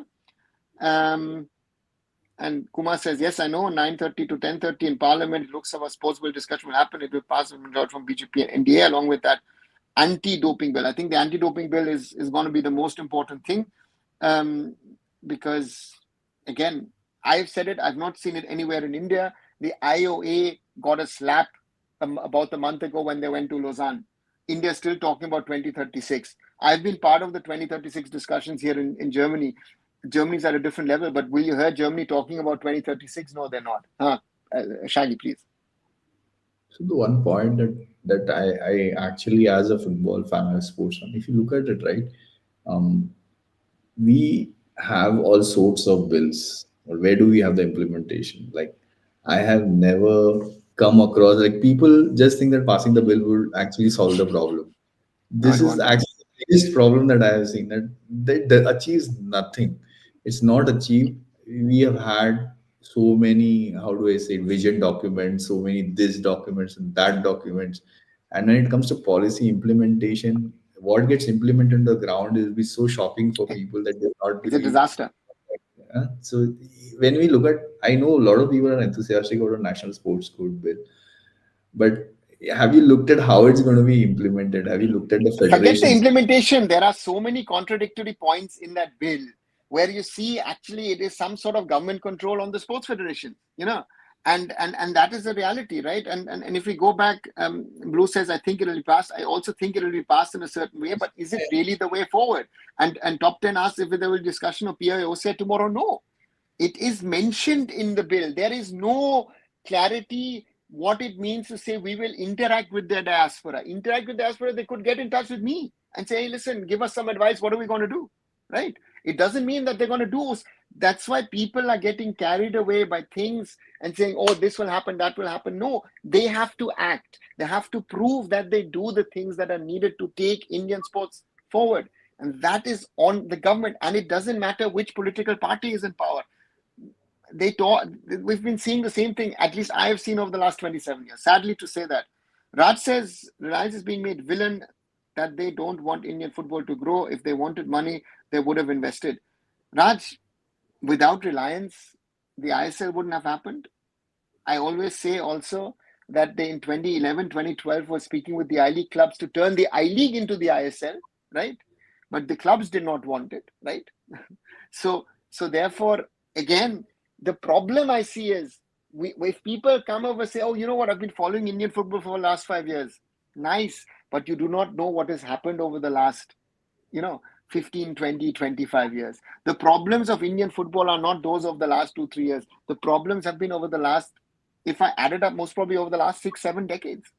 And Kumar says, yes, I know, 9:30 to 10:30 in Parliament, Lok Sabha sports bill discussion will happen. It will pass a majority from BJP and NDA along with that anti-doping bill. I think the anti-doping bill is going to be the most important thing because, again, I've said it, I've not seen it anywhere in India. The IOA got a slap about a month ago when they went to Lausanne. India is still talking about 2036. I've been part of the 2036 discussions here in Germany. Germany's at a different level, but will you hear Germany talking about 2036? No, they're not. Shaggy, please. So the one point that I actually, as a football fan, as a sports fan, if you look at it, right, um, we have all sorts of bills. Or where do we have the implementation? Like, I have never come across, like, people just think that passing the bill will actually solve the problem. No, This it is won't. actually the biggest problem that I have seen, that achieves nothing. It's not achieved. We have had so many, how do I say, vision documents, so many this documents and that documents. And when it comes to policy implementation, what gets implemented on the ground will be so shocking for people that they not It's a believe. disaster. So when we look at, I know a lot of people are enthusiastic about a national sports code bill, but have you looked at how it's going to be implemented? Have you looked at the Forget the federations? implementation. There are so many contradictory points in that bill where you see actually it is some sort of government control on the sports federation, and that is the reality, right? And if we go back, Blue says, I think it will be passed. I also think it will be passed in a certain way, but is it really the way forward? And Top 10 asks if there will be discussion of PIOC tomorrow. No, it is mentioned in the bill. There is no clarity what it means to say we will interact with the diaspora. Interact with diaspora, they could get in touch with me and say, hey, listen, give us some advice. What are we going to do? Right? It doesn't mean that they're going to do. That's why people are getting carried away by things and saying, oh, this will happen, that will happen. No, they have to act. They have to prove that they do the things that are needed to take Indian sports forward. And that is on the government. And it doesn't matter which political party is in power. We've been seeing the same thing, at least I have seen over the last 27 years. Sadly to say that. Raj says Reliance is being made villain, that they don't want Indian football to grow. If they wanted money, they would have invested. Raj, without Reliance, the ISL wouldn't have happened. I always say also that they in 2011, 2012 were speaking with the I-League clubs to turn the I-League into the ISL, right? But the clubs did not want it, right? So therefore, again, the problem I see is if people come over and say, oh, you know what, I've been following Indian football for the last 5 years. Nice, but you do not know what has happened over the last, 15, 20, 25 years. The problems of Indian football are not those of the last 2, 3 years. The problems have been over the last, if I added up, most probably over the last 6, 7 decades.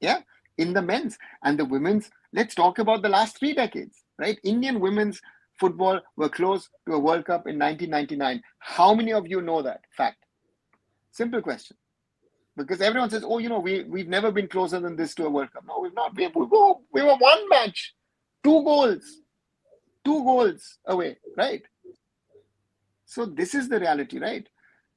Yeah, in the men's and the women's. Let's talk about the last 3 decades, right? Indian women's football were close to a World Cup in 1999. How many of you know that fact? Simple question. Because everyone says, oh, we've never been closer than this to a World Cup. No, we've not. We were one match, 2 goals away, right? So this is the reality, right?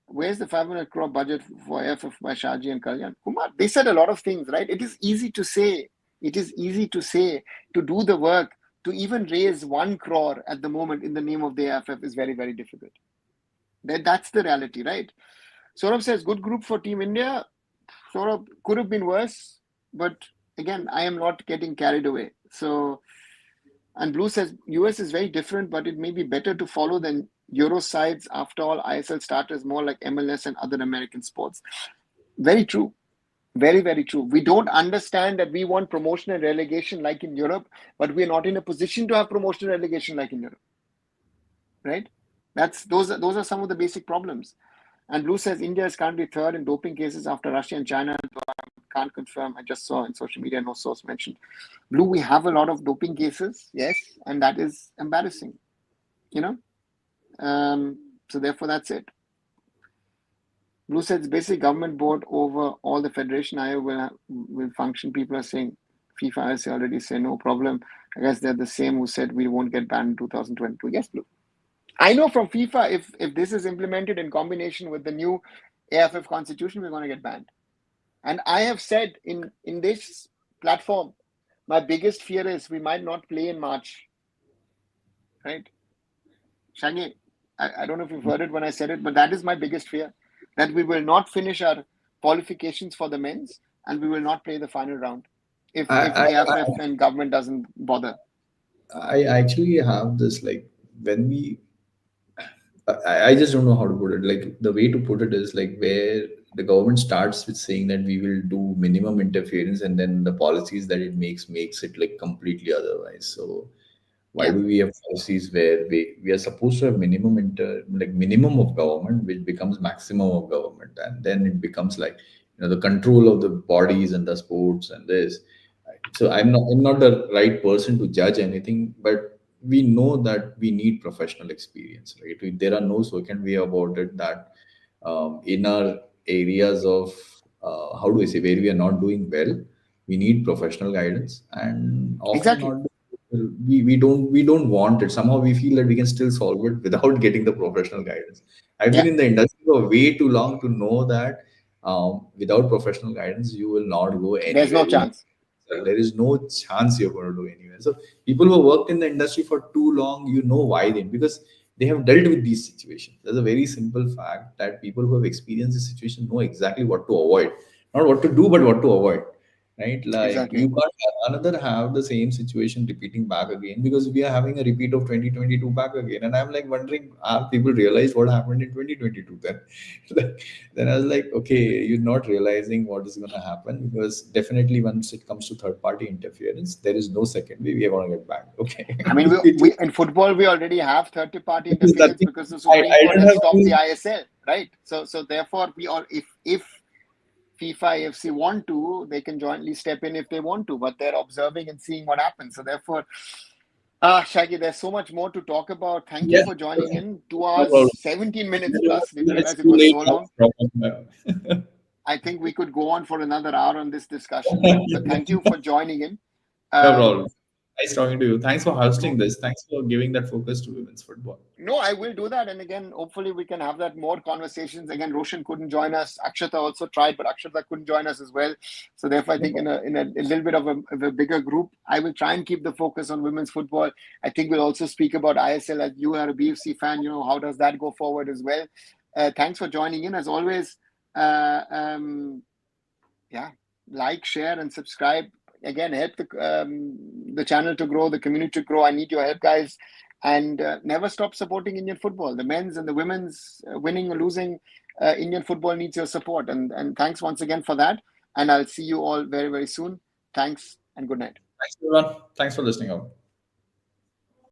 Where's the 500 crore budget for AIFF by Shaji and Kalyan? Kumar, they said a lot of things, right? It is easy to say. To do the work, to even raise 1 crore at the moment in the name of the AIFF is very, very difficult. That's the reality, right? Saurabh says, good group for Team India. Saurabh, could have been worse, but again, I am not getting carried away. So, and Blue says, US is very different, but it may be better to follow than Euro sides. After all, ISL starters more like MLS and other American sports. Very true. Very, very true. We don't understand that we want promotion and relegation like in Europe, but we're not in a position to have promotion and relegation like in Europe. Right? Those are some of the basic problems. And Blue says India is currently third in doping cases after Russia and China. can't confirm. I just saw in social media, no source mentioned. Blue, we have a lot of doping cases, yes, and that is embarrassing, you know. So therefore, that's it. Blue says basic government board over all the federation. I will function. People are saying FIFA has already said no problem. I guess they're the same who said we won't get banned in 2022. Yes, Blue. I know from FIFA, if this is implemented in combination with the new AIFF constitution, we're going to get banned. And I have said in this platform, my biggest fear is we might not play in March. Right? Shaggy, I don't know if you've heard it when I said it, but that is my biggest fear, that we will not finish our qualifications for the men's and we will not play the final round if AIFF and government doesn't bother. I actually have this, like, when we I just don't know how to put it. Like, the way to put it is like where the government starts with saying that we will do minimum interference, and then the policies that it makes it like completely otherwise. So why Yeah, do we have policies where we are supposed to have minimum of government, which becomes maximum of government, and then it becomes like, the control of the bodies and the sports and this. So I'm not the right person to judge anything, but we know that we need professional experience, right? There are no second way about it that in our areas of how do I say, where we are not doing well, we need professional guidance, and often exactly. not we don't want it. Somehow we feel that we can still solve it without getting the professional guidance. I've been Yeah, in the industry for way too long to know that without professional guidance you will not go there's anywhere. no chance. There is no chance you're going to do anywhere. So people who worked in the industry for too long, why they, because they have dealt with these situations. There's a very simple fact that people who have experienced this situation know exactly what to avoid, not what to do, but what to avoid. Right? Like, you Exactly. can't have the same situation repeating back again, because we are having a repeat of 2022 back again. And I'm like wondering, have people realized what happened in 2022 then? Then I was like, okay, you're not realizing what is going to happen, because definitely once it comes to third party interference, there is no second way we are going to get back. Okay. I mean, we in football we already have third-party It is interference nothing. because the Supreme I Court don't has have stopped the to. ISL, right? So therefore, we all if FIFA AFC want to, they can jointly step in if they want to, but they're observing and seeing what happens. So therefore, Shaggy, there's so much more to talk about. Thank you Yes, for joining in. Two no hours, problem. 17 minutes plus. Didn't It's realize it too was late so now. long. Problem. I think we could go on for another hour on this discussion, but thank you for joining in. No problem. Um, Nice talking to you. Thanks for hosting no, this. Thanks for giving that focus to women's football. No, I will do that. And again, hopefully we can have that more conversations. Again, Roshan couldn't join us. Akshata also tried, but Akshata couldn't join us as well. So therefore, I No think problem. in a little bit of a bigger group, I will try and keep the focus on women's football. I think we'll also speak about ISL. As you are a BFC fan, how does that go forward as well? Thanks for joining in. As always, uh, um, yeah, like, share, and subscribe. Again, help the channel to grow, the community to grow. I need your help, guys, and never stop supporting Indian football. The men's and the women's, winning or losing, Indian football needs your support. And thanks once again for that. And I'll see you all very, very soon. Thanks and good night. Thanks, everyone. Thanks for listening out.